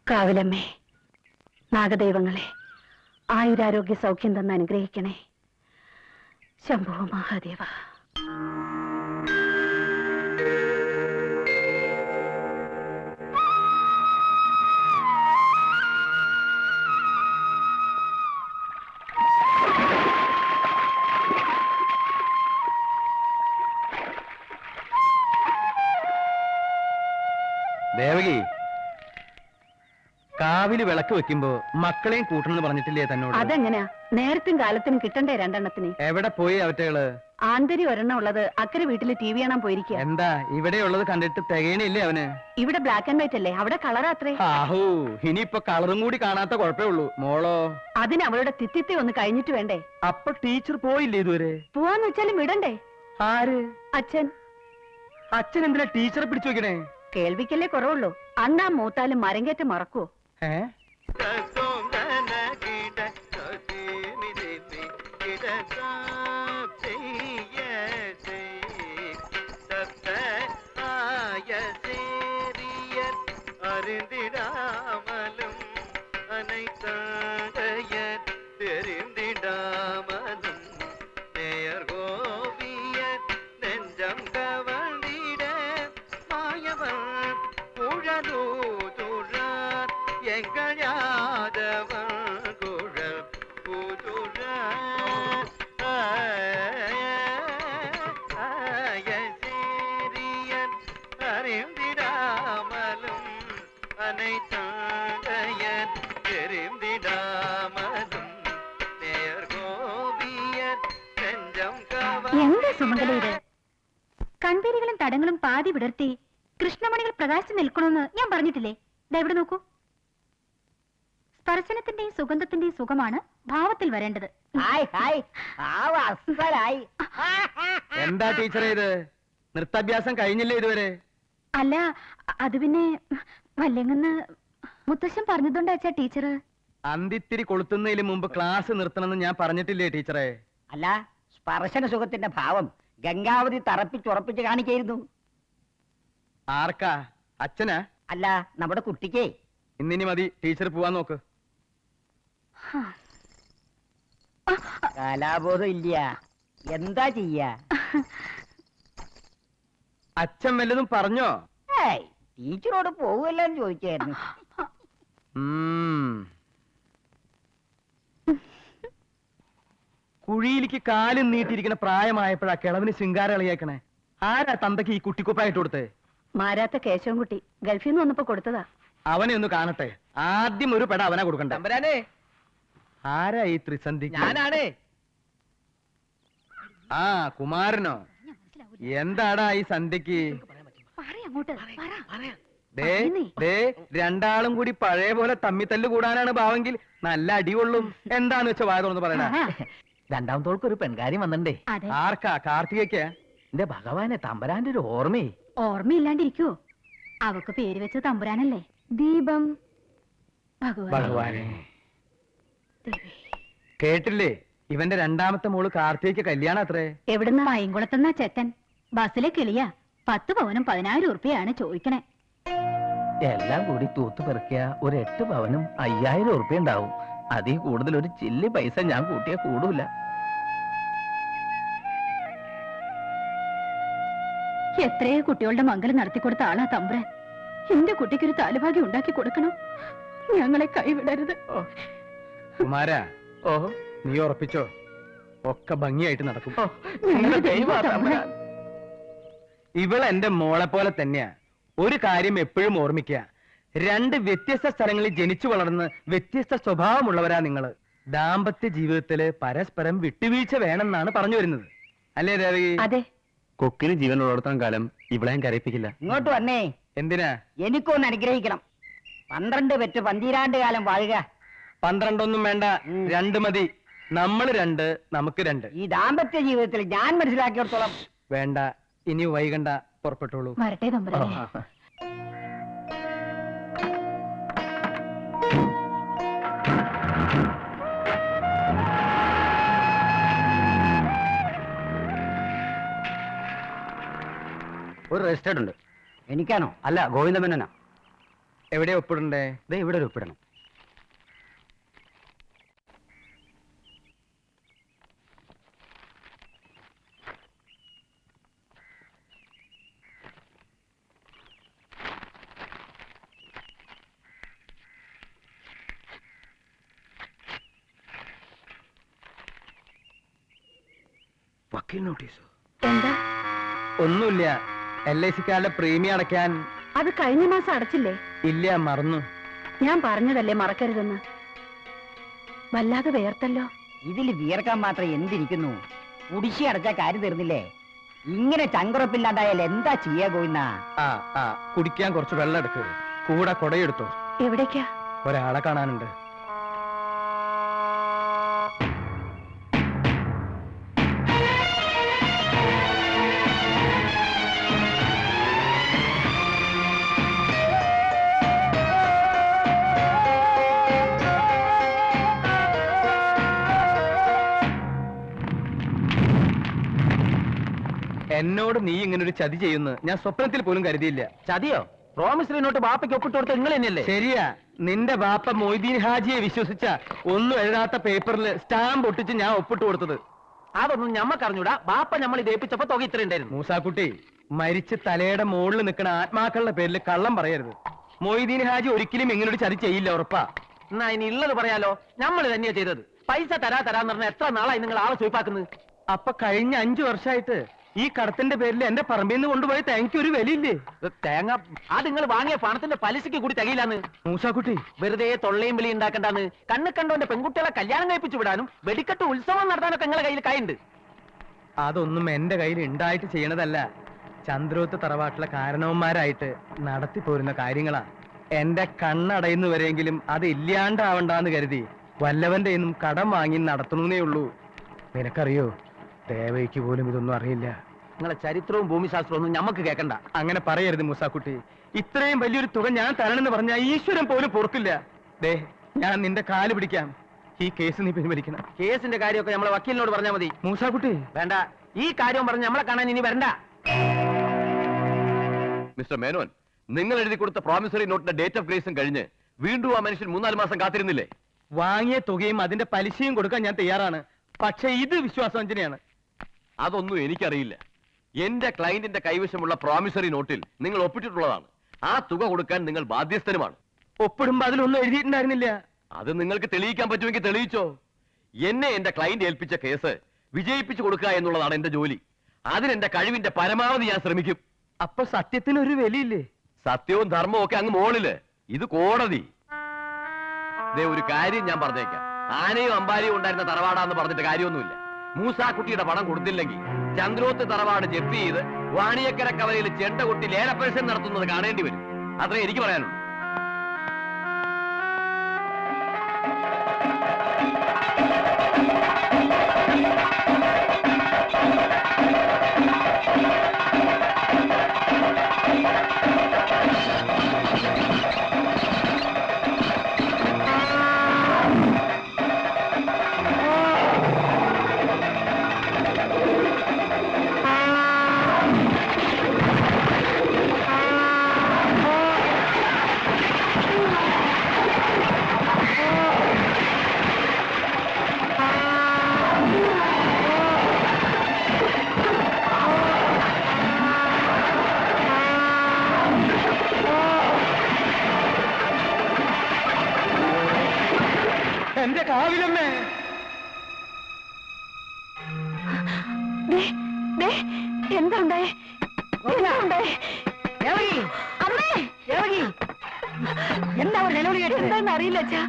കാവിലമ്മേ, നാഗദൈവങ്ങളെ ആയുരാരോഗ്യ സൗഖ്യം തന്ന് അനുഗ്രഹിക്കണേ. ശംഭോ മഹാദേവ. ദേവകി, കാവില് വിളക്ക് വെക്കുമ്പോ മക്കളെയും കൂട്ടണമെന്ന് പറഞ്ഞിട്ടില്ലേ തന്നോട്? അതെങ്ങനെയാ? നേരത്തും കാലത്തിനും കിട്ടണ്ടേ രണ്ടെണ്ണത്തിന്? എവിടെ പോയി അവറ്റകള്? ആന്തരി ഒരെണ്ണം ഉള്ളത് അക്കരെ വീട്ടില് TV കാണാൻ പോയിരിക്കുക. എന്താ ഇവിടെ ഉള്ളത് കണ്ടിട്ട് തികയണില്ലേ അവന്? ഇവിടെ ബ്ലാക്ക് ആൻഡ് വൈറ്റ് അല്ലേ, അവിടെ കളറാത്രേ. ആഹോ, ഇനിയിപ്പൊ കളറും കൂടി കാണാത്ത കുഴപ്പമേ ഉള്ളൂ. മോളോ? അതിന് അവളുടെ തിത്തിത്തി ഒന്ന് കഴിഞ്ഞിട്ട് വേണ്ടേ? അപ്പൊ ടീച്ചർ പോയില്ലേ ഇതുവരെ? പോവാന്ന് വെച്ചാലും വിടണ്ടേ? ആര്? അച്ഛൻ. അച്ഛൻ എന്തിനാ ടീച്ചറെ പിടിച്ചു വെക്കണേ? കേൾവിക്കല്ലേ കുറവുള്ളൂ. അണ്ണാ മൂത്താലും മരം കയറ്റം മറക്കുവോ? എന്താ സുമംഗല ഇത്? കൺപീരികളും തടങ്ങളും പാതി വിടർത്തി കൃഷ്ണമണികൾ പ്രകാശിച്ചു നിൽക്കണമെന്ന് ഞാൻ പറഞ്ഞിട്ടില്ലേ? ഇവിടെ നോക്കൂ. സ്പർശനത്തിന്റെയും സുഗന്ധത്തിന്റെയും സുഖമാണ് ഭാവത്തിൽ വരേണ്ടത്. എന്താ ടീച്ചറെ ഇത്? നൃത്താഭ്യാസം കഴിഞ്ഞില്ലേ ഇതുവരെ? അല്ല, അത് പിന്നെ വല്ലെങ്ങന്ന് മുത്തശ്ശൻ പറഞ്ഞതുകൊണ്ടാ അച്ഛാ ടീച്ചർ. അന്തിത്തിരി കൊളുത്തുന്നതിന് മുമ്പ് ക്ലാസ് നിർത്തണമെന്ന് ഞാൻ പറഞ്ഞിട്ടില്ലേ ടീച്ചറെ? അല്ല, സ്പർശന സുഖത്തിന്റെ ഭാവം ഗംഗാവതി തറപ്പിച്ചുറപ്പിച്ച് കാണിക്കായിരുന്നു. ആർക്കാ? അച്ഛനാ? അല്ല, നമ്മുടെ കുട്ടിക്കേ. ഇന്നിനി മതി, ടീച്ചർ പോവാൻ നോക്ക്. കലാബോധം ഇല്ല, എന്താ ചെയ്യാ? അച്ഛൻ വല്ലതും പറഞ്ഞോ? ടീച്ചറോട് പോവുമല്ലോ എന്ന് ചോദിച്ചായിരുന്നു. കുഴിയിലേക്ക് കാലും നീട്ടിയിരിക്കുന്ന പ്രായമായപ്പോഴാ കിളവിന് ശൃംഗാരം ഇളകിയേക്കണേ. ആരാ തന്തയ്ക്ക് ഈ കുട്ടിക്കുപ്പായിട്ട് കൊടുത്തേ? മാരാത്ത കേശവൻകുട്ടി ഗൾഫിൽ നിന്ന് വന്നപ്പോ കൊടുത്തതാ. അവനെ ഒന്ന് കാണട്ടെ. ആദ്യം ഒരു പെട അവനാ കൊടുക്കണ്ട. ആരാ ഈ ത്രിസന്ധി? ഞാനാണ്. ആ, കുമാരനോ? എന്താടാ ഈ സന്ധ്യക്ക്? രണ്ടാളും കൂടി പഴയ പോലെ തമ്മിത്തല്ല് കൂടാനാണ് ഭാവെങ്കിൽ നല്ല അടികൊള്ളും. എന്താന്ന് വെച്ച വായ തുറന്ന് പറയണ. രണ്ടാമത്തോൾക്ക് ഒരു പെൺകാര്യം വന്നിണ്ടേ. ആർക്കാ? കാർത്തികയ്ക്കാ? എന്റെ ഭഗവാനെ, തമ്പുരാന്റെ ഒരു ഓർമ്മേ. ഓർമ്മയില്ലാണ്ടിരിക്കുവോ? അവക്ക് പേര് വെച്ച തമ്പുരാനല്ലേ. ദീപം. ഭഗവാനെ, കേട്ടില്ലേ? ഇവന്റെ രണ്ടാമത്തെ മോള് കാർത്തികയ്ക്ക് കല്യാണം അത്രേ. എവിടുന്ന? പൈങ്കുളത്തുന്ന ചെത്തൻ. ബസ്സിലെ കിളിയ 10 പവനും 10,000 ഉറുപ്പിയാണ് ചോദിക്കണേ. എല്ലാം കൂടി തൂത്ത് പെറുക്കിയ ഒരു 8 പവനും 5,000 ഉറുപ്പിക ഉണ്ടാവും. അതിൽ കൂടുതൽ ഒരു ചില്ലി പൈസ ഞാൻ കൂട്ടിയാ കൂടൂല. എത്രയോ കുട്ടികളുടെ മംഗലം നടത്തിക്കൊടുത്ത ആളാ തമ്പുരാൻ. എന്റെ കുട്ടിക്കൊരു താലുഭാഗ്യം ഉണ്ടാക്കി കൊടുക്കണം. ഞങ്ങളെ കൈവിടരുത്. കുമാരാ, നീ ഉറപ്പിച്ചോ? ഒക്കെ ഭംഗിയായിട്ട് നടക്കും. ദൈവം തമ്പുരാൻ. ഇവൾ എന്റെ മോളെ പോലെ തന്നെയാ. ഒരു കാര്യം എപ്പോഴും ഓർമ്മിക്കുക, രണ്ട് വ്യത്യസ്ത സ്ഥലങ്ങളിൽ ജനിച്ചു വളർന്ന് വ്യത്യസ്ത സ്വഭാവമുള്ളവരാ നിങ്ങള്. ദാമ്പത്യ ജീവിതത്തില് പരസ്പരം വിട്ടുവീഴ്ച വേണമെന്നാണ് പറഞ്ഞു വരുന്നത്, അല്ലേ ദേവി? അതെ. കൊക്കിന് ജീവനുള്ളിടത്തോളം കാലം ഇവിടെ ഞാൻ കരയിപ്പിക്കില്ല. ഇങ്ങോട്ട് വന്നേ, എന്തിനാ? എനിക്കൊന്ന് അനുഗ്രഹിക്കണം. 12 പെറ്റ് 12 കാലം വാഴുക. 12 ഒന്നും വേണ്ട, 2 മതി. നമ്മൾ 2, നമുക്ക് 2. ഈ ദാമ്പത്യ ജീവിതത്തിൽ ഞാൻ മനസ്സിലാക്കിയിടത്തോളം വേണ്ട, ഇനി വൈകണ്ട, പുറപ്പെട്ടോളൂ. വരട്ടെ തമ്പുരാനെ. ഒരു രജിസ്റ്റേർഡ് ഉണ്ട്. എനിക്കാണോ? അല്ല, ഗോവിന്ദമേനോനാ. എവിടെ ഒപ്പിടണ്ടേ? ദേ ഇവിടെ ഒരു ഒപ്പിടണം. വക്കീൽ നോട്ടീസോ? എന്താ? ഒന്നുമില്ല, LIC-ക്കാരുടെ പ്രീമിയം അടയ്ക്കാൻ. അത് കഴിഞ്ഞ മാസം അടച്ചില്ലേ? ഇല്ല, മറന്നു. ഞാൻ പറഞ്ഞതല്ലേ മറക്കരുതെന്ന്. വല്ലാതെ വേർത്തല്ലോ. ഇതിൽ വിയർക്കാൻ മാത്രം എന്തിരിക്കുന്നു? കുടിശ്ശി അടച്ച കാര്യം തീർന്നില്ലേ? ഇങ്ങനെ ചങ്കുറപ്പില്ലാണ്ടായാൽ എന്താ ചെയ്യാ ഗോവിന്ദ? കുടിക്കാൻ കുറച്ച് വെള്ളം എടുക്ക്, കൂടെ കൊടയെടുത്തോ. എവിടേക്കാ? ഒരാളെ കാണാനുണ്ട്. എന്നോട് നീ ഇങ്ങനെ ഒരു ചതി ചെയ്യുന്നു ഞാൻ സ്വപ്നത്തിൽ പോലും കരുതിയില്ല. ചതിയോ? പ്രോമിസറി നോട്ട് ബാപ്പയ്ക്ക് ഒപ്പിട്ട് കൊടുത്ത നിങ്ങൾ തന്നെയല്ലേ? ശരിയാ, നിന്റെ ബാപ്പ മൊയ്തീൻ ഹാജിയെ വിശ്വസിച്ച ഒന്നും എഴുതാത്ത പേപ്പറിൽ സ്റ്റാമ്പ് ഒട്ടിച്ച് ഞാൻ ഒപ്പിട്ട് കൊടുത്തത്. അതൊന്നും ഞമ്മക്ക് അറിഞ്ഞൂടാ. ബാപ്പ നമ്മൾ ഇത് ഏൽപ്പിച്ചപ്പോ തുക ഇത്ര ഉണ്ടായിരുന്നു. മൂസാക്കുട്ടി, മരിച്ച് തലയുടെ മുകളിൽ നിൽക്കുന്ന ആത്മാക്കളുടെ പേരിൽ കള്ളം പറയരുത്. മൊയ്തീൻ ഹാജി ഒരിക്കലും ഇങ്ങനൊരു ചതി ചെയ്യില്ല, ഉറപ്പാ. എന്നാ ഇനി ഉള്ളത് പറയാലോ, നമ്മൾ തന്നെയാ ചെയ്തത്. പൈസ തരാന്ന് പറഞ്ഞാൽ എത്ര നാളായി നിങ്ങൾ ആളെ ചോദിപ്പാക്കുന്നത്? അപ്പൊ കഴിഞ്ഞ 5 വർഷമായിട്ട് ഈ കടത്തിന്റെ പേരിൽ എന്റെ പറമ്പിൽ നിന്ന് കൊണ്ടുപോയി തേങ്ങയ്ക്ക് ഒരു വിലയില്ലേ? തേങ്ങ അത് നിങ്ങൾ വാങ്ങിയ പണത്തിന്റെ പലിശയ്ക്ക് കൂടി തികയില്ലാന്ന്. മൂസാക്കുട്ടി, വെറുതെ തൊള്ളയും വിളി ഉണ്ടാക്കണ്ടാന്ന്. കണ്ണ് കണ്ടോന്റെ പെൺകുട്ടികളെ കല്യാണം കഴിപ്പിച്ചു വിടാനും വെടിക്കെട്ട് ഉത്സവം നടത്താനൊക്കെ നിങ്ങളെ കയ്യിൽ കായുണ്ട്. അതൊന്നും എന്റെ കയ്യിൽ ഉണ്ടായിട്ട് ചെയ്യണതല്ല. ചന്ദ്രോത്ത് തറവാട്ടിലെ കാരണവന്മാരായിട്ട് നടത്തി പോരുന്ന കാര്യങ്ങളാ. എന്റെ കണ്ണടയുന്നവരെങ്കിലും അത് ഇല്ലാണ്ടാവണ്ടെന്ന് കരുതി വല്ലവന്റെ ഇന്നും കടം വാങ്ങി നടത്തണമെന്നേ ഉള്ളൂ. നിനക്കറിയോ, ദേവയ്ക്ക് പോലും ഇതൊന്നും അറിയില്ല. നിങ്ങളെ ചരിത്രവും ഭൂമിശാസ്ത്രവും ഒന്നും ഞമ്മക്ക് കേൾക്കണ്ട. അങ്ങനെ പറയരുത് മൂസാക്കുട്ടി. ഇത്രയും വലിയൊരു തുക ഞാൻ തരണമെന്ന് പറഞ്ഞാൽ ഈശ്വരൻ പോലും പൊറുക്കില്ല. ദേ, ഞാൻ നിന്റെ കാല് പിടിക്കാം, ഈ കേസ് നീ പിൻവലിക്കണം. കേസിന്റെ കാര്യമൊക്കെ നമ്മളെ വക്കീലിനോട് പറഞ്ഞാൽ മതി. മൂസാക്കുട്ടി, വേണ്ട, ഈ കാര്യം പറഞ്ഞ് നമ്മളെ കാണാൻ ഇനി വരണ്ട. മിസ്റ്റർ മേനോൻ, നിങ്ങൾ എഴുതി കൊടുത്ത പ്രോമിസറി നോട്ടിന്റെ ഡേറ്റ് ഓഫ് ഗ്രേസും കഴിഞ്ഞ് വീണ്ടും ആ മനുഷ്യൻ 3-4 മാസം കാത്തിരുന്നില്ലേ? വാങ്ങിയ തുകയും അതിന്റെ പലിശയും കൊടുക്കാൻ ഞാൻ തയ്യാറാണ്. പക്ഷെ ഇത് വിശ്വാസവഞ്ചനയാണ്. അതൊന്നും എനിക്കറിയില്ല. എന്റെ ക്ലയന്റിന്റെ കൈവശമുള്ള പ്രോമിസറി നോട്ടിൽ നിങ്ങൾ ഒപ്പിട്ടിട്ടുള്ളതാണ്. ആ തുക കൊടുക്കാൻ നിങ്ങൾ ബാധ്യസ്ഥനുമാണ്. ഒപ്പിടുമ്പോ അതിലൊന്നും എഴുതിയിട്ടുണ്ടായിരുന്നില്ല. അത് നിങ്ങൾക്ക് തെളിയിക്കാൻ പറ്റുമെങ്കിൽ തെളിയിച്ചോ. എന്നെ എന്റെ ക്ലയന്റ് ഏൽപ്പിച്ച കേസ് വിജയിപ്പിച്ചു കൊടുക്കുക എന്നുള്ളതാണ് എന്റെ ജോലി. അതിനെന്റെ കഴിവിന്റെ പരമാവധി ഞാൻ ശ്രമിക്കും. അപ്പൊ സത്യത്തിന് ഒരു വിലയില്ലേ? സത്യവും ധർമ്മവും ഒക്കെ അങ്ങ് മോളില്, ഇത് കോടതി. ദേ, ഒരു കാര്യം ഞാൻ പറഞ്ഞേക്കാം. ആനയും അമ്പാരിയും ഉണ്ടായിരുന്ന തറവാടാന്ന് പറഞ്ഞിട്ട് കാര്യമൊന്നുമില്ല. മൂസാക്കുട്ടിയുടെ പണം കൊടുത്തില്ലെങ്കിൽ ചന്ദ്രോത്ത് തറവാട് ജപ്തി ചെയ്ത് വാണിയക്കര കവലയിൽ ചെണ്ട കൊട്ടി ലേലപ്പരസ്യം നടത്തുന്നത് കാണേണ്ടി വരും. അത്രേ എനിക്ക് പറയാനുള്ളൂ. എന്റെ കാവിലമ്മേ, എന്താ ഉണ്ടായേ? ദേവകി, അവിടെ എന്താ ഒരു നിലവിളി കേട്ടത്? എന്താന്ന് അറിയില്ല അച്ഛാ.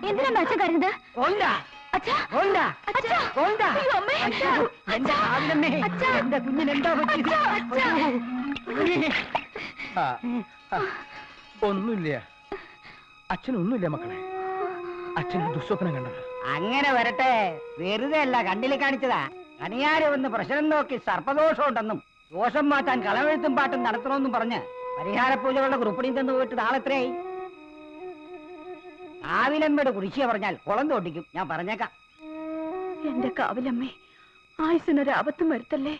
എന്തിനാ അച്ഛൻ കരുത്? ഗോവിന്ദാ, അച്ഛാ, ഗോവിന്ദാ, അച്ഛാ. ഗോവിന്ദാ. അയ്യോ, അമ്മേ, അച്ഛാ. എന്റെ ആവിലമ്മേ, അച്ഛാ. എന്റെ കുഞ്ഞിനെന്താ പറ്റിയത്? അച്ഛാ. ആ, ആ, ഒന്നുമില്ല, അച്ഛനൊന്നുമില്ല മക്കളെ. അച്ഛനൊരു ദുസ്വപ്നം കണ്ടത്. അങ്ങനെ വരട്ടെ, വെറുതെ അല്ല കണ്ണിൽ കാണിച്ചതാ. കണിയാരെ ഒന്ന് പ്രശ്നം നോക്കി സർപ്പദോഷം ഉണ്ടെന്നും ദോഷം മാറ്റാൻ കളവെഴുത്തും പാട്ടും നടത്തണമെന്നും പറഞ്ഞ് പരിഹാര പൂജകളുടെ കുറിപ്പടിയിൽ നിന്ന് പോയിട്ട് നാളെ എത്രയായി? കാവിലമ്മയുടെ കുരിശിയ പറഞ്ഞാൽ കുളം തോട്ടിക്കും, ഞാൻ പറഞ്ഞേക്കാം. എന്റെ കാവിലമ്മേ, ആയുസിനൊരു ആപത്തും വരുത്തല്ലേ.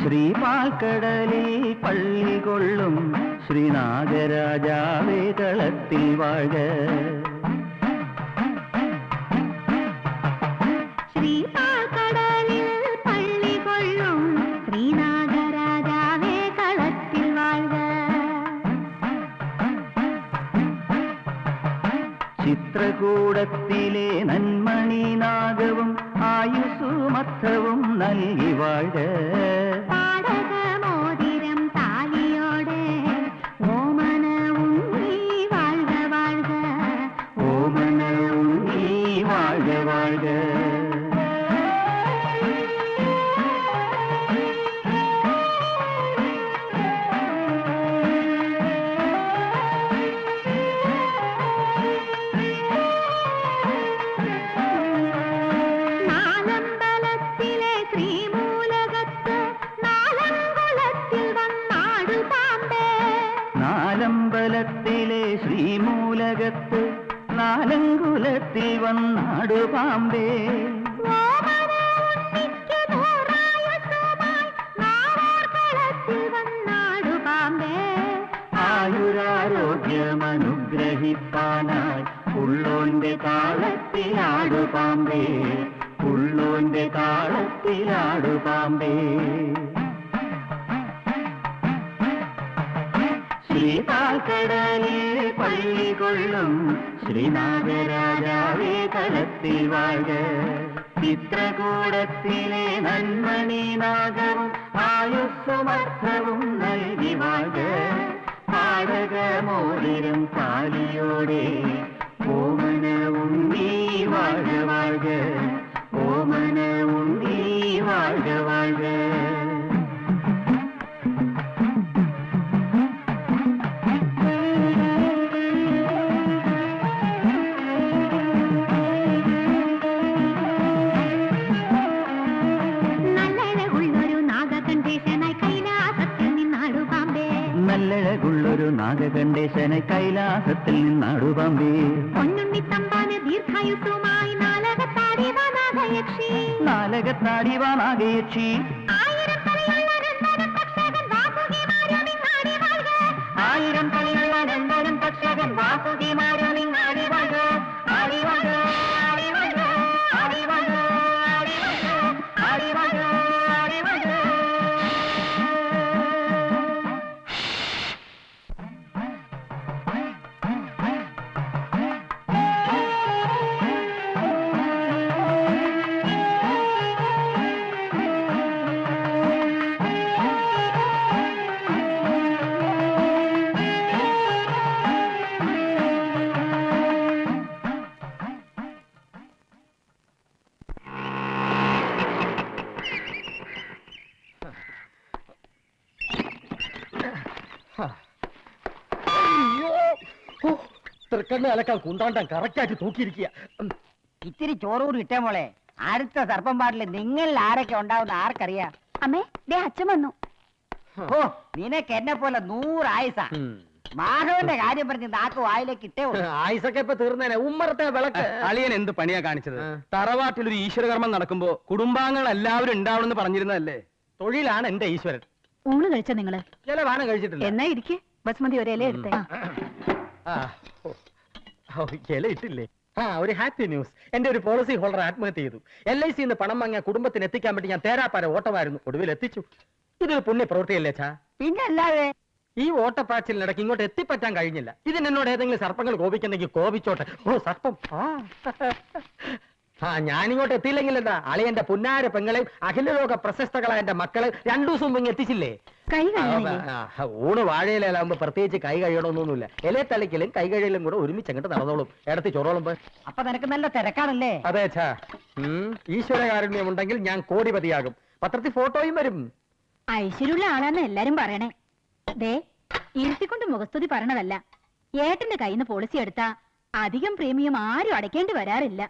ശ്രീപാൽക്കടലിൽ പള്ളി കൊള്ളും ശ്രീനാഗരാജാവേ കളത്തിൽ വാഴ. ശ്രീപാൽക്കടലിൽ പള്ളി കൊള്ളും ശ്രീനാഗരാജാവേ കളത്തിൽ വാഴ. ചിത്രകൂടത്തിലെ നന്മണി നാഗവും ആയുസുമർത്ഥവും നൽകി വാഴ. പാടകമോതിരം താലിയോടെ ഓമനവും നീ വാഴ്ക വാഴ്ക. ഓമനവും നീ വാഴ വാഴ. നാലമ്പലത്തിലെ ശ്രീമൂലകത്ത് നാലങ്കുളത്തിൽ വന്നാടു പാമ്പേ. നാലമ്പലത്തിലെ ശ്രീമൂലകത്ത് നാലങ്കുലത്തിൽ വന്നാടു പാമ്പേ. ഓമന ഉണ്ണിക്ക് നൂറായുസ്സുമായി നാവാർകളത്തിൽ വന്നാടു പാമ്പേ. ആയുരാരോഗ്യമനുഗ്രഹിപ്പാനായി ഉള്ളോന്റെ താളത്തിലാടു പാമ്പേ. ഉള്ളോന്റെ താളത്തിലാടു പാമ്പേ. ശ്രീപാൽക്കടലിൽ പള്ളി കൊള്ളും ശ്രീനാഗരാജാവേ കളത്തിൽ വാഴ. ചിത്രകൂടത്തിലെ നന്മണി നാഗവും ആയുസ്സുമർത്ഥവും നൽകി വാഴ. പാടകമോതിരം താലിയോടെ ഓമനവും നീ വാഴ വാഴ. ഓമനവും നീ വാഴ വാഴ. നല്ലഴകുള്ളൊരു നാഗകണ്ഠേശനായി കൈലാസത്തിൽ നിന്നാടു പാമ്പേ. നല്ലഴകുള്ളൊരു നാഗകണ്ഠേശനെ കൈലാസത്തിൽ നിന്നാടു പാമ്പേ. പൊന്നുണ്ണി തമ്പാന് ദീർഘായുസ്സുമായി നാലകത്താടി വനാഗയക്ഷി. നാലകത്താടിവാ നാഗയക്ഷി. ആയിരം തലയുള്ള നന്ദനം തക്ഷകൻ വാസുകിമാരുമിങ്ങാടി വാഴ്ക. ആയിരം തലയുള്ള നന്ദനം തക്ഷകൻ വാസുകിമാരുമിങ്ങാടി വാഴ. ആടി വാഴ, ആടി വാഴ, ആടി വാഴ, ആടി വാഴ, ആടി വാഴ, ആടി വാഴ. തൃക്കണ്ണ് അലക്കാൻ കുണ്ടാണ്ടാൻ കറക്റ്റായിട്ട് തൂക്കിയിരിക്കുക. ഇത്തിരി ചോറൂർ ഇട്ടേ മോളെ. അടുത്ത സർപ്പം പാട്ടിൽ നിങ്ങളിൽ ആരൊക്കെ ഉണ്ടാവുന്ന ആർക്കറിയാം? അമ്മേ, ദേ അച്ഛൻ വന്നു. ഓ, നിനക്ക് എന്നെ പോലെ 100 ആയുസാ. മാധവന്റെ കാര്യം പറഞ്ഞ് നാക്ക് വായിലേക്ക് ഇട്ടേ ഉള്ളൂ. ആയുസൊക്കെ ഇപ്പൊ തീർന്നേനെ. ഉമ്മറത്തെ വിളക്ക്. അളിയൻ എന്ത് പണിയാ കാണിച്ചത്? തറവാട്ടിൽ ഒരു ഈശ്വരകർമ്മം നടക്കുമ്പോ കുടുംബാംഗങ്ങൾ എല്ലാവരും ഉണ്ടാവണമെന്ന് പറഞ്ഞിരുന്നതല്ലേ? തൊഴിലാണ് എന്റെ ഈശ്വരൻ. ഊണ് കഴിച്ച നിങ്ങള്? ചില വാനം കഴിച്ചിട്ടില്ല. എന്നാ ഇരിക്കെ, ബസ്മതി ഒരേല എടുത്തേ. ആ, ഓ. ഇല ഇട്ടില്ലേ? ഒരു ഹാപ്പി ന്യൂസ്. എന്റെ ഒരു പോളിസി ഹോൾഡർ ആത്മഹത്യ ചെയ്തു. LIC കുടുംബത്തിന് എത്തിക്കാൻ വേണ്ടി ഞാൻ തേരാപ്പാര ഓട്ടമായിരുന്നു, ഒടുവിൽ എത്തിച്ചു. ഇതൊരു പുണ്യ പ്രവൃത്തിയല്ലേ ചാ? പിന്നല്ലാതെ ഈ ഓട്ടപ്പാച്ചിലിനിടയ്ക്ക് ഇങ്ങോട്ട് എത്തിപ്പറ്റാൻ കഴിഞ്ഞില്ല. ഇതിനോട് ഏതെങ്കിലും സർപ്പങ്ങൾ കോപിക്കുന്നെങ്കിൽ കോപിച്ചോട്ടെ. സർപ്പം. ഞാനിങ്ങോട്ട് എത്തിയില്ലെങ്കിൽ എന്താ, അളിയന്റെ പുന്നാര പെങ്ങളെയും അഖിലലോക പ്രശസ്തകളായ എന്റെ മക്കളെ 2 ദിവസം മുമ്പ് എത്തിച്ചില്ലേ? കൈ കഴുകണില്ലേ? ഊണ് വാഴയിലാകുമ്പോ പ്രത്യേകിച്ച് കൈ കഴിയണമെന്നൊന്നുമില്ല. ഇല തളിക്കലും കൈ കഴിയലും കൂടെ ഒരുമിച്ച് അങ്ങോട്ട് നടന്നോളും. ഇടത്ത് ചൊറോളുമ്പോ. അപ്പൊ നിനക്ക് നല്ല തിരക്കാണല്ലേ? അതെ ഛാ. ഈശ്വരകാരുണ്യം ഉണ്ടെങ്കിൽ ഞാൻ കോടിപതിയാകും. പത്രത്തിൽ ഫോട്ടോയും വരും. ഐശ്വര്യമുള്ള ആളാന്ന് എല്ലാരും പറയണേ. ദേ, ഇരുത്തിക്കൊണ്ട് മുഖസ്തുതി പറയണതല്ല. ഏട്ടന്റെ കയ്യിൽ നിന്ന് പോളിസി എടുത്താ അധികം പ്രീമിയം ആരും അടയ്ക്കേണ്ടി വരാറില്ല.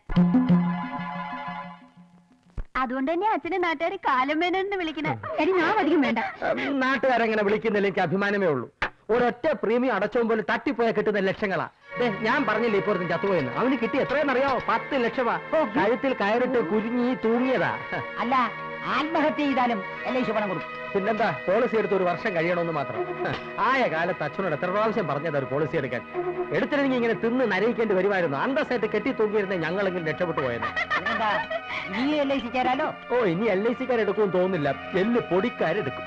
അതുകൊണ്ട് തന്നെ അച്ഛനെ നാട്ടുകാരെ കാലമേനെന്ന് വിളിക്കണേ. എടി, ഞാൻ അധികം വേണ്ട. നാട്ടുകാരെങ്ങനെ വിളിക്കുന്നില്ല, എനിക്ക് അഭിമാനമേ ഉള്ളൂ. ഒരൊറ്റ പ്രീമിയം അടച്ചോമ്പോൾ തട്ടിപ്പോയ കിട്ടുന്ന ലക്ഷങ്ങളാ. ഞാൻ പറഞ്ഞില്ലേ ഇപ്പോഴത്തെ ചത്തുപോയെന്ന്. അവന് കിട്ടി എത്രയെന്നറിയാമോ? 10 ലക്ഷമാ. കഴുത്തിൽ കയറിട്ട് കുരുങ്ങി തൂങ്ങിയതാ. അല്ല, ആത്മഹത്യ ചെയ്താലും LIC പണം കൊടുക്കും. പിന്നെന്താ, പോളിസി എടുത്ത് 1 വർഷം കഴിയണമെന്ന് മാത്രം. ആയ കാലത്ത് അച്ഛനോട് എത്ര പ്രാവശ്യം പറഞ്ഞത് ഒരു പോളിസി എടുക്കാൻ. എടുത്തിരുന്നെങ്കിൽ ഇങ്ങനെ തിന്ന് നരയിക്കേണ്ടി വരുമായിരുന്നു. അന്തസ്സായിട്ട് കെട്ടി തൂങ്ങിയിരുന്നേ ഞങ്ങളെങ്കിലും രക്ഷപ്പെട്ടു പോയത്. പിന്നെന്താ, നീ LIC ചേരാലോ? ഇനി LIC-കാരെടുക്കുമെന്ന് തോന്നുന്നില്ല. എല്ല് പൊടിക്കാരെടുക്കും.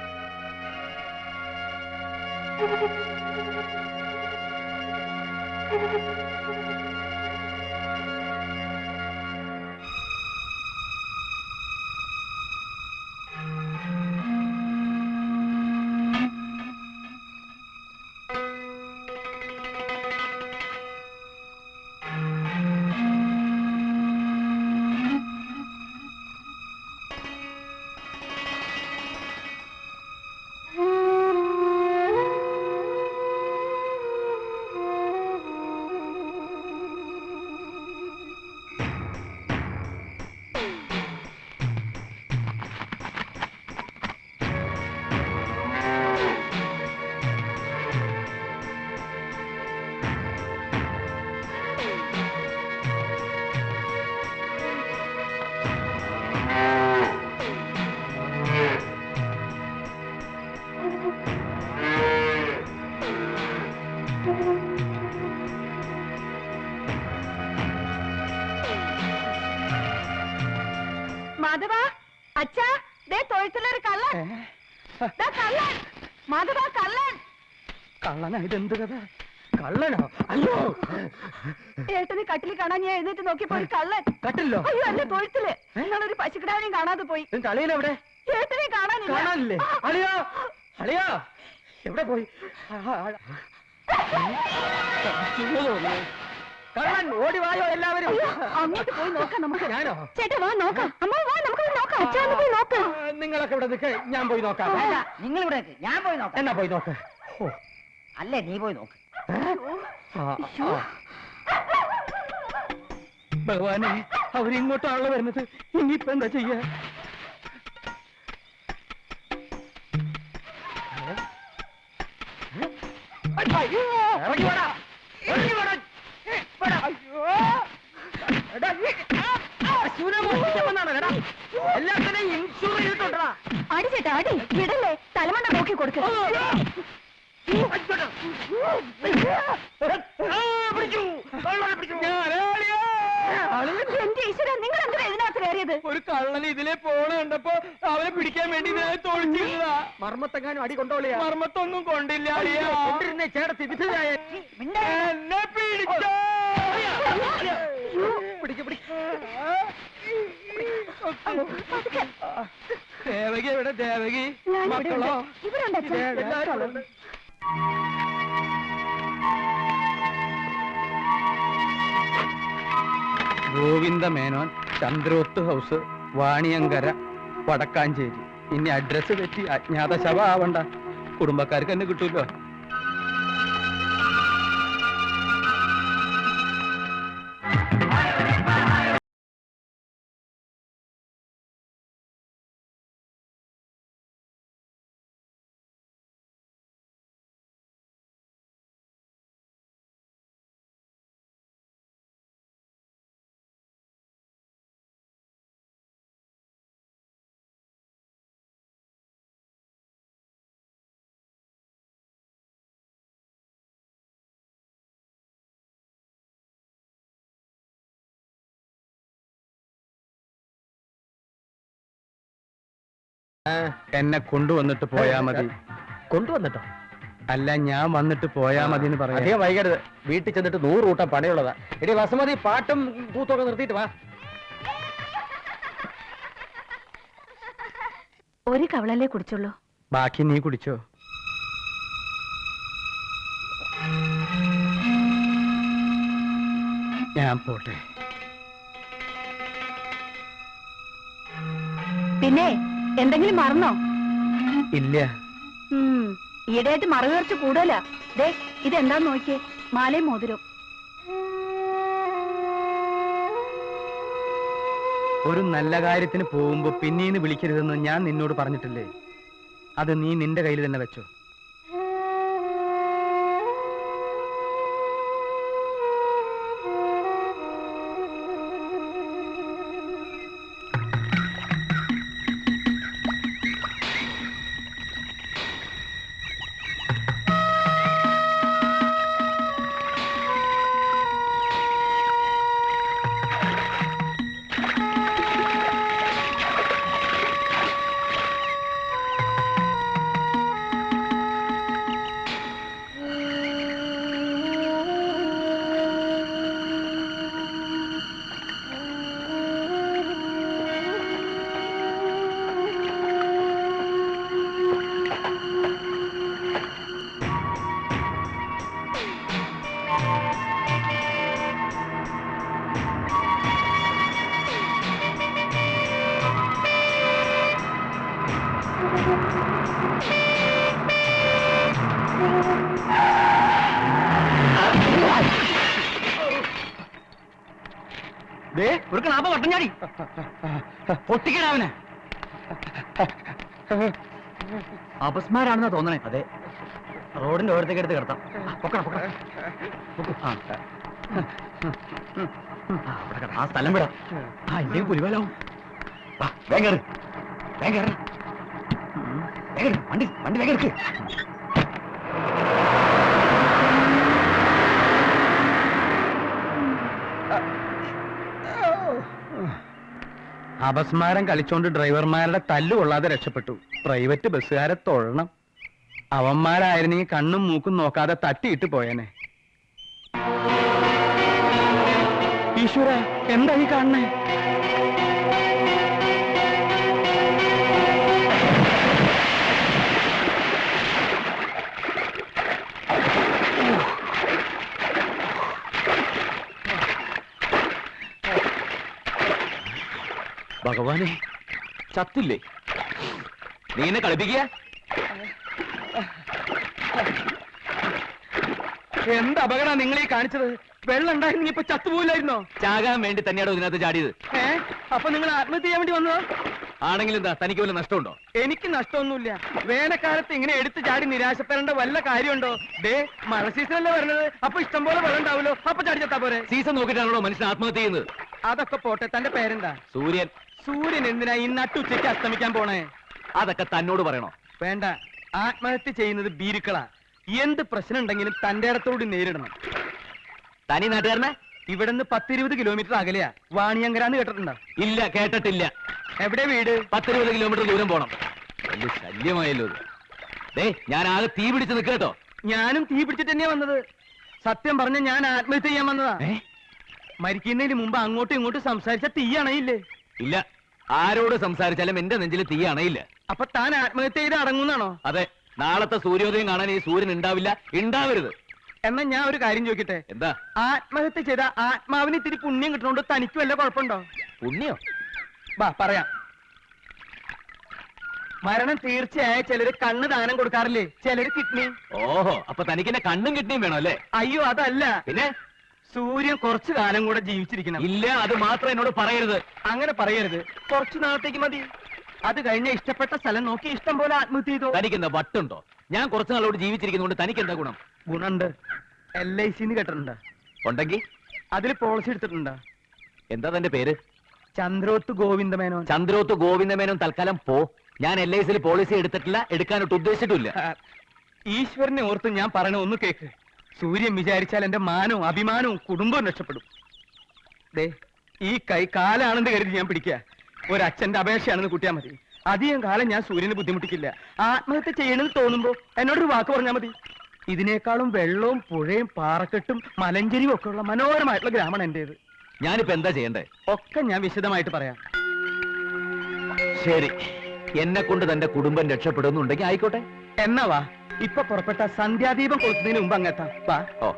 മാധവ, അച്ഛാ, ദേ തൊഴുത്തിലൊരു കള്ളൻ. കള്ളൻ മാധവ, കള്ളൻ. കള്ളനാ? ഇതെന്ത് കഥ? കള്ളനോ? അയ്യോ, ഏട്ടന് കട്ടിൽ കാണാൻ ഞാൻ എഴുന്നേറ്റ് നോക്കിയപ്പോ ഒരു കള്ളൻ. കട്ടില്ലോ? അയ്യോ, അല്ല, തൊഴുത്തില്. നിങ്ങളൊരു പശുക്കിടാവിനെയും കാണാതെ പോയി. കളിയിലെവിടെ? ഏട്ടനെ കാണാനില്ലേ? അളിയോ, അളിയോ, എവിടെ പോയി? കള്ളൻ ഓടി വായോ എല്ലാവരും. അങ്ങോട്ട് പോയി നോക്കാം നമുക്ക്. ഞാനോ? ചേട്ടാ, വാ നോക്കാം. അമ്മ, വാ, നമുക്ക് പോയി നോക്കാം. അച്ഛാ, ഒന്ന് പോയി നോക്കാം. നിങ്ങളൊക്കെ ഇവിടെ നിൽക്ക്, ഞാൻ പോയി നോക്കാം. വേണ്ട, നിങ്ങൾ ഇവിടെ നിൽക്ക്, ഞാൻ പോയി നോക്കാം. എന്നാ പോയി നോക്ക്. അല്ലേ, നീ പോയി നോക്ക്. ഭഗവാനെ, അവരിങ്ങോട്ടാണല്ലോ വരുന്നത്. ഇനിയിപ്പോ എന്താ ചെയ്യാ? ഇറങ്ങി വേടാ, ഇറങ്ങി വേടാ. എല്ലാത്തിനെയും ഇൻഷൂർ ചെയ്തിട്ടുണ്ടാ. അടി ചേട്ടാ, അടി. വിടല്ലേ, തലമണ്ണ നോക്കി കൊടുക്കുക. എന്റെ ഈശ്വര, നിങ്ങൾ എന്തിനാ ഇതിനകത്ത് കയറിയത്? ഒരു കള്ളൻ ഇതിലെ പോണ കണ്ടപ്പോ അവനെ പിടിക്കാൻ വേണ്ടി തോളിച്ചിരുന്നതാ. മർമ്മത്തെങ്ങാനും അടി കൊണ്ടോളിയാ? മർമ്മത്തൊന്നും കൊണ്ടില്ല. ചേട്ടത്തി വിധയായ എന്നെ പിടിച്ചോ. ദേവകി എവിടെ? ദേവകി മക്കളോ? ഇവരുണ്ട് അച്ഛാ. എല്ലാവരും ഗോവിന്ദ മേനോൻ, ചന്ദ്രോത്ത് ഹൗസ്, വാണിയങ്കര, വടക്കാഞ്ചേരി. ഇനി അഡ്രസ് തെറ്റി അജ്ഞാത ശവ ആവണ്ട. കുടുംബക്കാർക്ക് തന്നെ കിട്ടൂല്ലോ. എന്നെ കൊണ്ടുവന്നിട്ട് പോയാ മതി. കൊണ്ടുവന്നിട്ടോ? അല്ല, ഞാൻ വന്നിട്ട് പോയാ മതി എന്ന് പറയാം. അധികം വൈകരുത്. വീട്ടിൽ ചെന്നിട്ട് 100 കൂട്ടം പണിയുള്ളതാ. എടി വസുമതി, പാട്ടും കൂത്തൊക്കെ നിർത്തിയിട്ട് വാ. ഒരു കവളല്ലേ കുടിച്ചുള്ളൂ. ബാക്കി നീ കുടിച്ചോ. ഞാൻ പോട്ടെ. പിന്നെ എന്തെങ്കിലും മറന്നോ? ഇല്ല. ഈയിടെയായിട്ട് മറുകയർച്ച കൂടുതല. ദേ ഇതെന്താന്ന് നോക്കിയേ, മാലയും മോതിരം. ഒരു നല്ല കാര്യത്തിന് പോകുമ്പോ പിന്നീന്ന് വിളിക്കരുതെന്ന് ഞാൻ നിന്നോട് പറഞ്ഞിട്ടില്ലേ? അത് നീ നിന്റെ കയ്യിൽ തന്നെ വെച്ചോ. ഒരു ക്ലാപ്പ വട്ടം ചാടി പൊട്ടിക്കടാവനെ. അപസ്മാരാണെന്നാ തോന്നണേ. അതെ, റോഡിന്റെ ഓരത്തേക്ക് എടുത്ത് കിടത്താം. ആ സ്ഥലം വിടാം. എന്റെ പുലിവാലാവും. വണ്ടി വണ്ടി വേഗം എടുക്ക്. അപസ്മാരം കളിച്ചോണ്ട് ഡ്രൈവർമാരുടെ തല്ലു കൊള്ളാതെ രക്ഷപ്പെട്ടു. പ്രൈവറ്റ് ബസ്സുകാരെ തൊഴണം. അവന്മാരായിരുന്നെങ്കിൽ കണ്ണും മൂക്കും നോക്കാതെ തട്ടിയിട്ട് പോയേനെ. ഈശ്വര, എന്താ ഈ കാണണേ? ഭഗവാനെ, ചത്തില്ലേ? നീ എന്നെ കളിപ്പിക്കുക? എന്ത് അപകട നിങ്ങൾ ഈ കാണിച്ചത്? വെള്ളം ഉണ്ടായിരുന്നു ഇപ്പൊ ചത്തുപോയില്ലായിരുന്നോ? ചാകാൻ വേണ്ടി തന്നെയാണോ ഇതിനകത്ത് ചാടിയത്? അപ്പൊ നിങ്ങൾ ആത്മഹത്യ ചെയ്യാൻ വേണ്ടി വന്നതോ? ആണെങ്കിലും എന്താ, തനിക്ക് വല്ല നഷ്ടമുണ്ടോ? എനിക്ക് നഷ്ടമൊന്നുമില്ല. വേനൽക്കാലത്ത് ഇങ്ങനെ എടുത്തു ചാടി നിരാശപ്പെടേണ്ട വല്ല കാര്യമുണ്ടോ? ദേ, മഴ സീസണല്ലേ വരുന്നത്. അപ്പൊ ഇഷ്ടംപോലെ വെള്ളം ഉണ്ടാവുമല്ലോ. അപ്പൊ ചാടി ചത്താ പോരെ? സീസൺ നോക്കിയിട്ടാണോ മനുഷ്യൻ ആത്മഹത്യ ചെയ്യുന്നത്? അതൊക്കെ പോട്ടെ, തന്റെ പേരെന്താ? സൂര്യൻ. സൂര്യൻ എന്തിനാ ഈ നട്ടുച്ചയ്ക്ക് അസ്തമിക്കാൻ പോണേ? അതൊക്കെ തന്നോട് പറയണോ? വേണ്ട, ആത്മഹത്യ ചെയ്യുന്നത് ഭീരുക്കളാ. എന്ത് പ്രശ്നം ഉണ്ടെങ്കിലും തന്റെ ഇടത്തോട് നേരിടണം. തനി നാട്ടുകാരനെ? ഇവിടുന്ന് 10-20 കിലോമീറ്റർ അകലെയാ. വാണിയങ്കരാന്ന് കേട്ടിട്ടുണ്ടോ? ഇല്ല, കേട്ടിട്ടില്ല. എവിടെ വീട്? 10-20 കിലോമീറ്റർ ദൂരം പോണം. വലിയ ശല്യമായല്ലോ ഇത്. ദേ, ഞാൻ ആകെ തീ പിടിച്ച് നിൽക്കട്ടോ. ഞാനും തീ പിടിച്ചിട്ട് തന്നെയാ വന്നത്. സത്യം പറഞ്ഞ ഞാൻ ആത്മഹത്യ ചെയ്യാൻ വന്നതാ. മരിക്കുന്നതിന് മുമ്പ് അങ്ങോട്ടും ഇങ്ങോട്ടും സംസാരിച്ച തീ അണയില്ലേ? ഇല്ല, ആരോട് സംസാരിച്ചാലും എന്റെ നെഞ്ചിൽ തീ അണയില്ല. അപ്പൊ താൻ ആത്മഹത്യ ചെയ്ത് അടങ്ങുന്നാണോ? അതെ, നാളത്തെ സൂര്യോദയം കാണാൻ ഈ സൂര്യൻ ഉണ്ടാവില്ല, ഉണ്ടാവരുത്. എന്നാ ഞാൻ ഒരു കാര്യം ചോദിക്കട്ടെ? എന്താ? ആത്മഹത്യ ചെയ്ത ആത്മാവിന് ഇത്തിരി പുണ്യം കിട്ടണോണ്ട് തനിക്ക് വല്ല കുഴപ്പമുണ്ടോ? പുണ്യോ? വാ പറയാം. മരണം തീർച്ചയായ ചിലര് കണ്ണ് ദാനം കൊടുക്കാറില്ലേ, ചിലര് കിഡ്നി. ഓഹോ, അപ്പൊ തനിക്ക് എന്നെ കണ്ണും കിഡ്നിയും വേണം അല്ലേ? അയ്യോ, അതല്ല. പിന്നെ സൂര്യൻ കുറച്ചു കാലം കൂടെ ജീവിച്ചിരിക്കണം. ഇല്ല, അത് മാത്രം എന്നോട് പറയരുത്. അങ്ങനെ പറയരുത്. കുറച്ചു നാളത്തേക്ക് മതി. അത് കഴിഞ്ഞ ഇഷ്ടപ്പെട്ട സ്ഥലം നോക്കി ഇഷ്ടം പോലെ ആത്മഹത്യ ചെയ്തോ. തനിക്ക് എന്താ വട്ടുണ്ടോ? ഞാൻ കുറച്ചു നാളോട് ജീവിച്ചിരിക്കുന്നതുകൊണ്ട് തനിക്ക് എന്താ ഗുണം? ഗുണുണ്ട്. LIC കേട്ടിട്ടുണ്ട്? ഉണ്ടെങ്കിൽ അതിൽ പോളിസി എടുത്തിട്ടുണ്ട്. എന്താ തന്റെ പേര്? ചന്ദ്രോത്ത് ഗോവിന്ദമേനോൻ. ചന്ദ്രോത്ത് ഗോവിന്ദമേനോൻ തൽക്കാലം പോ. ഞാൻ LICയിൽ പോളിസി എടുത്തിട്ടില്ല, എടുക്കാനൊട്ട് ഉദ്ദേശിച്ചിട്ടില്ല. ഈശ്വരനെ ഓർത്ത് ഞാൻ പറയണ ഒന്ന് കേക്ക്. സൂര്യൻ വിചാരിച്ചാൽ എന്റെ മാനവും അഭിമാനവും കുടുംബവും രക്ഷപ്പെടും. ദേ, ഈ കൈ കാലാണെന്ന് കരുതി ഞാൻ പിടിക്കുക. ഒരച്ഛന്റെ അപേക്ഷയാണെന്ന് കൂട്ടിയാൽ മതി. അധികം കാലം ഞാൻ സൂര്യനെ ബുദ്ധിമുട്ടിക്കില്ല. ആത്മഹത്യ ചെയ്യണമെന്ന് തോന്നുമ്പോ എന്നോടൊരു വാക്ക് പറഞ്ഞാൽ മതി. ഇതിനേക്കാളും വെള്ളവും പുഴയും പാറക്കെട്ടും മലഞ്ചെരിയും ഒക്കെ ഉള്ള മനോഹരമായിട്ടുള്ള ഗ്രാമമാണ് എന്റേത്. ഞാനിപ്പോ എന്താ ചെയ്യണ്ടേ? ഒക്കെ ഞാൻ വിശദമായിട്ട് പറയാം. ശരി, എന്നെ കൊണ്ട് തന്റെ കുടുംബം രക്ഷപ്പെടുന്നുണ്ടെങ്കിൽ ആയിക്കോട്ടെ. എന്നാ വാ, ഇപ്പൊ പുറപ്പെട്ട സന്ധ്യാദീപം കൊടുക്കുന്നതിന് മുമ്പ് അങ്ങെത്താം. വാ. ഓ,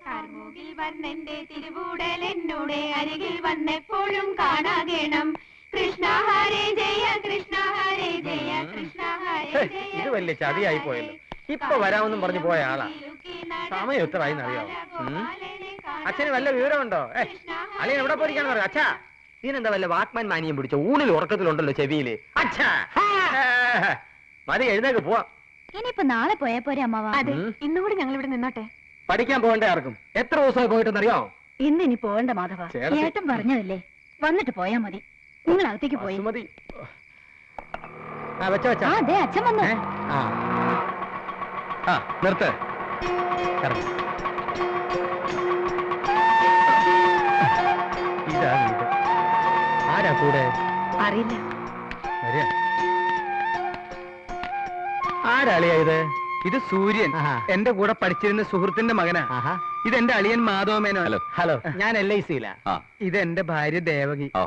കാർമൂകിൽ വന്നെന്റെ തിരുവൂടൽ എന്നോട് അരികിൽ വന്നെപ്പോഴും കാണാകേണം. കൃഷ്ണ ഹരേ ജയ കൃഷ്ണ ഹരേ ജയ കൃഷ്ണ ഹരേ ജയ. ഇത് വലിയ ചതിയായി പോയല്ലോ. ഇപ്പൊ വരാമെന്നും പറഞ്ഞു പോയ ആളാ. സമയം എത്രയായി അറിയാമോ? അച്ഛന് വല്ല വിവരമുണ്ടോ? അളിയൻ എവിടെ പോയിരിക്കാന്ന് പറയാം. അച്ഛാ, ഇതിനെന്താ വല്ല വാക്മാൻ മാനിയം പിടിച്ചോ? ഊണിൽ ഉറക്കത്തിലുണ്ടല്ലോ ചെവിയില്. അച്ഛാ, മതി, എഴുന്നേക്ക് പോവാം. ഇനിയിപ്പോ നാളെ പോയാ പോരെ അമ്മാവാ? അതെ, ഇന്നും കൂടി ഞങ്ങൾ ഇവിടെ നിന്നോട്ടെ. പഠിക്കാൻ പോകണ്ടേ ആർക്കും? എത്ര ദിവസമായി പോയിട്ടെന്നറിയോ? ഇന്ന് ഇനി പോകണ്ട മാധവ. ചേർത്തി. ഏട്ടൻ പറഞ്ഞതല്ലേ, വന്നിട്ട് പോയാ മതി. നിങ്ങൾ അകത്തേക്ക് പോയി. മതി. വെച്ച വെച്ച. ആ അതെ, അച്ഛൻ വന്നു. ആ നിർത്ത്. ഇറങ്ങ്. ഇതാ വീട്. ആരാ കൂടെ? അറിയില്ല. വരിക. ആരാ അളിയാ ഇത്? ഇത് സൂര്യൻ, ആഹാ. എന്റെ കൂടെ പഠിച്ചിരുന്ന സുഹൃത്തിന്റെ മകനാ. ആഹാ. ഇതെന്റെ അളിയൻ മാധവമേനോ. ഹലോ. ഹലോ, ഞാൻ LIC-യില. ആ, ഇതെന്റെ ഭാര്യ ദേവകി. ഓ,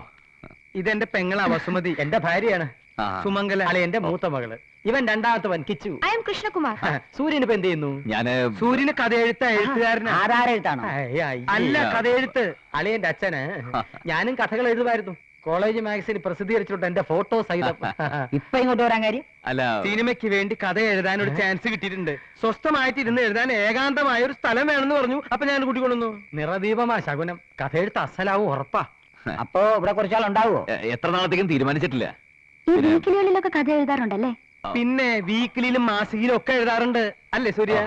ഇതെന്റെ പെങ്ങള വസുമതി. എന്റെ ഭാര്യയാണ് ആ. സുമംഗല. അളി, എന്റെ മൂത്ത മകള്. ഇവൻ രണ്ടാമത്തവൻ കിച്ചു. I M Krishnakumar. സൂര്യൻ ഇപ്പൊ എന്ത് ചെയ്യുന്നു? ഞാന് സൂര്യന് കഥയെഴുത്ത എഴുത്തുകാരനാ. ആധാരെഴുത്താണോ? അല്ല, കഥയെഴുത്ത്. അളിയന്റെ അച്ഛന് ഞാനും കഥകൾ എഴുതുമായിരുന്നു. കോളേജ് മാഗസിൻ പ്രസിദ്ധീകരിച്ചിട്ടുണ്ട് എന്റെ ഫോട്ടോ സഹിതം. ഇപ്പൊ ഇങ്ങോട്ട് വരാൻ കാര്യം? അല്ല, സിനിമയ്ക്ക് വേണ്ടി കഥ എഴുതാൻ ഒരു ചാൻസ് കിട്ടിയിട്ടുണ്ട്. സ്വസ്ഥമായിട്ട് ഇരുന്ന് എഴുതാൻ ഏകാന്തമായ ഒരു സ്ഥലം വേണമെന്ന് പറഞ്ഞു. അപ്പൊ ഞാൻ കൂട്ടിക്കൊള്ളുന്നു. നിറദീപമാ ശകുനം. കഥ എഴുത്ത് അസലാവും, ഉറപ്പാ. അപ്പോ ഇവിടെ കുറച്ചാൾ ഉണ്ടാവുമോ? എത്ര നാളത്തേക്കും തീരുമാനിച്ചിട്ടില്ല. ഈ വീക്കിലികളിലൊക്കെ കഥ എഴുതാറുണ്ടല്ലേ? പിന്നെ വീക്കിലിയിലും മാസികയിലും ഒക്കെ എഴുതാറുണ്ട്. അല്ലേ സൂര്യ?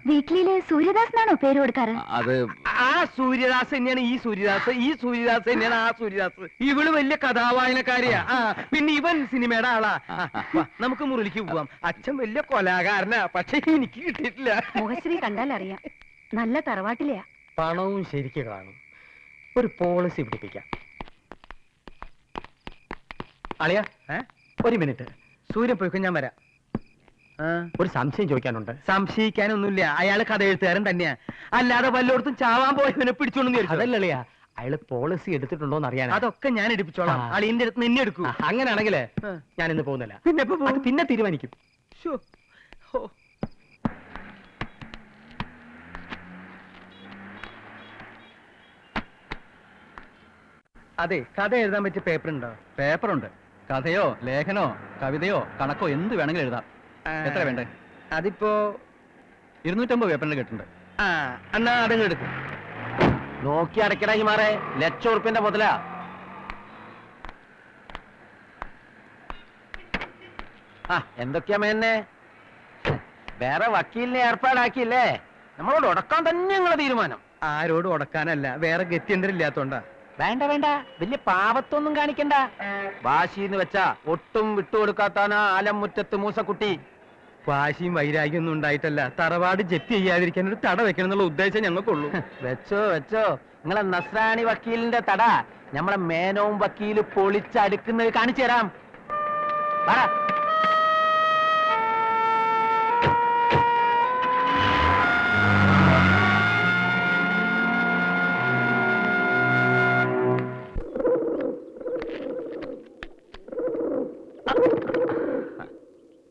വീക്കിലിയില് സൂര്യദാസ് പേര് കൊടുക്കാറ്? അത് ആ സൂര്യദാസ് തന്നെയാണ് ഈ സൂര്യദാസ്, ഈ സൂര്യദാസ് തന്നെയാണ് ആ സൂര്യദാസ്. ഇവള് വലിയ കഥാവായനക്കാരിയാ. പിന്നെ ഇവൻ സിനിമയുടെ ആളാ. വാ, നമുക്ക് മുറിലേക്ക് പോവാം. അച്ഛൻ വലിയ കൊലാകാരനാ, പക്ഷെ എനിക്ക് കിട്ടിയിട്ടില്ല. മുഖശ്രീ കണ്ടാൽ അറിയാം, നല്ല തറവാട്ടിലെയാ. പണവും ശരിക്ക് കാണും. ഒരു പോളിസി പിടിപ്പിക്കാം. അളിയ, ഒരു മിനിറ്റ്. സൂര്യൻ പോയിക്കോ, ഞാൻ വരാം. ഒരു സംശയം ചോദിക്കാനുണ്ട്. സംശയിക്കാനൊന്നുമില്ല, അയാള് കഥ എഴുത്തുകാരൻ തന്നെയാ. അല്ലാതെ വല്ലയിടത്തും ചാവാൻ പോയവനെ പിടിച്ചോണ്ടെന്ന് വിചാരിച്ചോ? അതല്ലളിയാ, അയാള് പോളിസി എടുത്തിട്ടുണ്ടോന്ന് അറിയാൻ. അതൊക്കെ ഞാൻ എടുപ്പിച്ചോളാം. അളിയന്റെ അടുത്ത് നിന്നെ എടുക്കൂ. അങ്ങനെയാണെങ്കില് ഞാൻ ഇന്ന് പോകുന്നില്ല. പിന്നെ എപ്പോ പോകും? അത് പിന്നെ തീരുമാനിക്കും. ശ്ശോ. ഹോ. അതെ, കഥ എഴുതാൻ പറ്റിയ പേപ്പർ ഉണ്ടോ? പേപ്പറുണ്ട്. കഥയോ ലേഖനോ കവിതയോ കണക്കോ എന്ത് വേണമെങ്കിലും എഴുതാം. എത്ര വേണ്ടേ? അതിപ്പോ 250 പേപ്പറിന് കിട്ടുന്നുണ്ട്. എന്നാ അതങ്ങ് എടുക്കും. നോക്കി അടയ്ക്കണ മാറേ, ₹1,00,000 മുതലാ. എന്തൊക്കെയാ മേന്നെ? വേറെ വക്കീലിനെ ഏർപ്പാടാക്കിയില്ലേ? നമ്മളോട് ഉടക്കാൻ തന്നെ ഞങ്ങളെ തീരുമാനം. ആരോട് ഉടക്കാനല്ല, വേറെ ഗത്യന്തരില്ലാത്തോണ്ടാ. വേണ്ട വേണ്ട, വലിയ പാവത്തൊന്നും കാണിക്കണ്ട. വാശിന്ന് വെച്ചാ ഒട്ടും വിട്ടുകൊടുക്കാത്താനാ ആലമുറ്റത്ത് മൂസക്കുട്ടി. വാശിയും വൈരാഗ്യം ഒന്നും ഉണ്ടായിട്ടല്ല, തറവാട് ജപ്തി ചെയ്യാതിരിക്കാൻ ഒരു തട വെക്കണം എന്നുള്ള ഉദ്ദേശം ഞങ്ങൾക്കുള്ളൂ. വെച്ചോ വെച്ചോ, നിങ്ങളെ നസ്രാണി വക്കീലിന്റെ തട നമ്മളെ മേനോം വക്കീല് പൊളിച്ചടുക്കുന്നത് കാണിച്ചു തരാം. പറ.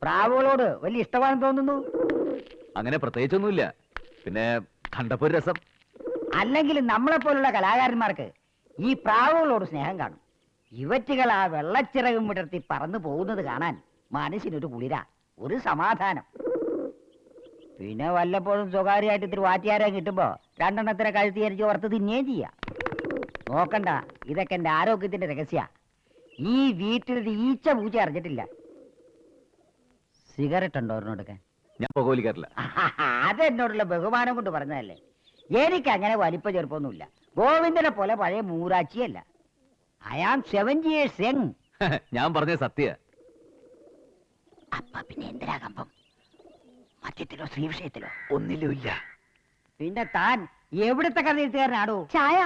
പ്രാവുകളോട് വലിയ ഇഷ്ടമാണെന്ന് തോന്നുന്നു. അങ്ങനെ പ്രത്യേകിച്ചൊന്നുമില്ല, പിന്നെ കണ്ടപ്പോ ഒരു രസം. അല്ലെങ്കിൽ നമ്മളെ പോലുള്ള കലാകാരന്മാർക്ക് ഈ പ്രാവുകളോട് സ്നേഹം കാണും. ഇവറ്റുകൾ ആ വെള്ളച്ചിറകും വിടർത്തി പറന്നു പോകുന്നത് കാണാൻ മനസ്സിനൊരു കുളിര, ഒരു സമാധാനം. പിന്നെ വല്ലപ്പോഴും സ്വകാര്യമായിട്ട് ഇത്തിരി വാറ്റിയാരം കിട്ടുമ്പോ 2 കഴുത്തി അരിച്ച് ഓർത്ത് തിന്നുകയും ചെയ്യാം. നോക്കണ്ട, ഇതൊക്കെ എന്റെ ആരോഗ്യത്തിന്റെ രഹസ്യ. ഈ വീട്ടിൽ ഈച്ച പൂച്ച അറിഞ്ഞിട്ടില്ല. സിഗരറ്റ് ഉണ്ടോ ഒരെണ്ണെടുക്കാൻ? ഞാൻ പുകവലിക്കാറില്ല. അതെന്നോടുള്ള ബഹുമാനം കൊണ്ട് പറഞ്ഞതല്ലേ. എനിക്ക് അങ്ങനെ വലിപ്പ ചെറുപ്പൊന്നുമില്ല. ഗോവിന്ദനെ പോലെ പഴയ മൂരാച്ചിയല്ല. I am 70 years young. ഞാൻ പറഞ്ഞ സത്യ. അപ്പ പിന്നെ എന്തിനാ കമ്പം? മദ്യത്തിലോ സ്ത്രീ വിഷയത്തിലോ? ഒന്നിലുമില്ല. പിന്നെ താൻ എവിടുത്തെ കഥ എഴുത്തുകാരനാടോ? ചായ.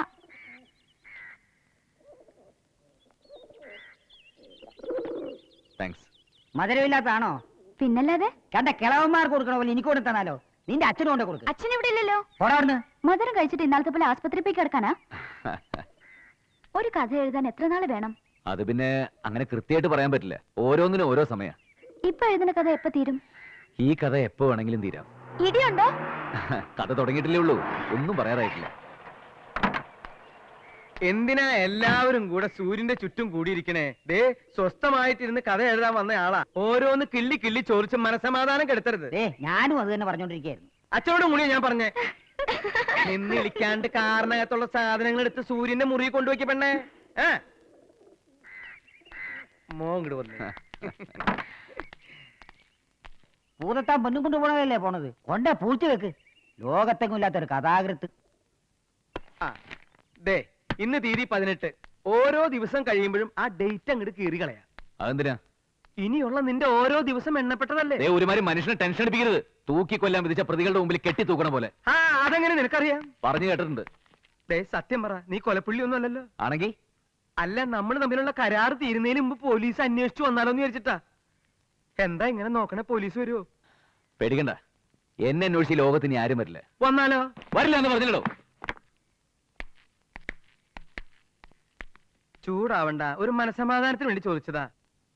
മധുരമില്ലാത്താണോ? പിന്നല്ലാതെ കണ്ട കിളവന്മാർക്ക് കൊടുക്കണ പോലെ എനിക്ക് കൊണ്ട് തന്നാലോ? നിന്റെ അച്ഛനും കൊണ്ട് കൊടുക്കും. അച്ഛൻ ഇവിടെ ഇല്ലല്ലോ. പോടാർന്ന്. മധുരം കഴിച്ചിട്ട് ഇന്നാളത്തെ പോലെ ആസ്പത്രി പോയി കിടക്കാനാ? ഒരു കഥ എഴുതാൻ എത്ര നാള് വേണം? അത് പിന്നെ അങ്ങനെ കൃത്യമായിട്ട് പറയാൻ പറ്റില്ല, ഓരോന്നിനും ഓരോ സമയം. ഇപ്പൊ എഴുതുന്ന കഥ എപ്പോ തീരും? ഈ കഥ എപ്പോ വേണമെങ്കിലും തീരാം. ഇടിയുണ്ടോ? കഥ തുടങ്ങിയിട്ടില്ലേ ഉള്ളൂ, ഒന്നും പറയാറായിട്ടില്ല. എന്തിനാ എല്ലാവരും കൂടെ സൂര്യന്റെ ചുറ്റും കൂടിയിരിക്കണേ? ദേ സ്വസ്ഥമായിട്ടിരുന്ന് കഥ എഴുതാൻ വന്ന ആളാ. ഓരോന്ന് കിള്ളി കിള്ളി ചോദിച്ച് മനസമാധാനം കെടുത്തരുത്. ഞാനും അത് തന്നെ പറഞ്ഞോണ്ടിരിക്കായിരുന്നു. അച്ഛനോടും കൂടി ഞാൻ പറഞ്ഞേ, നിന്നിളിക്കാണ്ട് കാറിനകത്തുള്ള സാധനങ്ങൾ എടുത്ത് സൂര്യന്റെ മുറി കൊണ്ടുവയ്ക്ക പെണ്ണേ. മോങ്ങട് വന്നു. പൂതത്താൻ പൊന്നും കൊണ്ട് പോണതല്ലേ പോണത്? കൊണ്ടേ പൂഴ്ത്തി വെക്ക്. ലോകത്തെങ്ങും ഇല്ലാത്തൊരു കഥാകൃത്ത്. ദേ ഇന്ന് തീയതി 18. ഓരോ ദിവസം കഴിയുമ്പോഴും ആ ഡേറ്റ് അങ്ങോട്ട് കീറി കളയാ. അതെന്തിനാ? ഇനിയുള്ള നിന്റെ ഓരോ ദിവസം എണ്ണപ്പെട്ടതല്ലേ? ഒരുമാതിരി മനുഷ്യനെ ടെൻഷൻ അടിപ്പിക്കരുത്. തൂക്കിക്കൊല്ലാൻ വിധിച്ച പ്രതികളുടെ മുമ്പിൽ കെട്ടി തൂക്കണ പോലെ. അതെങ്ങനെ നിനക്കറിയാം? പറഞ്ഞു കേട്ടിട്ടുണ്ട്. ദേ സത്യം പറ, നീ കൊലപ്പുള്ളി ഒന്നും അല്ലല്ലോ. ആണെങ്കി അല്ല, നമ്മൾ തമ്മിലുള്ള കരാർ തീരുന്നതിന് മുമ്പ് പോലീസ് അന്വേഷിച്ചു വന്നാലോന്ന് വിചാരിച്ചിട്ടാ. എന്താ ഇങ്ങനെ നോക്കണേ? പോലീസ് വരുമോ? പേടിക്കണ്ട, എന്നെ അന്വേഷിച്ച് ലോകത്തിന് ആരും വരില്ല. വന്നാലോ? വരില്ല എന്ന് പറഞ്ഞില്ലടോ. ചൂടാവണ്ട, ഒരു മനസമാധാനത്തിന് വേണ്ടി ചോദിച്ചതാ.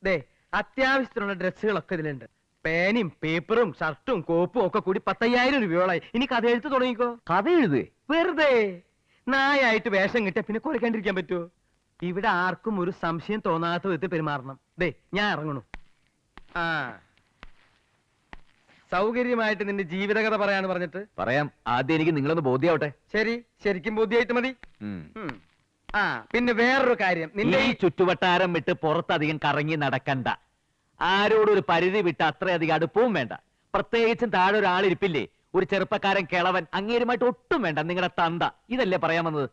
ദേ അത്യാവശ്യത്തിനുള്ള ഡ്രസ്സുകളൊക്കെ ഇതിലുണ്ട്. പേനയും പേപ്പറും ഷർട്ടും കോപ്പും ഒക്കെ കൂടി 10,000 രൂപയോളായി. ഇനി കഥ എഴുത്ത് തുടങ്ങിക്കോ. കഥ എഴുതേ? വെറുതെ നായായിട്ട് വേഷം കിട്ടിയ പിന്നെ കുറയ്ക്കാണ്ടിരിക്കാൻ പറ്റുമോ? ഇവിടെ ആർക്കും ഒരു സംശയം തോന്നാത്ത വിധത്തിൽ പെരുമാറണം. ദേ ഞാൻ ഇറങ്ങണു. സൗകര്യമായിട്ട് നിന്റെ ജീവിതകഥ പറയാന്ന് പറഞ്ഞിട്ട് പറയാം. ആദ്യം എനിക്ക് നിങ്ങളൊന്ന് ബോധ്യാവട്ടെ. ശരി, ശരിക്കും ബോധ്യായിട്ട് മതി. പിന്നെ വേറൊരു കാര്യം, നിന്റെ ഈ ചുറ്റുവട്ടാരം വിട്ട് പുറത്തധികം കറങ്ങി നടക്കണ്ട. ആരോടും ഒരു പരിധി വിട്ട് അത്രയധികം അടുപ്പവും വേണ്ട. പ്രത്യേകിച്ചും താഴെ ഒരാളിരിപ്പില്ലേ, ഒരു ചെറുപ്പക്കാരൻ കിളവൻ, അങ്ങേരുമായിട്ട് ഒട്ടും വേണ്ട. നിങ്ങളുടെ തന്ത. ഇതല്ലേ പറയാൻ വന്നത്?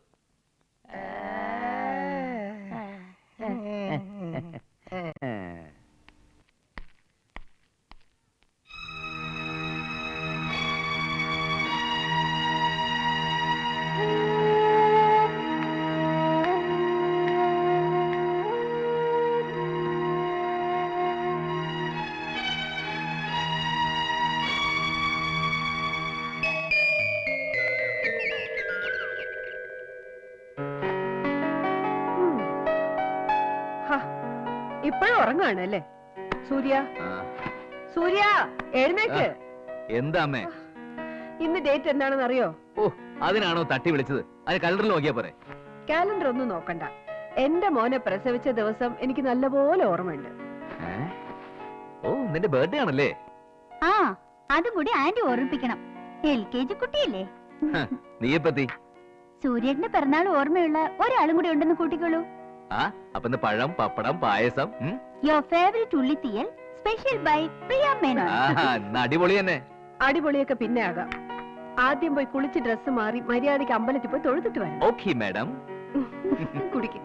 ഇപ്പോഴും ഉറങ്ങാണല്ലേ സൂര്യ? സൂര്യ എഴുന്നേക്ക്. എന്താ അമ്മേ? ഇന്ന് ഡേറ്റ് എന്താണെന്ന് അറിയോ? ഓ, അതിനാണോ തട്ടി വിളിച്ചത്? അത് കലണ്ടറിൽ നോക്കിയാ പോരെ? കാലണ്ടർ ഒന്നും നോക്കണ്ട. എന്റെ മോനെ പ്രസവിച്ച ദിവസം എനിക്ക് നല്ലപോലെ ഓർമ്മയുണ്ട്. ഓ, നിന്റെ ബർത്ത്ഡേ ആണല്ലേ? അതും കൂടി ആന്റി ഓർമ്മിപ്പിക്കണം. LKG കുട്ടിയല്ലേ? നീയെപ്പത്തി സൂര്യന്റെ പിറന്നാൾ ഓർമ്മയുള്ള ഒരാളും കൂടി ഉണ്ടെന്ന് കൂട്ടിക്കോളൂ. അപ്പൊ പഴം, പപ്പടം, പായസം. യുവർ ഫേവറേറ്റ് ഉള്ളിത്തീയൽ സ്പെഷ്യൽ ബൈ പ്രിയ മേനോൻ. അടിപൊളി തന്നെ. അടിപൊളിയൊക്കെ പിന്നെ ആകാം. ആദ്യം പോയി കുളിച്ച് ഡ്രസ്സ് മാറി മര്യാദയ്ക്ക് അമ്പലത്തിൽ പോയി തൊഴുതിട്ട് വരാം. Okay madam. കുടിക്കും.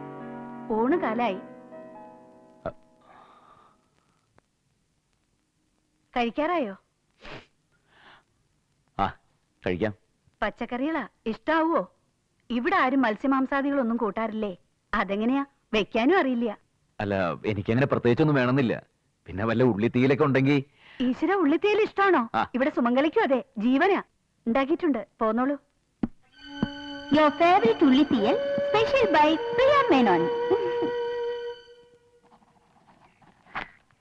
ഊണ് കാലായി. കഴിക്കാറായോ? കഴിക്കാം. പച്ചക്കറികളാ ഇഷ്ടാവോ? ഇവിടെ ആരും മത്സ്യമാംസാദികളൊന്നും കൂട്ടാറില്ലേ? അതെങ്ങനെയാ? വെക്കാനും അറിയില്ല. അല്ല, എനിക്കങ്ങനെ പ്രത്യേകിച്ചൊന്നും വേണമെന്നില്ല. പിന്നെ വല്ല ഉള്ളിത്തീയിലൊക്കെ ഉണ്ടെങ്കിൽ. ഈശ്വര, ഉള്ളിത്തീയൽ ഇഷ്ടാണോ? ഇവിടെ സുമംഗലിക്കും അതെ, ജീവനാ. ഉണ്ടാക്കിയിട്ടുണ്ട്, പോന്നോളൂ. യുവർ ഫേവറേറ്റ് ഉള്ളിത്തീയൽ സ്പെഷ്യൽ ബൈ പ്രിയ മേനോൻ.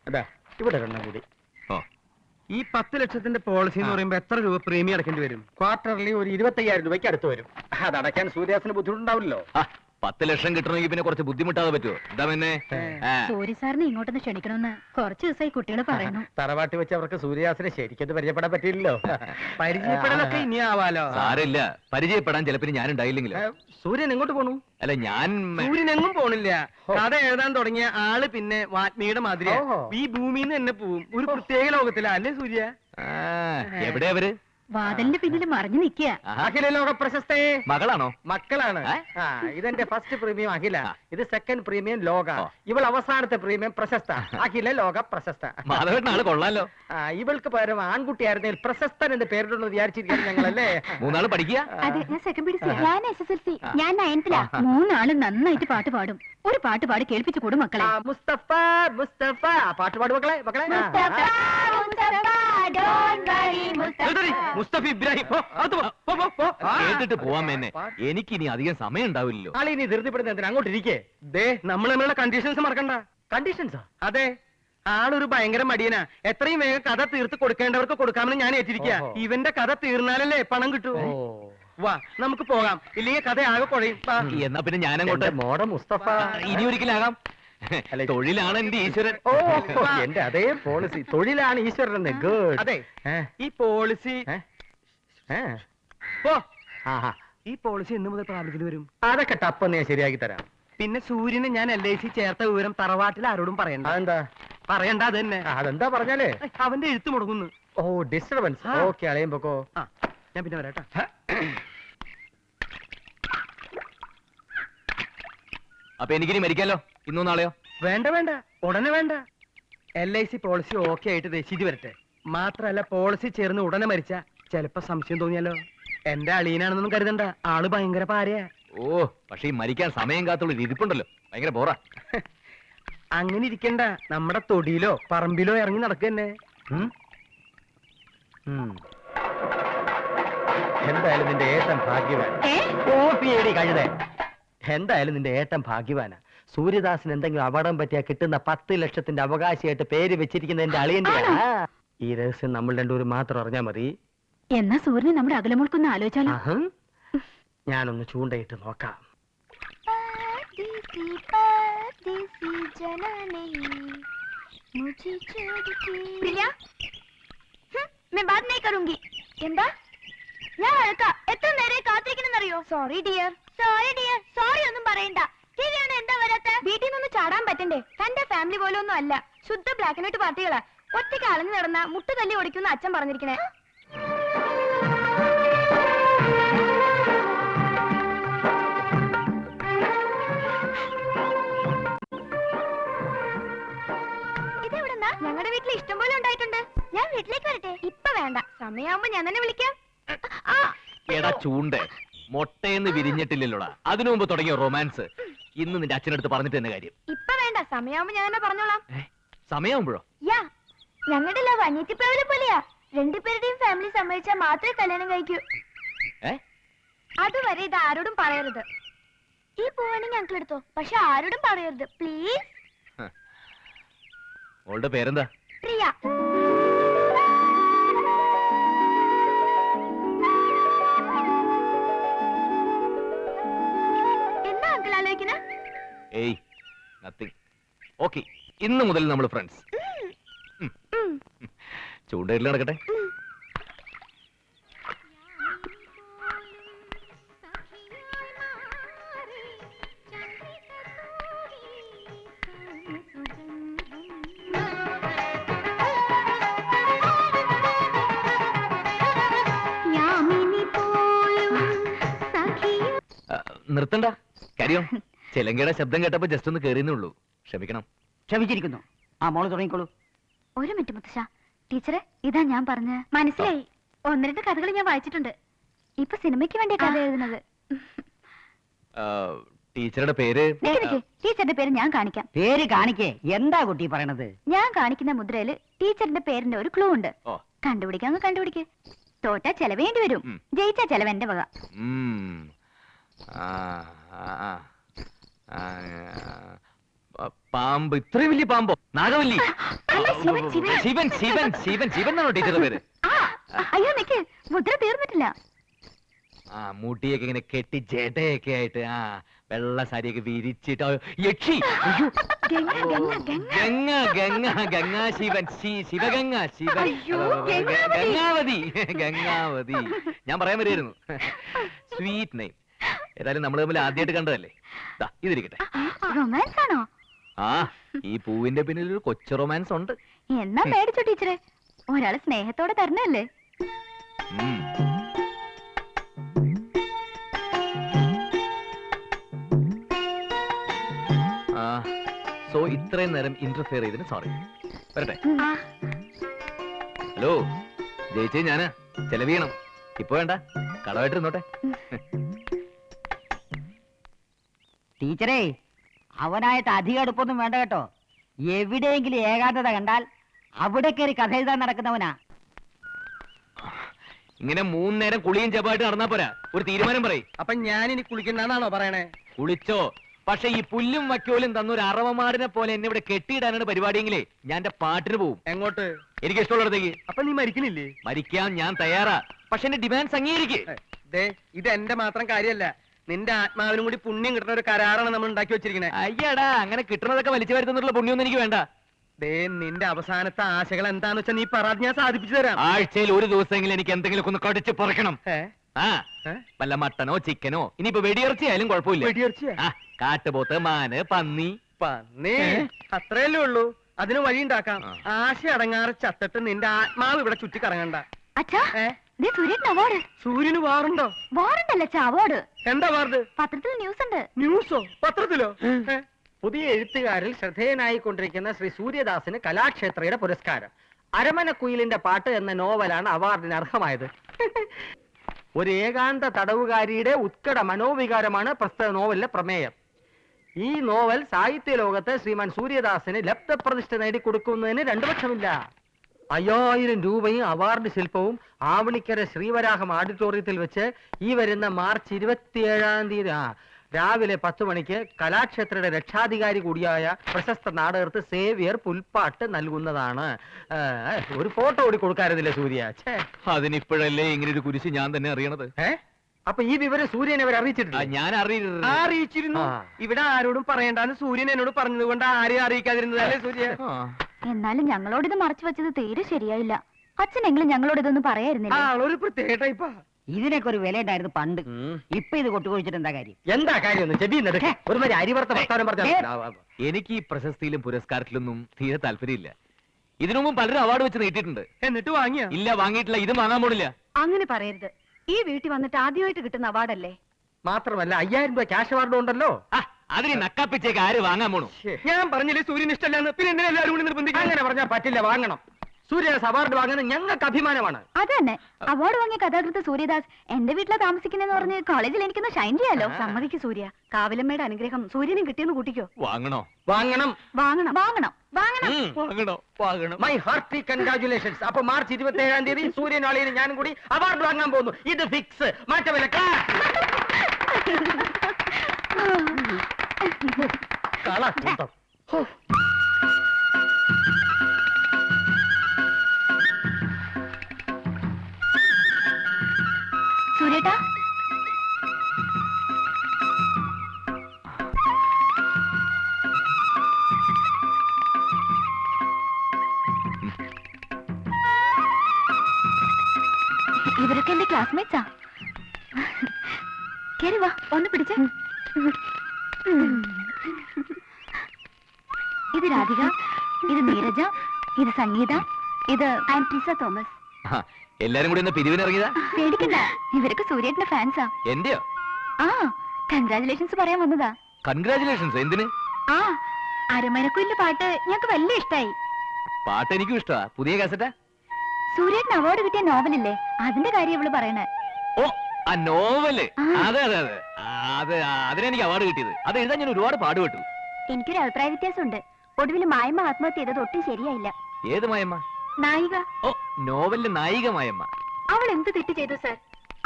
ഇവിടെ കൂടി ഈ 10 ലക്ഷത്തിന്റെ പോളിസി എന്ന് പറയുമ്പോ എത്ര രൂപ പ്രീമിയം അടക്കേണ്ടി വരും? ക്വാർട്ടർലി ഒരു 25,000 രൂപയ്ക്ക് അടുത്ത് വരും. അത് അടയ്ക്കാൻ സൂര്യാസിന് ബുദ്ധിമുട്ടുണ്ടാവില്ലല്ലോ. 10 ലക്ഷം കിട്ടണമെങ്കിൽ പിന്നെ കുറച്ച് ബുദ്ധിമുട്ടാതെ പറ്റുമോ? എന്താ പിന്നെ? സൂര്യ സാറിനെ ഇങ്ങോട്ടൊന്ന് ക്ഷണിക്കണമെന്ന് കുറച്ച് ദിവസമായി കുട്ടികൾ പറയുന്നു. തറവാട്ടി വെച്ച് അവർക്ക് സൂര്യാസിനെ ശരിക്കും പരിചയപ്പെടാൻ പറ്റില്ലല്ലോ. പരിചയപ്പെടാനൊക്കെ ഇനി ആവാലോ. സാരമില്ല, പരിചയപ്പെടാൻ ചിലപ്പോൾ ഞാൻ ഉണ്ടായില്ലെങ്കിലും. സൂര്യൻ എങ്ങോട്ട് പോണു? അല്ല, ഞാൻ സൂര്യൻ എങ്ങും പോണില്ല. കഥ എഴുതാൻ തുടങ്ങിയ ആള് പിന്നെ വാത്മീയുടെ മാതിരി ഈ ഭൂമിയിൽ നിന്ന് തന്നെ പോവും. ഒരു പ്രത്യേക ലോകത്തിലാ അല്ലേ സൂര്യ? എവിടെയാ അവര്? വാതിലിന്റെ പിന്നിൽ മറിഞ്ഞു നിൽക്കുക. അഖില ലോക പ്രശസ്തേ മകളാണോ? മക്കളാണ്. ഇതെന്റെ ഫസ്റ്റ് പ്രീമിയം അഖില, ഇത് സെക്കൻഡ് പ്രീമിയം ലോക, ഇവൾ അവസാനത്തെ പ്രീമിയം പ്രശസ്ത. അഖില ലോക പ്രശസ്ത. മാധവേട്ടൻ ആള് കൊള്ളാലോ. ഇവൾക്ക് പകരം ആൺകുട്ടിയായിരുന്നെങ്കിൽ പ്രശസ്തൻ എന്ന് പേരിട്ടുണ്ടെന്ന് വിചാരിച്ചിരിക്കണം ഞങ്ങളല്ലേ. മൂന്നാള് പഠിക്കുക. അതെ, ഞാൻ സെക്കൻഡ് പിടിച്ചു. ഞാൻ SSLC. ഞാൻ 9th ലാ. 3 ആളും നന്നായിട്ട് പാട്ട് പാടും. ഒരു പാട്ട് പാടി കേൾപ്പിച്ചു കൊടു മക്കളെ. മുസ്തഫ മുസ്തഫ പാട്ട് പാട് മക്കളെ മക്കളെ. മുസ്തഫ ഇബ്രാഹിം പോ, അകത്ത് പോ, പോ, പോ, പോ. കേട്ടിട്ട് പോവാൻ മേന്നെ. എനിക്കിനി അധികം സമയം ഉണ്ടാവില്ലല്ലോ. ആളെ ഇനി ധൃതിപ്പെടുന്ന എന്തിനാ അങ്ങോട്ട് ഇരിക്കേ. ദേ നമ്മൾ നമ്മളുടെ കണ്ടീഷൻസ് മറക്കണ്ട. കണ്ടീഷൻസാ? അതെ, ആളൊരു ഭയങ്കര മടിയനാ. എത്രയും വേഗം കഥ തീർത്ത് കൊടുക്കേണ്ടവർക്ക് കൊടുക്കാമെന്ന് ഞാൻ ഏറ്റിരിക്കുക. ഓഹോ. ഇവന്റെ കഥ തീർന്നാലല്ലേ പണം കിട്ടൂ. വാ നമുക്ക് പോകാം, ഇല്ലെങ്കിൽ കഥ ആകെ കുഴയും. വാ. എന്നാ പിന്നെ ഞാനങ്ങോട്ട്. മോഡ മുസ്തഫ ഇനി ഒരിക്കലാകാം. തൊഴിലാണ് എന്റെ ഈശ്വരൻ. ഓ എന്റെ അതേ പോളിസി. തൊഴിലാണ് ഈശ്വരൻ എന്ന്. ഗുഡ്. അതെ, ഈ പോളിസി പോ. ഈ പോളിസി എന്ന് മുതൽ പ്രാബല്യത്തിൽ വരും? അതൊക്കെ ടപ്പെന്ന് ഞാൻ ശരിയാക്കി തരാം. പിന്നെ സൂര്യന് ഞാൻ LIC ചേർത്ത വിവരം തറവാട്ടിൽ ആരോടും പറയണ്ട. അതെന്താ? പറയണ്ട, അത് തന്നെ. അതെന്താ പറഞ്ഞാലേ? അവന്റെ എഴുത്ത് മുടങ്ങുന്നു. ഓ ഡിസ്റ്റർബൻസ്. ആ. ഓക്കെ അളയും പൊക്കോ. ആ, ഞാൻ പിന്നെ വരാട്ടോ. അപ്പൊ എനിക്കിനി മരിക്കാലോ, ഇന്നോ നാളെയോ? വേണ്ട വേണ്ട, ഉടനെ വേണ്ട. LIC പോളിസി ഓക്കെ ആയിട്ട് രസീത് വരട്ടെ. മാത്രല്ല പോളിസി ചേർന്ന് ഉടനെ മരിച്ച ചിലപ്പോ സംശയം തോന്നിയാലോ. എന്റെ അളിയനാണെന്നൊന്നും കരുതണ്ട, ആള് ഭയങ്കര പാരയാ. ഓ പക്ഷെ ഈ മരിക്കാൻ സമയം കാത്തുള്ള ഇരിപ്പുണ്ടല്ലോ, ഭയങ്കര ബോറാ. അങ്ങനെ ഇരിക്കണ്ട, നമ്മുടെ തൊടിയിലോ പറമ്പിലോ ഇറങ്ങി നടക്കന്നെ. എന്തായാലും നിന്റെ ഏട്ടൻ ഭാഗ്യവാൻ. ഓ കഴുതേ. എന്തായാലും നിന്റെ ഏട്ടൻ ഭാഗ്യവാനാ. സൂര്യദാസിന് എന്തെങ്കിലും അപകടം പറ്റിയാ കിട്ടുന്ന 10 ലക്ഷത്തിന്റെ അവകാശിയായിട്ട് പേര് വെച്ചിരിക്കുന്ന എന്റെ അളിയന്റെ. ഈ രഹസ്യം നമ്മൾ രണ്ടുപേരും മാത്രം അറിഞ്ഞാ മതി. എന്നാ സൂര്യനെ നമ്മുടെ അകലമുൾക്കൊന്ന് ആലോചിച്ചാലോ? അഹം. ഞാനൊന്ന് ചൂണ്ടയിട്ട് നോക്കാം. എന്താ ഞാൻ വഴക്കാ? എത്ര നേരെ കാത്തിരിക്കണെന്നറിയോ? Sorry dear, sorry dear, sorry ഒന്നും പറയണ്ട. ശരിയാണ്, എന്താ വരാത്ത? വീട്ടിൽ നിന്ന് ചാടാൻ പറ്റണ്ടേ? തന്റെ ഫാമിലി പോലെ ഒന്നും അല്ല, ശുദ്ധ ബ്ലാക്ക് ആൻഡ് വൈറ്റ് പാർട്ടികളാ. ഒറ്റയ്ക്ക് അളഞ്ഞു നടന്ന മുട്ടു തല്ലി ഓടിക്കുന്ന അച്ഛൻ പറഞ്ഞിരിക്കണേ. ഇതെവിടെന്നാ? ഞങ്ങളുടെ വീട്ടിൽ ഇഷ്ടം പോലെ ഉണ്ടായിട്ടുണ്ട്. ഞാൻ വീട്ടിലേക്ക് വരട്ടെ? ഇപ്പൊ വേണ്ട, സമയമാകുമ്പോ ഞാൻ തന്നെ വിളിക്കാം. എടാ ചൂണ്ട്, മൊട്ടയെന്ന് വിരിഞ്ഞിട്ടില്ലല്ലോടാ, അതിനു മുമ്പ് തുടങ്ങിയ റൊമാൻസ് ഇന്ന് നിന്റെ അച്ഛനടുത്ത് പറഞ്ഞിട്ട് തന്നെ കാര്യം. ഇപ്പൊ വേണ്ട, സമയമാകുമ്പോ ഞാൻ തന്നെ പറഞ്ഞോളാം. സമയമാകുമ്പോഴോ? യാ, ഞങ്ങളുടെ ലവ് അനിയത്തിപ്പേവലെ പോലെയാ. രണ്ടുപേരുടെയും ഫാമിലി സമ്മതിച്ചാൽ മാത്രമേ കല്യാണം കഴിക്കൂ. അതുവരെ ഇത് ആരോടും പറയരുത്. ഈ പൂവാണെങ്കിൽ ഞങ്ങൾ എടുത്തോ, പക്ഷെ ആരോടും പറയരുത് പ്ലീസ്. അവളുടെ പേരെന്താ? പ്രിയ. എന്താ അങ്കിൾ ആലോചിക്കണ? ഏയ് നത്തിങ്. ഓക്കെ, ഇന്ന് മുതൽ നമ്മൾ ഫ്രണ്ട്സ്. ചൂണ്ടയിൽ നടക്കട്ടെ. നിർത്തണ്ട കാര്യം. ചെലങ്കയുടെ ശബ്ദം കേട്ടപ്പോ ജസ്റ്റ് ഒന്ന് കേറിയെന്നേ ഉള്ളൂ, ക്ഷമിക്കണം. ക്ഷമിച്ചിരിക്കുന്നു. ആ മോള് തുടങ്ങിക്കോളൂ. ഒരു മിനിറ്റ് മുത്തശ്ശ. ടീച്ചറെ, ഇതാ ഞാൻ പറഞ്ഞ. മനസ്സിലായി, 1-2 കഥകൾ ഞാൻ വായിച്ചിട്ടുണ്ട്. ഇപ്പൊ സിനിമയ്ക്ക് വേണ്ടിയ കഥ എഴുതുന്നത്. ടീച്ചറുടെ പേര്? ടീച്ചറിന്റെ പേര് ഞാൻ കാണിക്കാം. പേര് കാണിക്കേ. എന്താ കുട്ടി പറയണത്? ഞാൻ കാണിക്കുന്ന മുദ്രയില് ടീച്ചറിന്റെ പേരിന്റെ ഒരു ക്ലൂ ഉണ്ട്. ഓ, കണ്ടുപിടിക്കാങ്ങ് കണ്ടുപിടിക്ക്. തോറ്റാ ചെലവേണ്ടി വരും, ജയിച്ചാ ചെലവെന്റെ വക. പാമ്പ്. ഇത്രയും വലിയ പാമ്പോ? നാഗവല്ലി? ശിവൻ ശിവൻ ശിവൻ ശിവൻ എന്നാണോ ടീച്ചറുടെ പേര്? അയ്യോ നിക്ക്, മുദ്ര തീർന്നിട്ടില്ല. ആ മൂട്ടിയൊക്കെ ഇങ്ങനെ കെട്ടി ജടയൊക്കെ ആയിട്ട്, ആ വെള്ള സാരിയൊക്കെ വിരിച്ചിട്ട് യക്ഷി. അയ്യോ, ഗംഗ ഗംഗ ഗംഗാ ശിവൻ ശിവഗംഗ ശിവൻ ഗംഗാവതി ഗംഗാവതി. ഞാൻ പറയാൻ വരുമായിരുന്നു. Sweet name. ഏതായാലും നമ്മൾ തമ്മിൽ ആദ്യമായിട്ട് കണ്ടതല്ലേ. ഇതിരിക്കട്ടെ. റൊമാൻസ് ആണോ? ആ, ഈ പൂവിന്റെ പിന്നിൽ ഒരു കൊച്ചു റൊമാൻസ് ഉണ്ട്. എന്നാ മേടിച്ചോ ടീച്ചറെ, ഒരാള് സ്നേഹത്തോടെ തരണല്ലേ. സോ ഇത്രയും നേരം ഇന്റർഫിയർ ചെയ്തതിന് സോറി. വരട്ടെ. ഹലോ, ജയിച്ചേ ഞാനാ. ചെലവ് ചെയ്യണം. ഇപ്പൊ വേണ്ട, കടമായിട്ടിരുന്നോട്ടെ. ടീച്ചറേ, അവനായിട്ട് അധികം അടുപ്പൊന്നും വേണ്ട കേട്ടോ. എവിടെയെങ്കിലും ഏകാന്തത കണ്ടാൽ അവിടെ കയറി കഥ എഴുതാൻ നടക്കുന്നവനാ. ഇങ്ങനെ 3 നേരം കുളിയും ജപമായിട്ട് നടന്നാ പോരാ, ഒരു തീരുമാനം പറയും. അപ്പൊ ഞാൻ ഇനി കുളിക്കണ്ടെന്നാണോ പറയണേ? കുളിച്ചോ, പക്ഷെ ഈ പുല്ലും വക്കോലും തന്നൊരു അറവമാടിനെ പോലെ എന്നെ ഇവിടെ കെട്ടിയിടാനാണ് പരിപാടിയെങ്കിലേ ഞാൻ എന്റെ പാട്ടിന് പോവും. എങ്ങോട്ട്? എനിക്ക് ഇഷ്ടമുള്ളിടത്തേക്ക്. അപ്പൊ നീ മരിക്കണില്ലേ? മരിക്കാൻ ഞാൻ തയ്യാറാ, പക്ഷെ എന്റെ ഡിമാൻഡ്സ് അംഗീകരിക്കേ. ദേ, ഇത് എന്റെ മാത്രം കാര്യമല്ല, നിന്റെ ആത്മാവിനും കൂടി പുണ്യം കിട്ടുന്ന ഒരു കരാറാണ് നമ്മൾ ഉണ്ടാക്കി വെച്ചിരിക്കണേ. അയ്യടാ, അങ്ങനെ കിട്ടുന്നതൊക്കെ വലിച്ചു വരുത്തുന്നുള്ള പുണ്യൊന്നും എനിക്ക് വേണ്ട. ദേ, നിന്റെ അവസാനത്തെ ആശകൾ എന്താന്ന് വെച്ചാ നീ പറ, ഞാൻ സാധിപ്പിച്ചു തരാം. ആഴ്ചയിൽ ഒരു ദിവസമെങ്കിലും എനിക്ക് എന്തെങ്കിലും ഒന്ന് കടിച്ച് പറിക്കണം. ആ, വല്ല മട്ടനോ ചിക്കനോ, ഇനിയിപ്പോ വെടിയിറച്ചിയായാലും കുഴപ്പമില്ല. വെടിയിറച്ചിയാ? ആ, കാട്ടുപോത്ത്, മാന്, പന്നി. പന്നി അത്രയല്ലേ ഉള്ളൂ, അതിന് വഴി ഉണ്ടാക്കാം. ആശ അടങ്ങാറ് ചത്തിട്ട് നിന്റെ ആത്മാവ് ഇവിടെ ചുറ്റി കറങ്ങണ്ട. അച്ഛാ, ദേ സുരേട്ടൻ അവാർഡ്. സൂര്യന് വാറുണ്ടോ? വാറണ്ടല്ല അച്ഛാ, അവാർഡ്. എന്താ വാർഡ്? പത്രത്തിൽ ന്യൂസ് ഉണ്ട്. ന്യൂസോ? പത്രത്തിലോ? പുതിയ എഴുത്തുകാരിൽ ശ്രദ്ധേയനായിക്കൊണ്ടിരിക്കുന്ന ശ്രീ സൂര്യദാസിന് കലാക്ഷേത്രയുടെ പുരസ്കാരം. അരമനക്കുയിലിന്റെ പാട്ട് എന്ന നോവലാണ് അവാർഡിന് അർഹമായത്. ഒരു ഏകാന്ത തടവുകാരിയുടെ ഉത്കട മനോവികാരമാണ് പ്രസ്തുത നോവലിലെ പ്രമേയം. ഈ നോവൽ സാഹിത്യ ലോകത്ത് ശ്രീമാൻ സൂര്യദാസിന് ലബ്ധപ്രതിഷ്ഠ നേടിക്കൊടുക്കുന്നതിന് 2 പക്ഷമില്ല. 5000 രൂപയും അവാർഡ് ശില്പവും ആവണിക്കര ശ്രീവരാഹം ഓഡിറ്റോറിയത്തിൽ വെച്ച് ഈ വരുന്ന മാർച്ച് 27-ാം തീയതി രാവിലെ 10 മണിക്ക് കലാക്ഷേത്രയുടെ രക്ഷാധികാരി കൂടിയായ പ്രശസ്ത നാടകൃത്ത് സേവ്യർ പുൽപ്പാട്ട് നൽകുന്നതാണ്. ഒരു ഫോട്ടോ കൂടി കൊടുക്കാറുന്നില്ല സൂര്യ? അതിനിപ്പോഴല്ലേ ഇങ്ങനെ ഒരു കുരിശ് ഞാൻ തന്നെ അറിയണത്. അപ്പൊ ഈ വിവരം സൂര്യനെ അവർ അറിയിച്ചിട്ടില്ല? ഞാൻ അറിയിച്ചിരുന്നു. ഇവിടെ ആരോടും പറയണ്ടെന്ന് സൂര്യൻ എന്നോട് പറഞ്ഞത് കൊണ്ട് ആരെയും അറിയിക്കാതിരുന്നതല്ലേ സൂര്യ? എന്നാലും ഞങ്ങളോട് ഇത് മറച്ചു വെച്ചത് തീരെ ശരിയായില്ല. അച്ഛനെങ്കിലും ഞങ്ങളോട് ഇതൊന്നും പറയായിരുന്നില്ല. ഒരു പ്രത്യേക ടൈപ്പാ. ഇതിനൊക്കെ ഒരു വില ഉണ്ടായിരുന്നു പണ്ട്. ഇപ്പൊ ഇത് കൊട്ടുകൊഴിച്ചിട്ട് എന്താ കാര്യം? എന്താ കാര്യം? ഒരുമാതിരി അരിവർത്ത വർത്താനം പറഞ്ഞ. എനിക്ക് ഈ പ്രശസ്തിയിലും പുരസ്കാരത്തിലൊന്നും തീരെ താല്പര്യമില്ല. ഇതിനു മുമ്പ് പലരും അവാർഡ് വെച്ച് നീട്ടിയിട്ടുണ്ട്. എന്നിട്ട് വാങ്ങിയ? ഇല്ല, വാങ്ങിയിട്ടില്ല. ഇതും വാങ്ങാൻ പോണില്ല. അങ്ങനെ പറയരുത്. ഈ വീട്ടിൽ വന്നിട്ട് ആദ്യമായിട്ട് കിട്ടുന്ന അവാർഡല്ലേ. മാത്രമല്ല 5000 രൂപ ക്യാഷ് അവാർഡും ഉണ്ടല്ലോ. അതിന് നക്കാപ്പിച്ചേക്ക് ആര് വാങ്ങാൻ പോണു? ഞാൻ പറഞ്ഞില്ലേ സൂര്യൻ ഇഷ്ടമല്ലാന്ന്, പിന്നെ എന്തിനാ എല്ലാവരും കൂടി നിർബന്ധിക്കാൻ? അങ്ങനെ പറഞ്ഞാൽ പറ്റില്ല, വാങ്ങണം. സൂര്യദാസ് അവാർഡ് വാങ്ങുന്നത് ഞങ്ങൾക്ക് അഭിമാനമാണ്. അത് തന്നെ, അവാർഡ് വാങ്ങിയ കഥാകൃത്ത് സൂര്യദാസ് എന്റെ വീട്ടിലാ താമസിക്കുന്നെന്ന് പറഞ്ഞ് കോളേജിൽ എനിക്കൊന്ന് ഷൈൻ ചെയ്യാലോ. സമ്മതിക്ക് സൂര്യ. കാവിലമ്മയുടെ അനുഗ്രഹം സൂര്യനും കിട്ടിയെന്ന് കൂട്ടിക്കോ. വാങ്ങണോ? വാങ്ങണം, വാങ്ങണം, വാങ്ങണം, വാങ്ങണം. വാങ്ങണോ? വാങ്ങണം. My hearty congratulations. അപ്പൊ മാർച്ച് 27-ാം തീയതി സൂര്യൻ ആളിയും ഞാനും കൂടി അവാർഡ് വാങ്ങാൻ പോകുന്നു. ഇത് ഫിക്സ്, മാറ്റമില്ല. സൂര്യേട്ടാ, ഇവരൊക്കെ എന്റെ ക്ലാസ്മേറ്റ്സാ. കേറി വാ, ഒന്ന് പിടിച്ചേ. ഇത് രാധിക, ഇത് നീരജ, ഇത് സംഗീത, ഇത് ആൻട്രീസ തോമസ്. എല്ലാരും കൂടി ഒന്ന് പിരിവിനിറങ്ങിയതാ? പേടിക്കണ്ട, ഇവരൊക്കെ സൂര്യേട്ടന്റെ ഫാൻസാ. എന്റെയോ? ആ, കൺഗ്രാചുലേഷൻസ് പറയാൻ വന്നതാ. കൺഗ്രാചുലേഷൻസ്? എന്തിന്? ആ, അരമനക്കുയിലിന്റെ പാട്ട് ഞങ്ങക്ക് വലിയ ഇഷ്ടായി. പാട്ട് എനിക്കും ഇഷ്ടമാ. പുതിയ കാസറ്റാ? സൂര്യേട്ടന് അവാർഡ് കിട്ടിയ നോവലില്ലേ, അതിന്റെ കാര്യം ഇവള് പറയണേ. ഓ, ആ നോവല്. അതെ അതെ അതെ, അതിനെനിക്ക് അവാർഡ് കിട്ടിയത്. അത് എഴുതാൻ ഞാൻ ഒരുപാട് പാടുപെട്ടു. എനിക്കൊരു അഭിപ്രായ വ്യത്യാസമുണ്ട്. ഒടുവിൽ മായമ്മ ആത്മഹത്യ ചെയ്തത് ഒട്ടും ശരിയായില്ല. ഏത് മായമ്മ? നായിക. ഓ, നോവലിലെ നായിക മായമ്മ. അവൾ എന്ത് തെറ്റ് ചെയ്തു സാർ?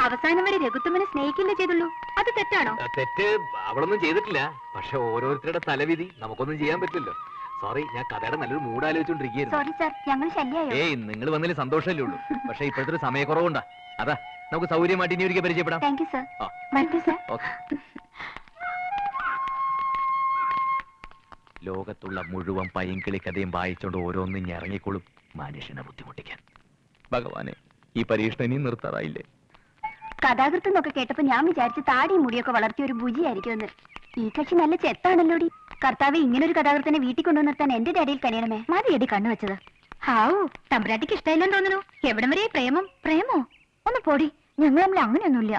അവസാനം വരെ രഘുത്തമ്മനെ സ്നേഹിക്കില്ലേ ചെയ്തുള്ളൂ. അത് തെറ്റാണോ? തെറ്റ് അവളൊന്നും ചെയ്തിട്ടില്ല. പക്ഷെ ഓരോരുത്തരുടെ തലവിധി നമുക്കൊന്നും ചെയ്യാൻ പറ്റില്ലല്ലോ. സോറി, ഞാൻ കഥയുടെ നല്ലൊരു മൂഡ് ആലോചിച്ചോണ്ടിരിക്കുകയായിരുന്നു. സോറി സാർ, ഞങ്ങൾ ശല്യായോ? ഏയ്, നിങ്ങൾ വന്നതിൽ സന്തോഷമല്ലേ ഉള്ളൂ. പക്ഷെ ഇപ്പോഴത്തെ ഒരു സമയക്കുറവുണ്ടാ. അതാ നമുക്ക് സൗകര്യമായിട്ട് ഇനി ഒരിക്കൽ പരിചയപ്പെടാം. Thank you sir. ആ. വരട്ടെ സാർ. ഓക്കെ. ലോകത്തുള്ള മുഴുവൻ പൈങ്കിളി കഥയും വായിച്ചോണ്ട് ഓരോന്നും ഇറങ്ങിക്കോളും മനുഷ്യനെ ബുദ്ധിമുട്ടിക്കാൻ. ഭഗവാനെ, ഈ പരീക്ഷണം ഇനി നിർത്താറായില്ലേ? കഥാകൃത്ത് എന്നൊക്കെ കേട്ടപ്പോ ഞാൻ വിചാരിച്ച് താടിയും മുടിയൊക്കെ വളർത്തിയ ഒരു ഭുജിയായിരിക്കുമെന്ന്. ഈ കക്ഷി നല്ല ചെത്താണല്ലോടി. കർത്താവ് ഇങ്ങനൊരു കഥാകൃത്തിനെ വീട്ടിൽ കൊണ്ടുവന്നിർത്താൻ എന്റെ ഡാഡിയിൽ കനിയണമേ. മതിയടി കണ്ണു വെച്ചത്. ഹാവൂ, തമ്പുരാട്ടിക്ക് ഇഷ്ടമില്ലെന്ന് തോന്നുന്നു. എവിടം വരെ പ്രേമം? പ്രേമോ? ഒന്ന് പോടി, ഞങ്ങൾ തമ്മിൽ അങ്ങനെയൊന്നുമില്ല.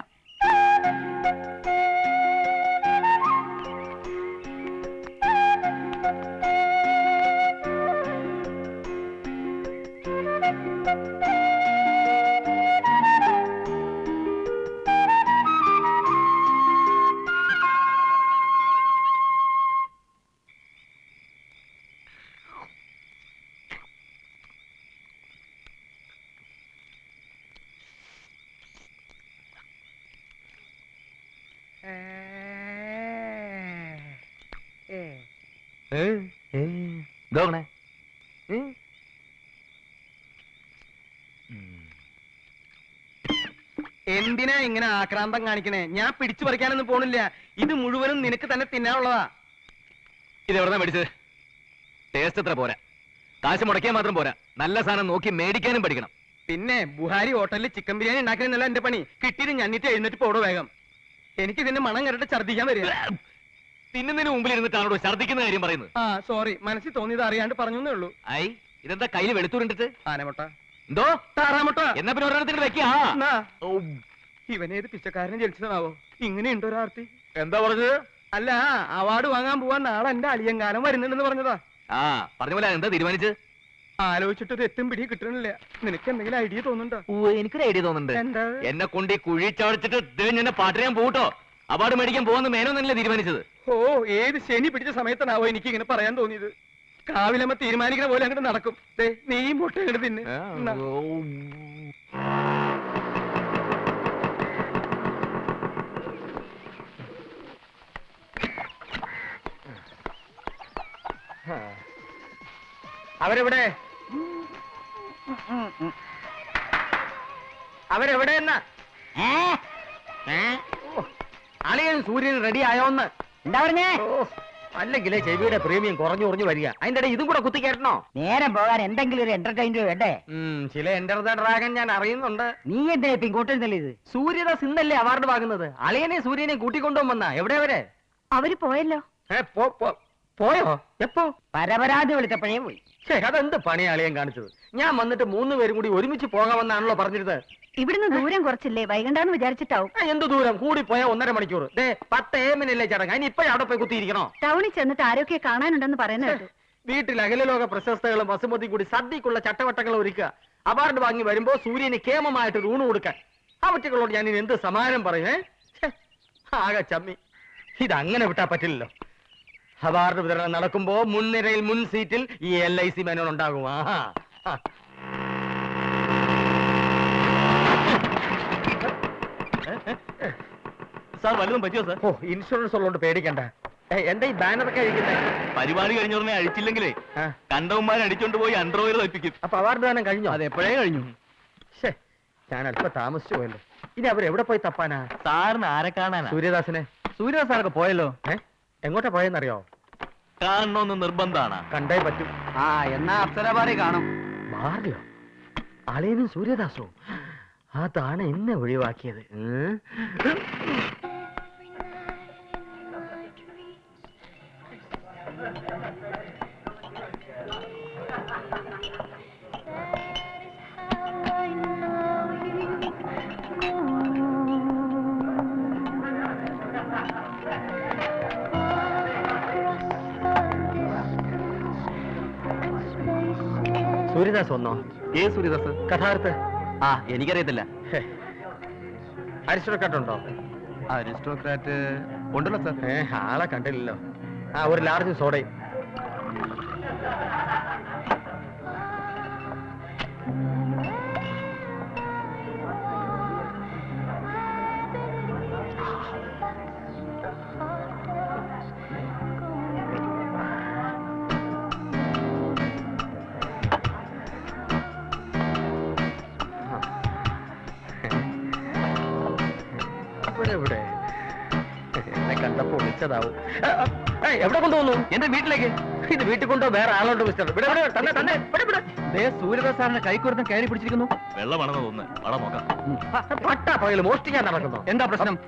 ഇതോണേ എന്തിനാ ഇങ്ങനെ ആക്രാന്തം കാണിക്കണേ? ഞാൻ പിടിച്ചു പറിക്കാനൊന്നും പോണില്ല. ഇത് മുഴുവനും നിനക്ക് തന്നെ തിന്നാനുള്ളതാ. ഇത് എവിടെ മേടിച്ചത്? ടേസ്റ്റ് എത്ര പോരാ, കാശ് മുടക്കിയാൽ മാത്രം പോരാ, നല്ല സാധനം നോക്കി മേടിക്കാനും പഠിക്കണം. പിന്നെ ബുഹാരി ഹോട്ടലിൽ ചിക്കൻ ബിരിയാണി ഉണ്ടാക്കുന്നല്ല എന്റെ പണി. കിട്ടിയിട്ട് ഞണ്ണിട്ട് എഴുന്നേറ്റ് പോടോ വേഗം. എനിക്ക് ഇതിന്റെ മണം കണ്ടിട്ട് ഛർദ്ദിക്കാൻ വരിക. തിന്നുന്നതിന് മുമ്പിൽ ഇരുന്നിട്ടാണോ ഛർദ്ദിക്കുന്ന കാര്യം പറയുന്നത്? ആ സോറി, മനസ്സിൽ തോന്നിയത് അറിയാണ്ട് പറഞ്ഞേ ഉള്ളൂ. ഐ ഇതെന്താ കയ്യിൽ വെളുത്തൂരിണ്ടിട്ട്? ആനമുട്ട, എന്തോ താറാമുട്ട. എന്നാ പിന്നെ ഒരെണ്ണത്തിന് വെക്കാ. എന്നാ, ഇവനേത് പിച്ചക്കാരനെ ജനിച്ചതാവോ? ഇങ്ങനെയുണ്ടോ ഒരാർത്തി? എന്താ പറഞ്ഞത്? അല്ല, അവാർഡ് വാങ്ങാൻ പോവാൻ നാളെ എന്റെ അളിയങ്കാലം വരുന്നുണ്ടെന്ന് പറഞ്ഞതാ. ആ പറഞ്ഞ പോലെ എന്താ തീരുമാനിച്ചത്? ആലോചിച്ചിട്ടൊരു എത്തും പിടി കിട്ടണില്ല. നിനക്ക് എന്തെങ്കിലും ഐഡിയ തോന്നുന്നുണ്ടോ? എനിക്കൊരു ഐഡിയ തോന്നുന്നുണ്ട്. എന്താ? എന്നെ കൊണ്ട് ഈ കുഴി ചവടിച്ചിട്ട് എന്നെ പാട്ടിനാൻ പോട്ടോ. അവാർഡ് മേടിക്കാൻ പോകുന്ന മേനോന്നല്ലേ തീരുമാനിച്ചത്? ഓ, ഏത് ശനി പിടിച്ച സമയത്താണാവോ എനിക്ക് ഇങ്ങനെ പറയാൻ തോന്നിയത്. കാവിലമ്മ തീരുമാനിക്കുന്ന പോലെ അങ്ങോട്ട് നടക്കും. നീയും പൊട്ട അങ്ങോട്ട് തിന്നെ. എന്നാ. അവരെവിടെ? അവരെവിടെ എന്നാ? അളിയൻ സൂര്യൻ റെഡി ആയോന്ന്? എന്താ പറഞ്ഞേ? അല്ലെങ്കിലേ ചെവിയുടെ പ്രീമിയം കുറഞ്ഞു കുറഞ്ഞു വരിക. അതിന്റെ ഇടയിൽ ഇതും കൂടെ കുത്തിക്കേട്ടണോ? നേരം പോകാൻ എന്തെങ്കിലും ഒരു എന്റർടൈൻമെന്റ് വേണ്ടേ? ചില എന്റർ ദ ഡ്രാഗൺ ഞാൻ അറിയുന്നുണ്ട്. നീ എന്തിനാ ഇപ്പൊ ഇങ്ങോട്ട് ഇത്? സൂര്യദാസ് ഇന്നല്ലേ അവാർഡ് വാങ്ങുന്നത്. അളിയനെ സൂര്യനെ കൂട്ടിക്കൊണ്ടുവന്നാ എവിടെ അവരെ? അവര് പോയല്ലോ. പോയോ? എപ്പോ? പരപരാതി വിളിച്ചപ്പോഴേ പോയി. അതെന്ത് പണി അളിയൻ കാണിച്ചത്? ഞാൻ വന്നിട്ട് 3 പേരും കൂടി ഒരുമിച്ച് പോകാമെന്നാണല്ലോ പറഞ്ഞിരുന്നത്. ഇവിടുന്ന് ദൂരം കുറച്ചില്ലേ, വൈകണ്ടാന്ന് വിചാരിച്ചിട്ടാവും. എന്ത് ദൂരം? കൂടി പോയാ 1.5 മണിക്കൂർ. 10 AM ചടങ്ങ്. അതിന് ഇപ്പോഴും അവിടെ പോയി കുത്തിയിരിക്കണോ? ടൗണിൽ ചെന്നിട്ട് ആരൊക്കെ കാണാനുണ്ടെന്ന് പറയുന്നത് കേട്ടു. വീട്ടിൽ അഖിലലോക പ്രശസ്തകളും വസുമതി കൂടി സദ്യക്കുള്ള ചട്ടവട്ടങ്ങൾ ഒരുക്കുക. അവാർഡ് വാങ്ങി വരുമ്പോ സൂര്യന് കേമമായിട്ട് ഊണ് കൊടുക്കാൻ. അവറ്റകളോട് ഞാൻ ഇനി എന്ത് സമാധാനം പറയേ? ആകെ ചമ്മി. ഇതങ്ങനെ വിട്ടാ പറ്റില്ലല്ലോ. അവാർഡ് വിതരണം നടക്കുമ്പോ മുൻനിരയിൽ മുൻ സീറ്റിൽ ഈ LIC മേനോൻ ഉണ്ടാകും. സാർ വല്ലതും പറ്റിയോ സാർ? ഓ, ഇൻഷുറൻസ് ഉള്ളതുകൊണ്ട് പേടിക്കണ്ട. എന്താ ഈ ബാനറൊക്കെ അഴിക്കുന്നത്? പരിപാടി കഴിഞ്ഞോടനെ അഴിച്ചില്ലെങ്കിലേ കണ്ടവന്മാരെ അടിച്ചോണ്ട് പോയി അണ്ടർവെയർ തയ്പ്പിക്കും. അപ്പൊ അവാർഡ് ദാനം കഴിഞ്ഞോ? അത് എപ്പോഴേ കഴിഞ്ഞു. ഞാൻ അല്പം താമസിച്ചു പോയല്ലോ. ഇനി അവരെവിടെ പോയി തപ്പാനാ? സാറിന് ആരെ കാണാനാ? സൂര്യദാസിനെ. സൂര്യദാസ് സാറൊക്കെ പോയല്ലോ. എങ്ങോട്ടാ പോയെന്നറിയോ? കാണണമെന്ന് നിർബന്ധമാണ്. കണ്ടേ പറ്റും. എന്നാ അപ്സരപാറി കാണും. മാറിയോ? അളിയനും സൂര്യദാസോ? അതാണ് എന്നെ ഒഴിവാക്കിയത്. സൂര്യദാസ് വന്നോ? സൂര്യദാസ് കഥാർത്ഥ? എനിക്കറിയത്തില്ല. അരിസ്റ്റോക്രാറ്റുണ്ടോ? അരിസ്റ്റോക്രാറ്റ് ഉണ്ടല്ലോ സാർ. ആളെ കണ്ടില്ലല്ലോ. ഒരു ലാർജ് സോഡയും. ഇവിടെ എന്നെ കണ്ടപ്പോ വിളിച്ചതാവും. എവിടെ കൊണ്ടുപോകുന്നു? എന്റെ വീട്ടിലേക്ക്. ഇത് വീട്ടിൽ കൊണ്ടോ വേറെ ആളുണ്ട് മിസ്റ്റർ? സൂര്യദാസ് സാറിന്റെ കൈക്കുറത്തും കയറി പിടിച്ചിരിക്കുന്നു. വെള്ളമാണെന്ന് തോന്നുന്നു. വളം നോക്കാം. പട്ടാ പകല് മോഷ്ടിക്കാൻ നടക്കുന്നു. എന്താ പ്രശ്നം?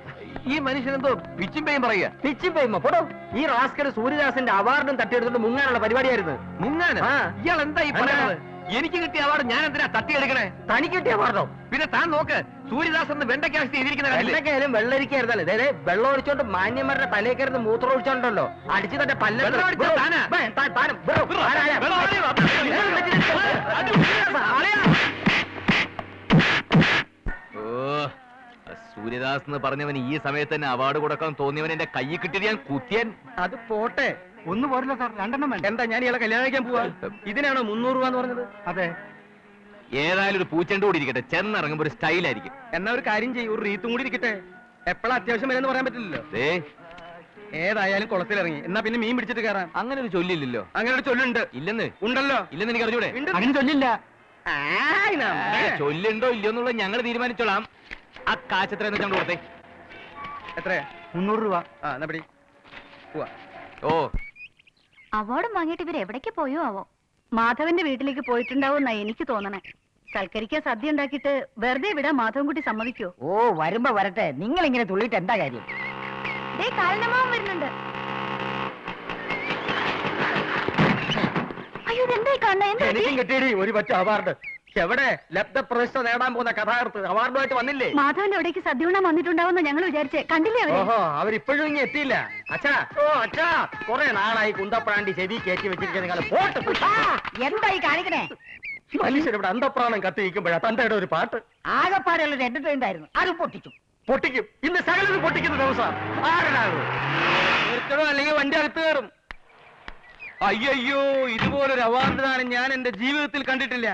ഈ മനുഷ്യനെന്തോ പിച്ചും പേയും പറയുക. പിച്ചും പേയുമോ? പോടോ. ഈ റാസ്കർ സൂര്യദാസിന്റെ അവാർഡും തട്ടിയെടുത്തിട്ട് മുങ്ങാനുള്ള പരിപാടിയായിരുന്നു. മുങ്ങാൻ? ഇയാൾ എന്താ ഈ പറയുന്നത്? എനിക്ക് കിട്ടിയ അവാർഡ് ഞാൻ എന്തിനാ തട്ടിയെടുക്കണേ? തനിക്ക് കിട്ടിയ അവാർഡോ? പിന്നെ താൻ നോക്ക്, സൂര്യദാസ് എന്ന് വെണ്ടക്കാശ് ചെയ്തിരിക്കുന്ന വെള്ളക്കായാലും വെള്ളരിക്കായിരുന്നല്ലേ? ഇതേ വെള്ളം ഒഴിച്ചോണ്ട് മാന്യന്മാരുടെ തലേക്കരുന്ന് മൂത്രം ഒഴിച്ചോണ്ടല്ലോ അടിച്ചു തന്റെ പല്ല. സൂര്യദാസ് എന്ന് പറഞ്ഞവൻ ഈ സമയത്ത് തന്നെ അവാർഡ് കൊടുക്കാൻ തോന്നിയവൻ എന്റെ കൈ കിട്ടിയത് ഞാൻ കുത്തിയാൻ. അത് പോട്ടെ, ഒന്ന് പോരല്ലോ സാർ, 2 എണ്ണം വേണ്ട. എന്താ ഞാൻ ഇയാളെ കല്യാണം കഴിക്കാൻ പോവാ? ഇതിനാണോ 300 രൂപ എന്ന് പറഞ്ഞത്? അതെ. ഏതായാലും ഒരു പൂച്ചെണ്ട് കൂടി ഇരിക്കട്ടെ, ചെന്നിറങ്ങുമ്പോ ഒരു സ്റ്റൈലായിരിക്കും. എന്നാ ഒരു കാര്യം ചെയ്യും, ഒരു റീത്തും കൂടി ഇരിക്കട്ടെ. എപ്പോഴാ അത്യാവശ്യം വരുമെന്ന് പറയാൻ പറ്റില്ലല്ലോ. ദേ ഏതായാലും കുളത്തിലിറങ്ങി, എന്നാ പിന്നെ മീൻ പിടിച്ചിട്ട് കയറാം. അങ്ങനെ ഒരു ചൊല്ലില്ലല്ലോ. അങ്ങനെ ഒരു ചൊല്ലുണ്ട്. ഇല്ലെന്ന് ഉണ്ടല്ലോ. ഇല്ലെന്ന് എനിക്ക് അറിഞ്ഞൂടെ? അങ്ങനെ ചൊല്ലില്ല. ചൊല്ലുണ്ടോ ഇല്ലയോ എന്നുള്ളത് ഞങ്ങൾ തീരുമാനിച്ചോളാം. ആ കാശെത്ര എന്ന് വെച്ചാൽ കൊടുത്തേ. എത്രയാ? 300 രൂപ. ആ എന്നാ പിടി. പോവാ. ഓ അവാർഡും വാങ്ങിയിട്ട് ഇവർ എവിടേക്ക് പോയോ ആവോ? മാധവന്റെ വീട്ടിലേക്ക് പോയിട്ടുണ്ടാവുമെന്നാ എനിക്ക് തോന്നണേ. സൽക്കരിക്കാൻ സദ്യ ഉണ്ടാക്കിയിട്ട് വെറുതെ വിടാൻ മാധവൻകുട്ടി സമ്മതിക്കോ? ഓ വരുമ്പോ വരട്ടെ, നിങ്ങൾ ഇങ്ങനെ തുള്ളിയിട്ട് എന്താ കാര്യം? ദേ കാരണമാവും വരുന്നുണ്ട്. അയ്യോ ഇതെന്തായി കാണുന്നത്? എന്താ പറ്റി? എനിക്കും കിട്ടിയടി ഒരു പറ്റ അവാർഡ്. എവിടെ ലബ്ധ പ്രശസ്ത നേടാൻ പോകുന്ന കഥാകൃത്ത് അവാർഡുമായിട്ട് വന്നില്ലേ? മാധവന്റെ അവിടേക്ക് സദ്യ ഉണ്ണാൻ വന്നിട്ടുണ്ടാവുന്ന ഞങ്ങൾ വിചാരിച്ചേ. കണ്ടില്ലേ അവരെ? ഓഹോ, അവരിപ്പോഴും ഇങ്ങനെ എത്തിയില്ല. അച്ഛാ, ഓ അച്ഛാ, കുറെ നാളായി കുന്തപ്രാണ്ടി ചെവി കയറ്റി വെച്ചിരിക്കുന്ന നിങ്ങൾ പോട്ട്. എന്തായി കാണിക്കണേ? മനുഷ്യരിവിടെ അന്തപ്രാണം കത്തിയിരിക്കുമ്പോഴാ തന്റെ ഒരു പാട്ട്. ആകെപ്പാടെയുള്ള ഒരു എന്റർടൈൻമെന്റ് ആയിരുന്നു, അത് പൊട്ടിച്ചു. പൊട്ടിക്കും. ഇന്ന് സകലത് പൊട്ടിക്കുന്ന ദിവസം. ആരാണ് നിർത്തണോ അല്ലെങ്കിൽ വണ്ടി അകത്ത് കയറും. അയ്യോ, ഇതുപോലൊരു അവാർഡ് ദാനം ഞാൻ എന്റെ ജീവിതത്തിൽ കണ്ടിട്ടില്ല.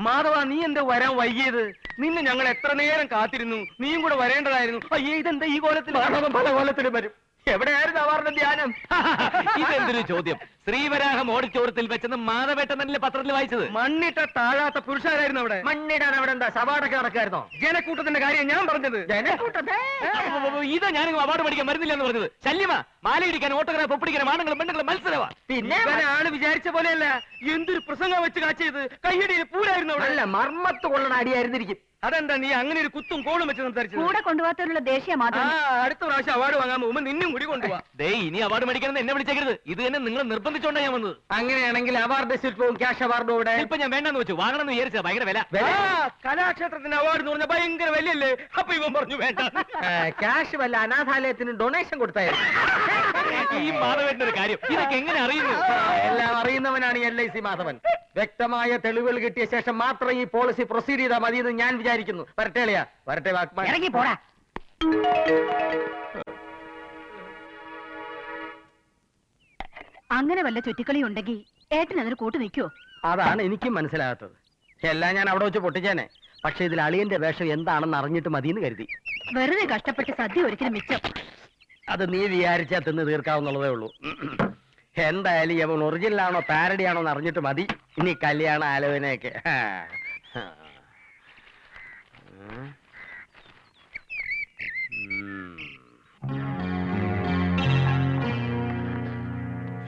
മാധവ, നീ എന്താ വരാൻ വൈകിയത്? നിന്നെ ഞങ്ങൾ എത്ര നേരം കാത്തിരുന്നു. നീയും കൂടെ വരേണ്ടതായിരുന്നു. അയ്യേ, ഇതെന്താ ഈ കോലത്തിൽ? മാധവൻ പല കോലത്തിലും വരും. എവിടെയായിരുന്നു അവാർഡിന്റെ ധ്യാനം? ഇതെന്തൊരു ചോദ്യം? ശ്രീവരാഹം ഓഡിറ്റോറിയത്തിൽ വെച്ചെന്ന് മാധവേട്ടനല്ലേ പത്രത്തിൽ വായിച്ചത്? മണ്ണിട്ട താഴാത്ത പുരുഷാരായിരുന്നു അവിടെ. മണ്ണിടാൻ അവിടെ എന്താ സവാടൊക്കെ നടക്കായിരുന്നോ? ജനക്കൂട്ടത്തിന്റെ കാര്യം ഞാൻ പറഞ്ഞത്. ഇതാ ഞാൻ അവാർഡ് പഠിക്കാൻ വരുന്നില്ല എന്ന് പറഞ്ഞത്. ശല്യമാ. മാലയിടിക്കാൻ, ഓട്ടോഗ്രാഫ് ഒപ്പിടിക്കാൻ ആണുങ്ങളും പെണ്ണുങ്ങളും മത്സരമാ. പിന്നെ ഇവനാണ് വിചാരിച്ച പോലെയല്ല. എന്തൊരു പ്രസംഗം വെച്ച് കാച്ചത്. കയ്യടിയിൽ പൂരായിരുന്നു അവിടെ. നല്ല മർമ്മത്ത് കൊള്ളണ അടിയായിരുന്നിരിക്കും. അതെന്താ നീ അങ്ങനെ ഒരു കുത്തും കോളും വെച്ച് സംസാരിച്ചത്? കൂടെ കൊണ്ടുപോകാത്തവരുള്ള ദേഷ്യ ആ, മാധവൻ. അടുത്ത പ്രാവശ്യം അവാർഡ് വാങ്ങാൻ പോകുമ്പോ നിന്നും കൂടി കൊണ്ടുപോവാ. ദേ ഇനി അവാർഡ് മേടിക്കണമെന്ന് എന്നെ വിളിച്ചേക്കരുത്. ഇത് തന്നെ നിങ്ങൾ നിർബന്ധിച്ചോണ്ടാ ഞാൻ വന്നത്. അങ്ങനെയാണെങ്കിൽ അവാർഡ് ശില്പവും ക്യാഷ് അവാർഡും ഇവിടെ. ഇപ്പൊ ഞാൻ വേണ്ടെന്ന് വെച്ചു. വാങ്ങണമെന്ന് വിചാരിച്ചത് ഭയങ്കര വില. കലാക്ഷേത്രത്തിന് അവാർഡ് എന്ന് പറഞ്ഞാൽ ഭയങ്കര വലിയല്ലേ? അപ്പൊ ഇവൻ പറഞ്ഞു വേണ്ട. ക്യാഷ് വല്ല അനാഥാലയത്തിന് ഡൊണേഷൻ കൊടുത്തായിരുന്നു. ഈ മാധവേട്ടന്റെ ഒരു കാര്യം ഇതൊക്കെ എങ്ങനെ അറിയുന്നു? എല്ലാം അറിയുന്നവനാണ് LIC മാധവൻ. വ്യക്തമായ തെളിവുകൾ കിട്ടിയ ശേഷം മാത്രം ഈ പോളിസി പ്രൊസീഡ് ചെയ്താൽ മതിയെന്ന് ഞാൻ വിചാരിക്കുന്നു. വരട്ടെളിയാ, വരട്ടെ വാക്മാൻ. ഇറങ്ങി പോടാ. അങ്ങനെ വല്ല ചുറ്റിക്കളി ഉണ്ടെങ്കിൽ ഏട്ടൻ അതിന് കൂട്ടു നിൽക്കുവോ? അതാണ് എനിക്കും മനസ്സിലാകാത്തത്. എല്ലാം ഞാൻ അവിടെ വെച്ച് പൊട്ടിച്ചേനെ. പക്ഷെ ഇതിൽ അളിയന്റെ വേഷം എന്താണെന്ന് അറിഞ്ഞിട്ട് മതിയെന്ന് കരുതി. വെറുതെ കഷ്ടപ്പെട്ട് സദ്യ ഒരിക്കലും മിച്ചം. അത് നീ വിചാരിച്ചാൽ തിന്ന് തീർക്കാവുന്നുള്ളതേ ഉള്ളൂ. എന്തായാലും അവൻ ഒറിജിനൽ ആണോ പാരഡി ആണോ എന്ന് അറിഞ്ഞിട്ട് മതി ഇനി കല്യാണ ആലോചനയൊക്കെ.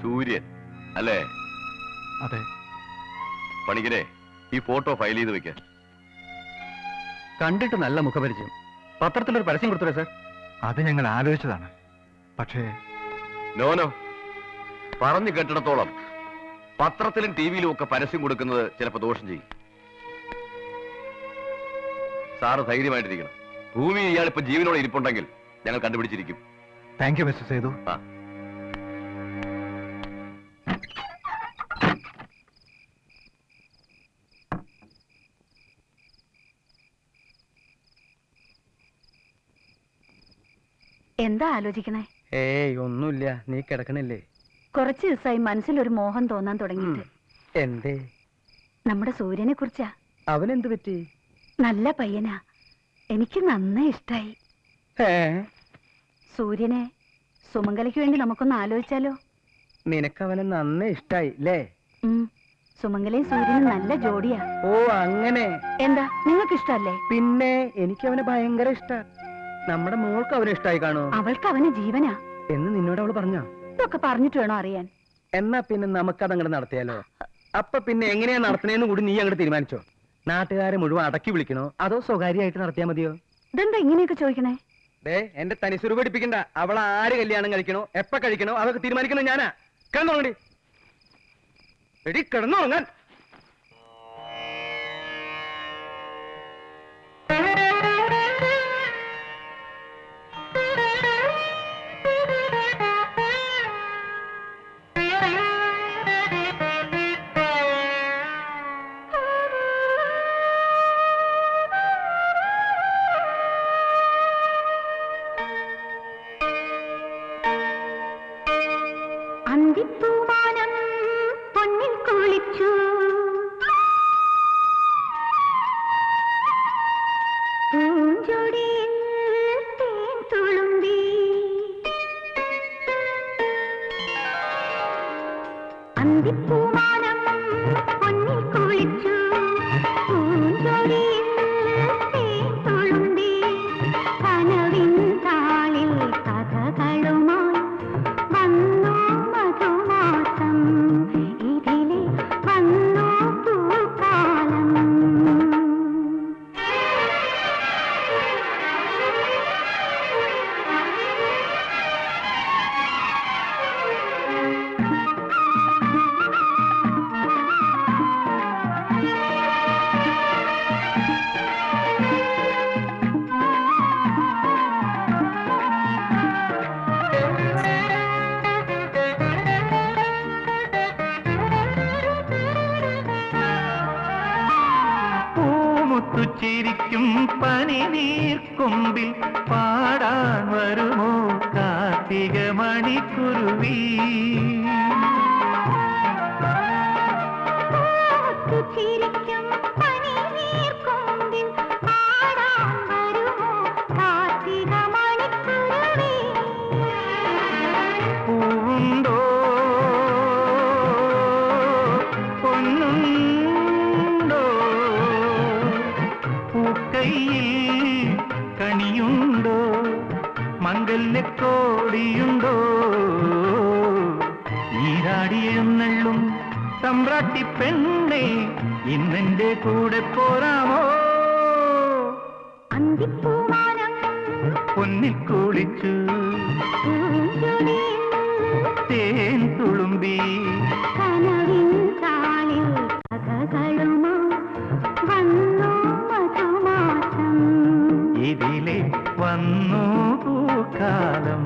സൂര്യൻ അല്ലേ? അതെ. പണിക്കരെ ഈ ഫോട്ടോ ഫയൽ ചെയ്ത് വെക്കാൻ. കണ്ടിട്ട് നല്ല മുഖപരിചയം. പത്രത്തിലൊരു പരസ്യം കൊടുത്തേ സാർ? അത് ഞങ്ങൾ ആലോചിച്ചതാണ്. പക്ഷേ നോനോ, പറഞ്ഞു കേട്ടിടത്തോളം പത്രത്തിലും ടിവിയിലും ഒക്കെ പരസ്യം കൊടുക്കുന്നത് ചിലപ്പോൾ ദോഷം ചെയ്യും. സാറ് ധൈര്യമായിട്ടിരിക്കണം. ഭൂമി ഇയാൾ ഇപ്പൊ ജീവനോടെ ഇരിപ്പുണ്ടെങ്കിൽ ഞങ്ങൾ കണ്ടുപിടിച്ചിരിക്കും. Thank you mister Sethu. ആ എന്താ ആലോചിക്കണേ? ഏയ് ഒന്നുമില്ല. നീ കിടക്കണില്ലേ? കുറച്ചു ദിവസമായി മനസ്സിലൊരു മോഹം തോന്നാൻ തുടങ്ങിയിട്ട്. എന്തേ? നമ്മുടെ സൂര്യനെ കുറിച്ചാ. അവനെന്ത് പറ്റി? നല്ല പയ്യനാ, എനിക്ക് നന്നേ ഇഷ്ടായി. സൂര്യനെ സുമംഗലയ്ക്ക് വേണ്ടി നമുക്കൊന്ന് ആലോചിച്ചാലോ? നിനക്കവനെ നന്നേ ഇഷ്ടായി അല്ലേ? സുമംഗലയും സൂര്യനും നല്ല ജോഡിയാ. ഓ അങ്ങനെ. എന്താ നിങ്ങൾക്ക് ഇഷ്ടല്ലേ? പിന്നെ എനിക്കവനെ ഭയങ്കര ഇഷ്ടാ. നമ്മുടെ മോൾക്ക് അവനെ ഇഷ്ടായി കാണോ? അവൾക്ക് അവന് ജീവനാ എന്ന് നിന്നോട് അവള് പറഞ്ഞോ? ഇതൊക്കെ പറഞ്ഞിട്ട് വേണോ അറിയാൻ? എന്നാ പിന്നെ നമുക്കതങ്ങോട്ട് നടത്തിയാലോ? അപ്പൊ പിന്നെ എങ്ങനെയാ നടത്തണേന്ന് കൂടി നീ അങ്ങോട്ട് തീരുമാനിച്ചോ? നാട്ടുകാരെ മുഴുവൻ അടക്കി വിളിക്കണോ അതോ സ്വകാര്യമായിട്ട് നടത്തിയാ മതിയോ? ഇതെന്താ ഇങ്ങനെയൊക്കെ ചോദിക്കണേ? എന്റെ തനിസ്വരൂ പഠിപ്പിക്കണ്ട. അവളെ ആര് കല്യാണം കഴിക്കണോ എപ്പ കഴിക്കണോ അതൊക്കെ തീരുമാനിക്കണോ ഞാനാ. കിടന്നുറങ്ങടി. എടി കിടന്നുറങ്ങാൻ. അന്തിപ്പൂമാനം പൊന്നിൽ കുളിച്ചു, പൂഞ്ചൊടിയിൽ തേൻ അന്തിപ്പൂമാനം പൊന്നിൽ കുളിച്ചു പൂഞ്ചൊടിയിൽ തേൻതുളുമ്പി കനവിൻ താളിൽ കഥകളുമായി വന്നു മധുമാസം ഇതിലെ വന്നു പൂക്കാലം. ചിരിക്കും പനിനീർക്കൊമ്പിൽ പാടാൻ വരുമോ കാർത്തിക മണിക്കുരുവി. ചിരിക്കും പനിനീർക്കൊമ്പിൽ പാടാൻ വരുമോ കാർത്തിക മണിക്കുരുവി. പൂവുണ്ടോ പൊന്നുണ്ടോ പൂക്കൈയിൽ കണിയുണ്ടോ മംഗല്യക്കോടിയുണ്ടോ നീരാടിയെഴുന്നള്ളും തമ്പ്രാട്ടി പെണ്ണെ ഇന്നെന്റെ കൂടെ പോരാമോ. അന്തിപ്പൂമാനം പൊന്നിൽ കുളിച്ചു തേൻ തുളുമ്പി കനവിൻ താളിൽ കഥകളുമായി വന്നു മധുമാസം ഇതിലെ വന്നു പൂക്കാലം.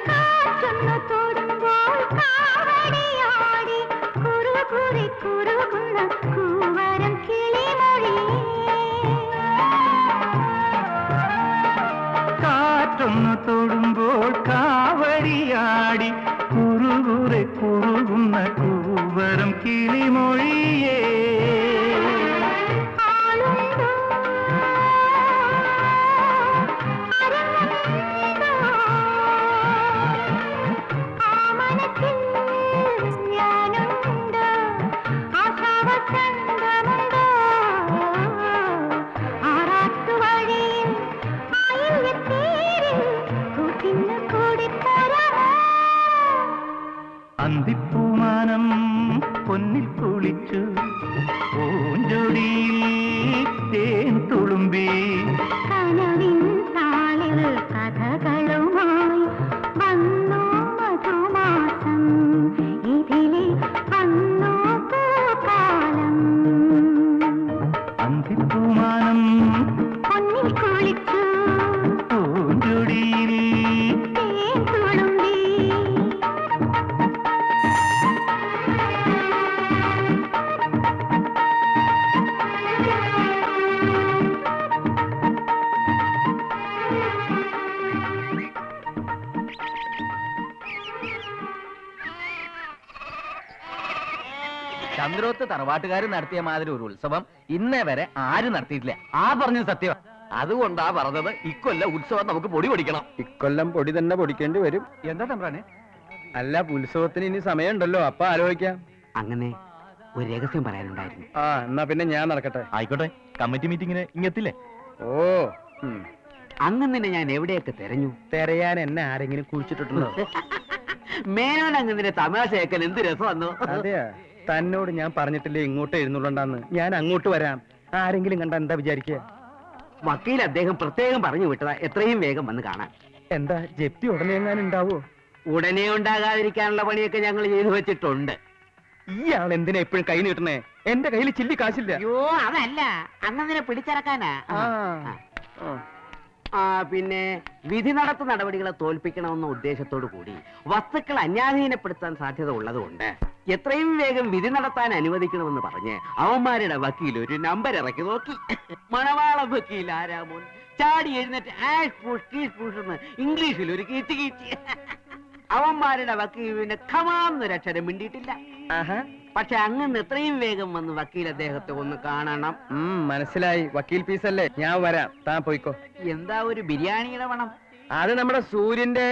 കാറ്റൊന്നു തൊടുമ്പോൾ കാവടിയാടി കുറുകുറി കുറുകുന്ന കൂവരം കിളിമൊഴി. കാറ്റൊന്നു തൊടുമ്പോൾ കാവടിയാടി കുറുകുറെ കുറുകുന്ന കൂവരം കിളിമൊഴിയേ. ആളുണ്ടോ അരങ്ങുണ്ടോ ആ മനസ്സിൽ ഞാനുണ്ട് ആശാവസന്തമുണ്ടോ ആറാട്ടുവഴിയിൽ ആയിരത്തേരിൽ കൂട്ടിന് കൂടിത്തരാമോ. അന്തിപ്പൂമാനം പൊന്നിൽ കുളിച്ചു പൂഞ്ചൊടിയിൽ തേൻ തുളുമ്പി കനവിൻ താളിൽ കഥകളുമായി വന്നു മധുമാസം ഇതിലെ വന്നു പൂക്കാലം. അന്തിപ്പൂമാനം പൊന്നിൽ കുളിച്ചു പൂഞ്ചൊടിയിൽ തേൻ തുളുമ്പി ചന്ദ്രോത്ത് തറവാട്ടുകാർ നടത്തിയ മാതിരി ഒരു ഉത്സവം ഇന്നേ വരെ ആരും നടത്തിയിട്ടില്ല. ആ പറഞ്ഞത് സത്യം. അതുകൊണ്ടാ പറഞ്ഞത് ഇക്കൊല്ല ഉത്സവം നമുക്ക് പൊടി പൊടിക്കണം. ഇക്കൊല്ലം പൊടി തന്നെ പൊടിക്കേണ്ടി വരും. എന്താ തമ്പ്രാനെ? അല്ല, ഉത്സവത്തിന് ഇനി സമയമുണ്ടല്ലോ, അപ്പൊ ആലോചിക്കാം. അങ്ങനെ ഒരു രഹസ്യം പറയാനുണ്ടായിരുന്നു. ആ, എന്നാ പിന്നെ ഞാൻ നടക്കട്ടെ. ആയിക്കോട്ടെ, കമ്മിറ്റി മീറ്റിങ്ങിന് ഇങ്ങെത്തില്ലേ? ഓ, അങ്ങനെ ഞാൻ എവിടെയൊക്കെ തെരഞ്ഞു. തെരയാൻ എന്നെ ആരെങ്കിലും കുഴിച്ചിട്ടുണ്ടോ? മേനോൻ അങ്ങനെ തമാശ കേൾക്കാൻ എന്ത് രസം വന്നു. അതെയാ, തന്നോട് ഞാൻ പറഞ്ഞിട്ടില്ലേ ഇങ്ങോട്ട് എഴുന്നള്ളുണ്ടാന്ന്. ഞാൻ അങ്ങോട്ട് വരാം. ആരെങ്കിലും കണ്ട എന്താ വിചാരിക്കുക? വക്കീൽ അദ്ദേഹം പ്രത്യേകം പറഞ്ഞു വിട്ടതാ എത്രയും വേഗം വന്ന് കാണാൻ. എന്താ ജപ്തി ഉടനെ എങ്ങാനും ഉണ്ടാവോ? ഉടനെ ഉണ്ടാകാതിരിക്കാനുള്ള പണിയൊക്കെ ഞങ്ങൾ ചെയ്തു വെച്ചിട്ടുണ്ട്. ഇയാൾ എന്തിനാ എപ്പോഴും കൈ നീട്ടണേ? എന്റെ കയ്യിൽ ചില്ലി കാശില്ല. അയ്യോ അതല്ല, അങ്ങനെ പിടിച്ചിറക്കാനാ. ആ. പിന്നെ വിധി നടത്ത നടപടികളെ തോൽപ്പിക്കണമെന്ന ഉദ്ദേശത്തോടു കൂടി വസ്തുക്കൾ അന്യാധീനപ്പെടുത്താൻ സാധ്യത ഉള്ളതുകൊണ്ട് എത്രയും വേഗം വിധി നടത്താൻ അനുവദിക്കണമെന്ന് പറഞ്ഞ് അവന്മാരുടെ വക്കീൽ ഒരു നമ്പർ ഇറക്കി നോക്കി. മണവാള വക്കീൽ ആരാമോൻ ചാടി എഴുന്നേറ്റ് ആഷ് പുഷ് കീഷ് പുഷ് എന്ന് ഇംഗ്ലീഷിൽ ഒരു കീച്ച് കീച്ച്. അവന്മാരുടെ വക്കീലിന് ഖമാന്നൊരക്ഷരം മിണ്ടിയിട്ടില്ല. പക്ഷെ അങ്ങ് എത്രയും വേഗം വന്ന് വക്കീൽ അദ്ദേഹത്തെ ഒന്ന് കാണണം. മനസ്സിലായി. വക്കീൽ പീസല്ലേ, ഞാൻ വരാം, താൻ പോയിക്കോ. എന്താ ഒരു ബിരിയാണിയുടെ പണം? അത് നമ്മുടെ സൂര്യന്റെ.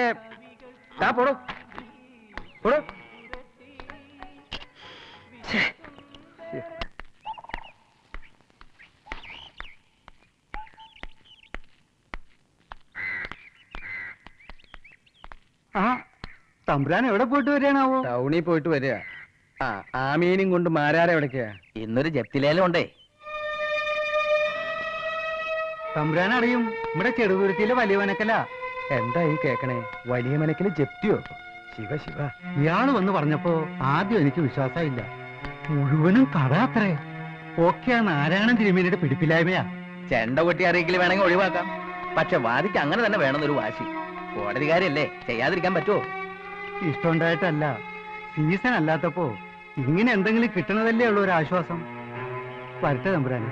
താ പോടോ പോടോ. തമ്പുരാൻ എവിടെ പോയിട്ട് വരികയാണാവോ? ടൗണിൽ പോയിട്ട് വരിക. ആ മീനും കൊണ്ട് മാരാരെ എവിടേക്കാ? ഇന്നൊരു ജപ്തിലേലം ഉണ്ടേ. തമ്പുരാൻ അറിയും, ഇവിടെ ചെറുതുരുത്തിയിലെ വലിയ വനക്കല. എന്താ ഈ കേക്കണേ? വലിയ മനക്കില് ജപ്തിയോ? ശിവ ശിവ. ഇയാള് വന്ന് പറഞ്ഞപ്പോ ആദ്യം എനിക്ക് വിശ്വാസമില്ല. മുഴുവനും കട അത്രേ. ഒക്കെ ആ നാരായണൻ തിരുമേനിയുടെ പിടിപ്പില്ലായ്മയാ. ചെണ്ട കൊട്ടി അറിയിക്കൽ വേണമെങ്കിൽ ഒഴിവാക്കാം. പക്ഷെ വാദിക്ക് അങ്ങനെ തന്നെ വേണമെന്നൊരു വാശി. കോടതികാരല്ലേ, ചെയ്യാതിരിക്കാൻ പറ്റുമോ? ഇഷ്ടമുണ്ടായിട്ടല്ല, സീസൺ അല്ലാത്തപ്പോ ഇങ്ങനെ എന്തെങ്കിലും കിട്ടണതല്ലേ ഉള്ളൂ ഒരു ആശ്വാസം. വരട്ടെ തമ്പുരാനെ.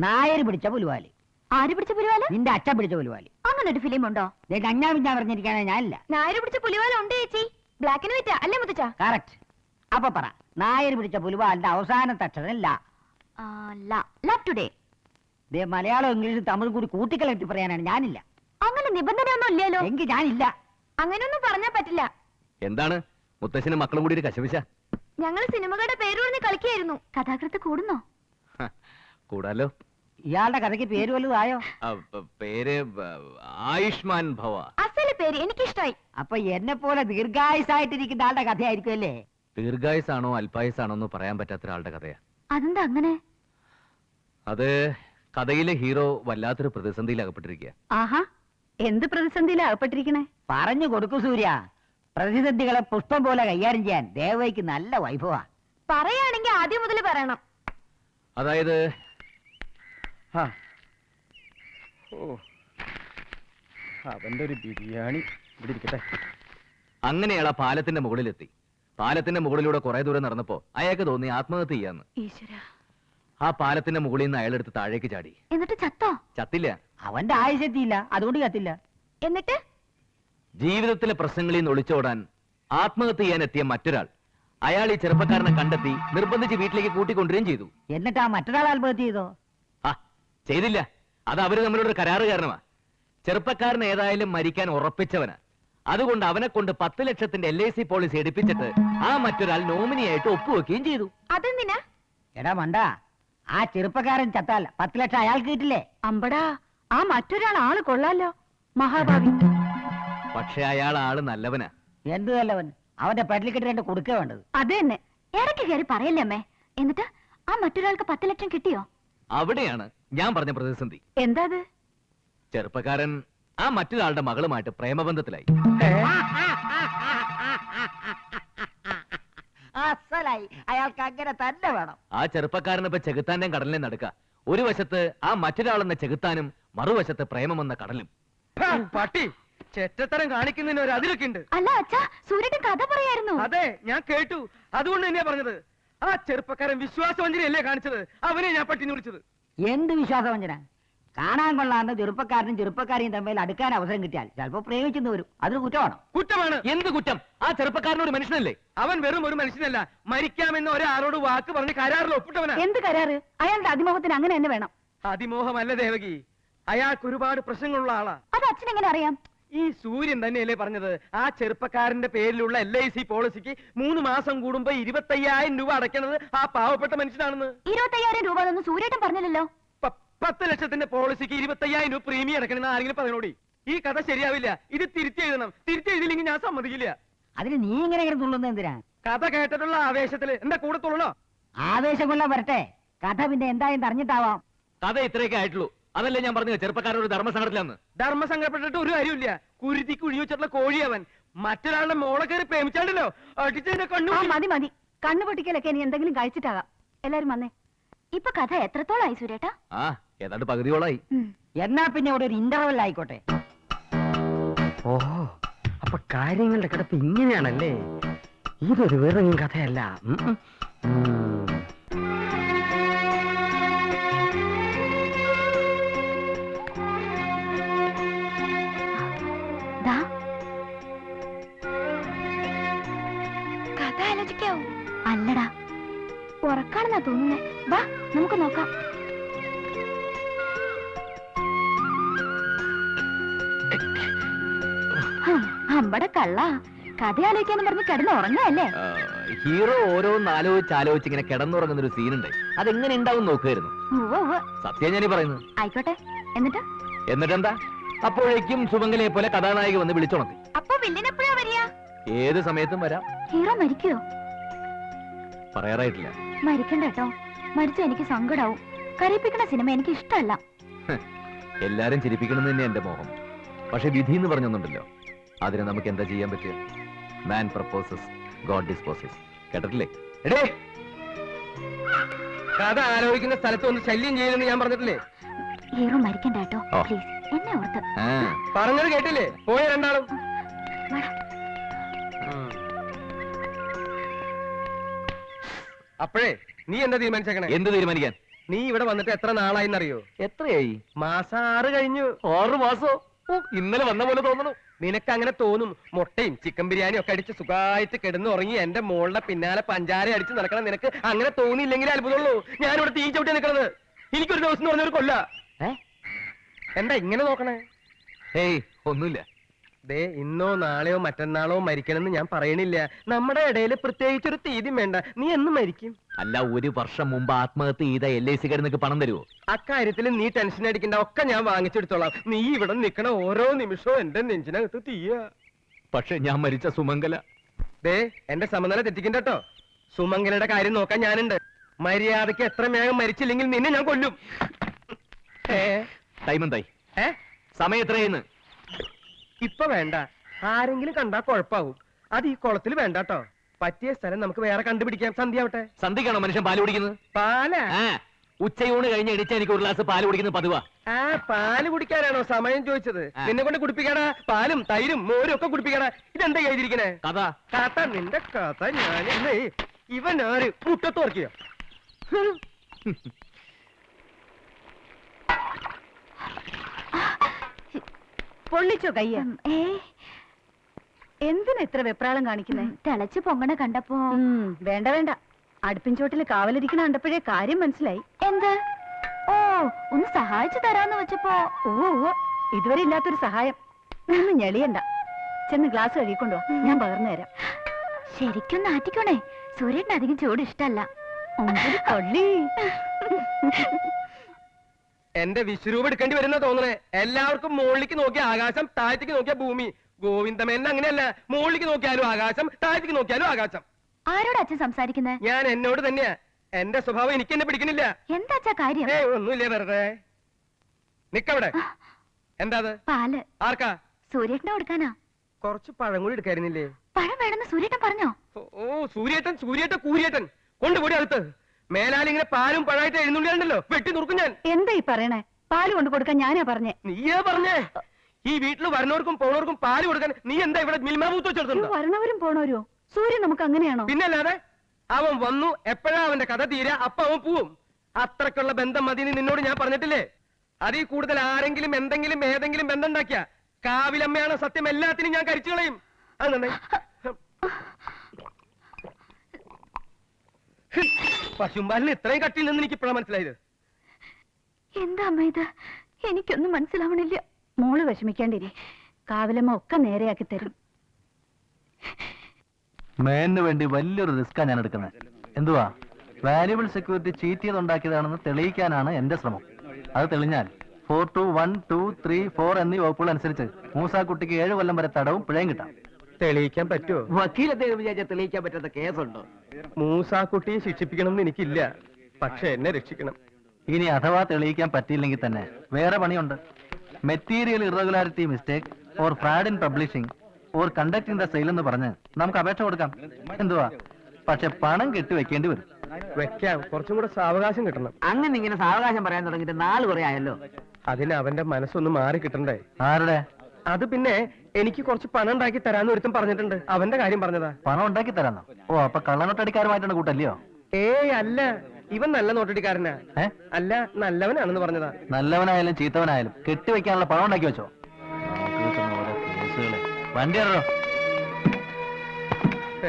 നായര് പിടിച്ച പുലുവാലി. ആര് പിടിച്ച പുലിവാല? നിന്റെ അച്ഛൻ പിടിച്ച പുലുവാലി. അങ്ങനെ ഒരു ഫിലിം ഉണ്ടോ? കഞ്ഞാ പിഞ്ഞാ പറഞ്ഞിരിക്കാനേ ഞാനില്ല. നായര് പിടിച്ച പുലിവാല ഉണ്ട് ചേച്ചി. ബ്ലാക്കിന് വിറ്റ അല്ലേ മുത്തച്ഛ? കറക്റ്റ്. അപ്പൊ പറ, നായര് പിടിച്ച പുലുവാലിന്റെ അവസാനത്തെ അക്ഷരം ല. Love today. മലയാളം ഇംഗ്ലീഷും തമിഴും കൂടി കൂട്ടിക്കളത്തി പറയാനാണ് ഞാനില്ല. അങ്ങനെ നിബന്ധനയൊന്നും ഇല്ലല്ലോ. എങ്കിൽ ഞാനില്ല. അങ്ങനെയൊന്നും പറഞ്ഞാ പറ്റില്ല. എന്താണ് മുത്തശ്ശനും മക്കളും കൂടി ഒരു കശപിശ? ഞങ്ങൾ സിനിമകളുടെ പേര് പറഞ്ഞ് കളിക്കായിരുന്നു. കഥാകൃത്ത് കൂടുന്നോ? കൂടാലോ. ഇയാളുടെ കഥയ്ക്ക് പേര് വലുതായോ? പേര് ആയുഷ്മാൻ ഭവ. അസല് പേര് എനിക്കിഷ്ടായി. അപ്പൊ എന്നെ പോലെ ദീർഘായുസായിട്ടിരിക്കുന്ന ആളുടെ കഥയായിരിക്കും അല്ലേ? ദീർഘായുസാണോ അല്പായുസാണോ എന്ന് പറയാൻ പറ്റാത്ത ഒരാളുടെ കഥയാ. അതെന്താ അങ്ങനെ? അത് കഥയിലെ ഹീറോ വല്ലാത്തൊരു പ്രതിസന്ധിയിൽ അകപ്പെട്ടിരിക്കുക. ആഹാ, എന്ത് പ്രതിസന്ധിയിലാ അകപ്പെട്ടിരിക്കണേ? പറഞ്ഞു കൊടുക്കൂ സൂര്യ. പ്രതിസന്ധികളെ പുഷ്പം പോലെ കൈകാര്യം ചെയ്യാൻ ദേവയ്ക്ക് നല്ല വൈഭവ. പറയാണെങ്കിൽ ആദ്യം മുതൽ പറയണം. അതായത് അവന്റെ ഒരു ബിരിയാണി ഇവിടെ ഇരിക്കട്ടെ. അങ്ങനെയാൾ ആ പാലത്തിന്റെ മുകളിലെത്തി. പാലത്തിന്റെ മുകളിലൂടെ കുറെ ദൂരം നടന്നപ്പോ അയാൾക്ക് തോന്നി ആത്മഹത്യ ചെയ്യാന്ന്. ഈശ്വരാ. ആ പാലത്തിന്റെ മുകളിൽ നിന്ന് അയാളെടുത്ത് താഴേക്ക് ചാടി. എന്നിട്ട് ചത്തോ? ചത്തില്ല. അവന്റെ ആയുസെത്തിയില്ല, അതുകൊണ്ട് കത്തില്ല. എന്നിട്ട് ജീവിതത്തിലെ പ്രശ്നങ്ങളിൽ നിന്ന് ഒളിച്ചോടാൻ ആത്മഹത്യ ചെയ്യാൻ എത്തിയ മറ്റൊരാൾ അയാൾ ഈ ചെറുപ്പക്കാരനെ കണ്ടെത്തി നിർബന്ധിച്ച് വീട്ടിലേക്ക് കൂട്ടിക്കൊണ്ടുവരികയും ചെയ്തു. എന്നിട്ട് ആ മറ്റൊരാൾ ആത്മഹത്യ ചെയ്തോ? ചെയ്തില്ല. അത് അവര് തമ്മിലൊരു കരാറ് കാരണമാ. ചെറുപ്പക്കാരൻ ഏതായാലും മരിക്കാൻ ഉറപ്പിച്ചവനാ. അതുകൊണ്ട് അവനെ കൊണ്ട് 10 ലക്ഷത്തിന്റെ LIC പോളിസി എടുപ്പിച്ചിട്ട് ആ മറ്റൊരാൾ നോമിനിയായിട്ട് ഒപ്പുവെക്കുകയും ചെയ്തു. അതെന്തിനാ? എടാ മണ്ട, ആ ചെറുപ്പക്കാരൻ ചത്താൽ 10 ലക്ഷം അയാൾക്ക് കിട്ടില്ലേ? അമ്പടാ, ആ മറ്റൊരാൾ ആള് കൊള്ളാലോ, മഹാഭാവി. പക്ഷെ അയാൾ ആള് നല്ലവനാ. എന്ത് നല്ലവൻ? അവന്റെ പെടലിക്കെട്ട് 2 കൊടുക്ക വേണ്ടത്. അത് തന്നെ. ഇടയ്ക്ക് കയറി പറയല്ലേ അമ്മേ. എന്നിട്ട് ആ മറ്റൊരാൾക്ക് 10 ലക്ഷം കിട്ടിയോ? അവിടെയാണ് ഞാൻ പറഞ്ഞ പ്രതിസന്ധി. എന്താ? ചെറുപ്പക്കാരൻ ആ മറ്റൊരാളുടെ മകളുമായിട്ട് പ്രേമബന്ധത്തിലായി. അസലായി. അയാൾക്ക് അങ്ങനെ തന്നെ വേണം. ആ ചെറുപ്പക്കാരൻ ഇപ്പൊ ചെകുത്താന്റെയും കടലിനെ നടക്ക. ഒരു വശത്ത് ആ മറ്റൊരാളെന്ന ചെകുത്താനും മറുവശത്ത് പ്രേമമെന്ന കടലും. പട്ടി ചെറ്റത്തരം കാണിക്കുന്നതിന് ഒരു അതിലൊക്കെ ഉണ്ട്. അല്ല അച്ഛാ, സൂര്യന്റെ കഥ പറയായിരുന്നു. അതെ, ഞാൻ കേട്ടു. അതുകൊണ്ട് തന്നെയാ പറഞ്ഞത്. ആ ചെറുപ്പക്കാരൻ വിശ്വാസവഞ്ചനയല്ലേ കാണിച്ചത്. അവനെ ഞാൻ പട്ടിന്ന് വിളിച്ചത്. എന്ത് വിശ്വാസവഞ്ചന? കാണാൻ കൊള്ളാവുന്ന ചെറുപ്പക്കാരനും ചെറുപ്പക്കാരെയും തമ്മിൽ അടുക്കാൻ അവസരം കിട്ടിയാൽ ചിലപ്പോ പ്രേമിച്ചെന്ന് വരും. അതൊരു കുറ്റമാണോ? കുറ്റമാണ്. എന്ത് കുറ്റം? ആ ചെറുപ്പക്കാരനൊരു മനുഷ്യനല്ലേ? അവൻ വെറും ഒരു മനുഷ്യനല്ല, മരിക്കാമെന്ന് ഒരാളോട് വാക്ക് പറഞ്ഞ് കരാറിൽ ഒപ്പിട്ടവനാ. എന്ത് കരാറ്? അയാളുടെ അതിമോഹത്തിന് അങ്ങനെ തന്നെ വേണം. അതിമോഹമല്ല ദേവകി, അയാൾക്ക് ഒരുപാട് പ്രശ്നങ്ങളുള്ള ആളാ. അത് അച്ഛൻ എങ്ങനെ അറിയാം? ഈ സൂര്യൻ തന്നെയല്ലേ പറഞ്ഞത് ആ ചെറുപ്പക്കാരന്റെ പേരിലുള്ള LIC പോളിസിക്ക് 3 മാസം കൂടുമ്പോ 25,000 രൂപ അടയ്ക്കണത് ആ പാവപ്പെട്ട മനുഷ്യനാണെന്ന്. 25,000 രൂപ ഒന്നും സൂര്യേട്ടൻ പറഞ്ഞില്ലല്ലോ. 10 ലക്ഷത്തിന്റെ പോളിസിക്ക് 25,000 രൂപ പ്രീമിയം അടക്കണമെന്ന് ആരെങ്കിലും പറഞ്ഞോടി? ഈ കഥ ശരിയാവില്ല. ഇത് തിരുത്തി എഴുതണം. തിരുത്തി എഴുതിയില്ലെങ്കിൽ ഞാൻ സമ്മതിക്കില്ല. അതിന് നീ ഇങ്ങനെ തുള്ളുന്ന എന്തിനാ? കഥ കേട്ടിട്ടുള്ള ആവേശത്തില് എന്താ കൂടെ തുള്ളണോ? ആവേശം കൊള്ളാൻ വരട്ടെ. കഥ പിന്നെ എന്തായെന്ന് അറിഞ്ഞിട്ടാവാം. കഥ ഇത്രയൊക്കെ ആയിട്ടുള്ളൂ. അതല്ലേ ഞാൻ പറഞ്ഞത് ചെറുപ്പക്കാരൻ ഒരു ധർമ്മസങ്കടത്തിലാന്ന്. ധർമ്മസങ്കടപ്പെട്ടിട്ട് ഒരു കാര്യമില്ല. കുരുതി കുഴി വെച്ചിട്ടുള്ള കോഴിയവൻ മറ്റൊരാളുടെ മോളെ കയറി പ്രേമിച്ചാണ്ടല്ലോ അടിച്ചതിന്റെ കണ്ണു. മതി മതി, കണ്ണു പൊട്ടിക്കലൊക്കെ ഇനി എന്തെങ്കിലും കഴിച്ചിട്ടാകാം. എല്ലാരും വന്നേ. ഇപ്പൊ കഥ എത്രത്തോളായി സുരേട്ടാ? ആ ഏതാണ്ട് പകുതിയോളായി. എന്നാ പിന്നെ ഇവിടെ ഒരു ഇന്റർവെൽ ആയിക്കോട്ടെ. ഓഹോ, അപ്പൊ കാര്യങ്ങളുടെ കിടപ്പ് ഇങ്ങനെയാണല്ലേ? ഇതൊരു വെറും കഥയല്ല. ദാ, കഥ ആലോചിക്കാവൂ. അല്ലടാ, ഉറക്കാണെന്നാ തോന്നുന്നേ. വാ നമുക്ക് നോക്കാം. അമ്പടെ കള്ള, കഥ ആലോചിക്കാന്ന് പറഞ്ഞ് കിടന്ന് ഉറങ്ങല്ലേ? ഹീറോ ഓരോന്ന് ആലോചിച്ച് ഇങ്ങനെ കിടന്നുറങ്ങുന്ന ഒരു സീനുണ്ട്. അതെങ്ങനെ ഉണ്ടാവും നോക്കുമായിരുന്നു. സത്യം ഞാനീ പറയുന്നത്. ആയിക്കോട്ടെ. എന്നിട്ടെന്താ? അപ്പോഴേക്കും സുമംഗലയെ പോലെ കഥാനായിക വന്ന് വിളിച്ചുണക്കി. അപ്പൊ വില്ലൻ എപ്പോഴാ വരിക? ഏത് സമയത്തും വരാം. ഹീറോ മരിക്കോ? പറയാറായിട്ടില്ല. മരിക്കണ്ട കേട്ടോ. മരിച്ച എനിക്ക് സങ്കടാവും. കരയിപ്പിക്കുന്ന സിനിമ എനിക്ക് ഇഷ്ടമല്ല. എല്ലാരും ചിരിപ്പിക്കണം തന്നെ എന്റെ മോഹം. പക്ഷെ വിധി എന്ന് പറഞ്ഞൊന്നുണ്ടല്ലോ, അതിനെ നമുക്ക് എന്താ ചെയ്യാൻ പറ്റുക? മാൻ പ്രപ്പോസസ്, ഗോഡ് ഡിസ്പോസസ്. കേട്ടിട്ടില്ലേ? എടേ, കഥ ആലോചിക്കുന്ന സ്ഥലത്ത് ഒന്ന് ശല്യം ചെയ്യുമെന്ന് ഞാൻ പറഞ്ഞിട്ടില്ലേ? ഹീറോ മരിക്കണ്ട കേട്ടോ. ഓ. പ്ലീസ്, എന്നെ ഓർത്ത്. പറഞ്ഞത് കേട്ടില്ലേ? പോയ രണ്ടാളും. അപ്പോഴേ നീ എന്താ തീരുമാനിച്ചേക്കണേ? എന്ത് തീരുമാനിക്കാൻ? നീ ഇവിടെ വന്നിട്ട് എത്ര നാളായിന്നറിയോ? എത്രയായി? മാസം 6 കഴിഞ്ഞു. 6 മാസോ? ഇന്നലെ വന്ന പോലെ തോന്നണു. നിനക്ക് അങ്ങനെ തോന്നും. മുട്ടയും ചിക്കൻ ബിരിയാണിയും ഒക്കെ അടിച്ച് സുഖമായിട്ട് കിടന്നു ഉറങ്ങി എന്റെ മോളുടെ പിന്നാലെ പഞ്ചാര അടിച്ച് നടക്കണം. നിനക്ക് അങ്ങനെ തോന്നിയില്ലെങ്കിൽ അത്ഭുതമുള്ളൂ. ഞാനിവിടെ തീ ചവിട്ടി നിൽക്കണത്. എനിക്കൊരു ദിവസം എന്ന് പറഞ്ഞൊരു കൊല്ല. എന്താ ഇങ്ങനെ നോക്കണേ? ഏയ് ഒന്നുമില്ല. ദേ, ഇന്നോ നാളെയോ മറ്റന്നാളോ മരിക്കണമെന്ന് ഞാൻ പറയണില്ല. നമ്മുടെ ഇടയിൽ പ്രത്യേകിച്ചൊരു തീയതിയും വേണ്ട. നീ എന്ന് മരിക്കും? അല്ല, 1 വർഷം മുമ്പ് ആത്മഹത്യ ചെയ്ത LIC കാരനക്ക് പണം തരുമോ? അക്കാര്യത്തിൽ നീ ടെൻഷൻ അടിക്കണ്ട. ഒക്കെ ഞാൻ വാങ്ങിച്ചെടുത്തോളാം. നീ ഇവിടെ നിൽക്കണ ഓരോ നിമിഷവും എന്റെ നെഞ്ചിനകത്ത് തീയ. പക്ഷെ ഞാൻ മരിച്ച സുമംഗല. ദേ, എന്റെ സമനില തെറ്റിക്കണ്ട കേട്ടോ. സുമംഗലയുടെ കാര്യം നോക്കാൻ ഞാനുണ്ട്. മര്യാദക്ക് എത്ര വേഗം മരിച്ചില്ലെങ്കിൽ നിന്നെ ഞാൻ കൊല്ലും. ടൈം എന്തായി? സമയം എത്രയെന്ന്? ഇപ്പൊ വേണ്ട. ആരെങ്കിലും കണ്ടാ കുഴപ്പാവും. അത് ഈ കുളത്തിൽ വേണ്ട കേട്ടോ. പറ്റിയ സ്ഥലം നമുക്ക് വേറെ കണ്ടുപിടിക്കാം. സന്ധ്യാവട്ടെ. സന്ധ്യക്കാണോ മനുഷ്യൻ പാല് കുടിക്കുന്നത്? പാലാ? ഉച്ചയൂണ് കഴിഞ്ഞ് എടിച്ച എനിക്ക് 1 ഗ്ലാസ് പാല് കുടിക്കുന്നത് പതിവാ. പാല് കുടിക്കാനാണോ സമയം ചോദിച്ചത്? നിന്നെ കൊണ്ട് കുടിപ്പിക്കാടാ. പാലും തൈരും മോരും ഒക്കെ കുടിപ്പിക്കാടാ. ഇതെന്താ എഴുതിയിരിക്കണേ? കഥ നിന്റെ കഥ ഞാൻ ഇവൻ ആര് മുട്ടത്തോർക്കിയോ? പൊള്ളിച്ചോ കയ്യ? എന്തിനാ ഇത്ര വെപ്രാളം കാണിക്കുന്നേ? തിളച്ചു പൊങ്ങണ കണ്ടപ്പോ. വേണ്ട വേണ്ട, അടുപ്പിൻ ചോട്ടിൽ കാവലിരിക്കണ കണ്ടപ്പോഴേ കാര്യം മനസ്സിലായി. എന്ത്? ഓ, ഒന്ന് സഹായിച്ചു തരാന്ന് വെച്ചപ്പോ. ഓ, ഇതുവരെ ഇല്ലാത്തൊരു സഹായം. ഒന്ന് ഞെളിയണ്ട. ചെന്ന് ഗ്ലാസ് കഴുകിക്കൊണ്ടോ, ഞാൻ പകർന്നു തരാം. ശരിക്കും നാറ്റിക്കോണേ. സൂര്യന് അധികം ചൂട് ഇഷ്ടല്ല. ഒരു കൊള്ളി. എന്റെ വിശ്വരൂപം എടുക്കേണ്ടി വരുന്ന തോന്നണേ. എല്ലാവർക്കും മുകളിലേക്ക് നോക്കിയ ആകാശം, താഴത്തേക്ക് നോക്കിയ ഭൂമി. ഗോവിന്ദമേനൻ അങ്ങനെയല്ല. മുകളിലേക്ക് നോക്കിയാലും ആകാശം, താഴത്തേക്ക് നോക്കിയാലും ആകാശം. ആരോട് അച്ഛൻ സംസാരിക്കുന്നത്? ഞാൻ എന്നോട് തന്നെയാ. എന്റെ സ്വഭാവം എനിക്ക് എന്നെ പിടിക്കണില്ല. എന്താ കാര്യം? ഒന്നുമില്ല, വെറുതെ നിക്കവിടെ. എന്താ? പാല്. ആർക്കാ? സൂര്യേട്ടനെ കൊടുക്കാനാ. കുറച്ച് പഴം കൂടി എടുക്കായിരുന്നില്ലേ? പഴം വേണമെന്ന് സൂര്യേട്ടൻ പറഞ്ഞോ? ഓ, സൂര്യേട്ടൻ കൂരിയേട്ടൻ കൊണ്ടുപോടി അടുത്ത്. മേലാലിങ്ങനെ പാലും പഴമായിട്ട് എഴുന്നള്ളിയാണ്ടല്ലോ, വെട്ടി നുറുക്കും ഞാൻ. എന്താ ഈ പറയണേ? പാല് കൊണ്ട് കൊടുക്കാൻ ഞാനാ പറഞ്ഞേ. നീയാ പറഞ്ഞേ? ഈ വീട്ടിൽ വരണവർക്കും പോണവർക്കും പാല് കൊടുക്കാൻ നീ എന്താ ഇവിടെ മിൽമാ ബൂത്ത് വെച്ചെടുത്തുണ്ടോ? വരണവരും പോണവരോ? സൂര്യൻ നമുക്ക് അങ്ങനെയാണോ? പിന്നല്ലാതെ. അവൻ വന്നു, എപ്പോഴാ അവന്റെ കഥ തീരാ അപ്പൊ അവൻ പോവും. അത്രക്കുള്ള ബന്ധം മതി നിന്നോട് ഞാൻ പറഞ്ഞിട്ടില്ലേ? അതിൽ കൂടുതൽ ആരെങ്കിലും എന്തെങ്കിലും ഏതെങ്കിലും ബന്ധം ഉണ്ടാക്കിയ കാവിലമ്മയാണ് സത്യം. എല്ലാത്തിനും ഞാൻ കരിച്ചു കളയും. അങ്ങനെ പശുമ്പാലിന് ഇത്രയും കട്ടിയിൽ നിന്ന് എനിക്ക് ഇപ്പോഴാണ് മനസ്സിലായത്. എന്താ അമ്മ ഇത്? എനിക്കൊന്നും മനസ്സിലാവണില്ല. മോള് വിഷമിക്കാണ്ടിരി. കാവിലമ്മ ഒക്കെ നേരെയാക്കി തരും. മേനു വേണ്ടി വലിയൊരു റിസ്ക്കാ ഞാൻ എടുക്കുന്നത്. എന്തുവാ? വാല്യുബിൾ സെക്യൂരിറ്റി ചീറ്റ് ചെയ്തുണ്ടാക്കിയതാണെന്ന് തെളിയിക്കാനാണ് എന്റെ ശ്രമം. അത് തെളിഞ്ഞാൽ 42123 എന്നീ വകുപ്പുകൾ അനുസരിച്ച് മൂസാക്കുട്ടിക്ക് 7 കൊല്ലം വരെ തടവും പിഴയും കിട്ടാം. തെളിയിക്കാൻ പറ്റുമോ? വക്കീലത്തെ വിചാരിച്ച തെളിയിക്കാൻ പറ്റാത്ത കേസുണ്ടോ? മൂസാക്കുട്ടിയെ ശിക്ഷിപ്പിക്കണം എന്ന് എനിക്കില്ല. പക്ഷെ എന്നെ രക്ഷിക്കണം. ഇനി അഥവാ തെളിയിക്കാൻ പറ്റിയില്ലെങ്കിൽ തന്നെ വേറെ പണിയുണ്ട്. Material irregularity mistake or fraud in publishing or conducting the sale എന്ന് പറഞ്ഞ് നമുക്ക് അപേക്ഷ കൊടുക്കാം. എന്തുവാ? പക്ഷെ പണം കെട്ടിവെക്കേണ്ടി വരും. വെക്കാം, കുറച്ചും കൂടെ സാവകാശം കിട്ടണം. അങ്ങനെ ഇങ്ങനെ സാവകാശം പറയാൻ തുടങ്ങിയിട്ട് 4 കുറെ ആയല്ലോ. അതിന് അവന്റെ മനസ്സൊന്ന് മാറി കിട്ടണ്ടേ? ആരുടെ? അത് പിന്നെ എനിക്ക് കുറച്ച് പണം ഉണ്ടാക്കി തരാന്ന് ഒരുത്തം പറഞ്ഞിട്ടുണ്ട്. അവന്റെ കാര്യം പറഞ്ഞതാ. പണം ഉണ്ടാക്കി തരാന്നോ? ഓ, അപ്പൊ കള്ളനോട്ടടിക്കാരുമായിട്ടാണ് കൂട്ടല്ലയോ? ഏയ് അല്ല, ഇവൻ നല്ല നോട്ടടിക്കാരനാ. ഏ? അല്ല, നല്ലവനാണെന്ന് പറഞ്ഞതാ. നല്ലവനായാലും ചീത്തവനായാലും കെട്ടിവെക്കാനുള്ള പണം ഉണ്ടാക്കി വെച്ചോ. നമുക്ക് കിട്ടുന്ന ഓരോ കേസുകള്. വണ്ടി ഇറോ.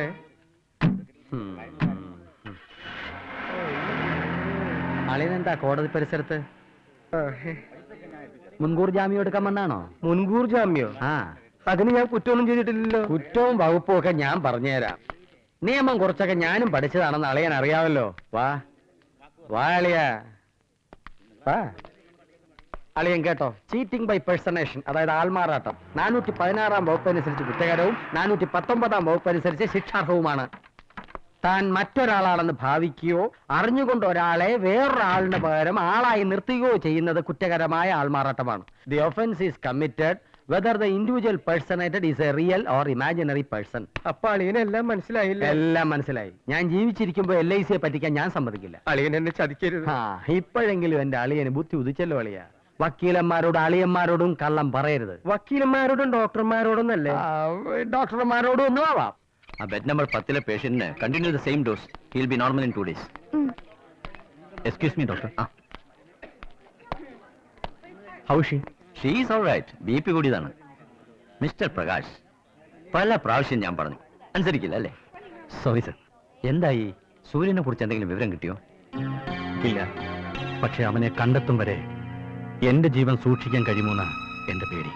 ഏ? അളിയനെന്താ കോടതി പരിസരത്ത്? ആ, മുൻകൂർ ജാമ്യം എടുക്കാൻ വന്നാണോ? മുൻകൂർ ജാമ്യോ? ആ, അതിന് ഞാൻ കുറ്റമൊന്നും ചെയ്തിട്ടില്ലല്ലോ. കുറ്റവും വകുപ്പും ഒക്കെ ഞാൻ പറഞ്ഞുതരാം. നിയമം കുറച്ചൊക്കെ ഞാനും പഠിച്ചതാണെന്ന് അളിയാൻ അറിയാമല്ലോ. വാ വാ അളിയ, വാ. അളിയൻ കേട്ടോ, ചീറ്റിംഗ് ബൈ പേഴ്സണേഷൻ, അതായത് ആൾമാറാട്ടം 416 വകുപ്പ് അനുസരിച്ച് കുറ്റകരവും 419 വകുപ്പ് അനുസരിച്ച് ശിക്ഷാർഹവുമാണ്. താൻ മറ്റൊരാളാണെന്ന് ഭാവിക്കുകയോ അറിഞ്ഞുകൊണ്ട് ഒരാളെ വേറൊരാളിന് പകരം ആളായി നിർത്തുകയോ ചെയ്യുന്നത് കുറ്റകരമായ ആൾമാറാട്ടമാണ്. The offence is committed whether the individual personated is a real or imaginary person. അപ്പൊ അളിയനെല്ലാം മനസ്സിലായില്ല? എല്ലാം മനസ്സിലായി. ഞാൻ ജീവിച്ചിരിക്കുമ്പോ LICയെ പറ്റിക്കാൻ ഞാൻ സമ്മതിക്കില്ല. അളിയൻ എന്നെ ചതിക്കരുത്. ആ, ഇപ്പോഴെങ്കിലും എന്റെ അളിയന് ബുദ്ധി ഉദിച്ചല്ലോ അളിയ. വക്കീലന്മാരോടും അളിയന്മാരോടും കള്ളം പറയരുത്. വക്കീലന്മാരോടും ഡോക്ടർമാരോടൊന്നല്ലേ? ഡോക്ടർമാരോടും ഒന്നും ആവാം. ബെഡ് നമ്പർ 10 പേഷ്യന്റിന് continue the same dose. He'll be normal in 2 days. Excuse me doctor. How she is all right. BP കൂടിയതാണ്. മിസ്റ്റർ പ്രകാശ്, പല പ്രാവശ്യം ഞാൻ പറഞ്ഞു, അനുസരിക്കില്ല അല്ലേ? Sorry sir. എന്തായി? സൂര്യനെ കുറിച്ച് എന്തെങ്കിലും വിവരം കിട്ടിയോ? ഇല്ല, പക്ഷെ അവനെ കണ്ടെത്തും വരെ എന്റെ ജീവൻ സൂക്ഷിക്കാൻ കഴിയുമെന്ന എന്റെ പേടി.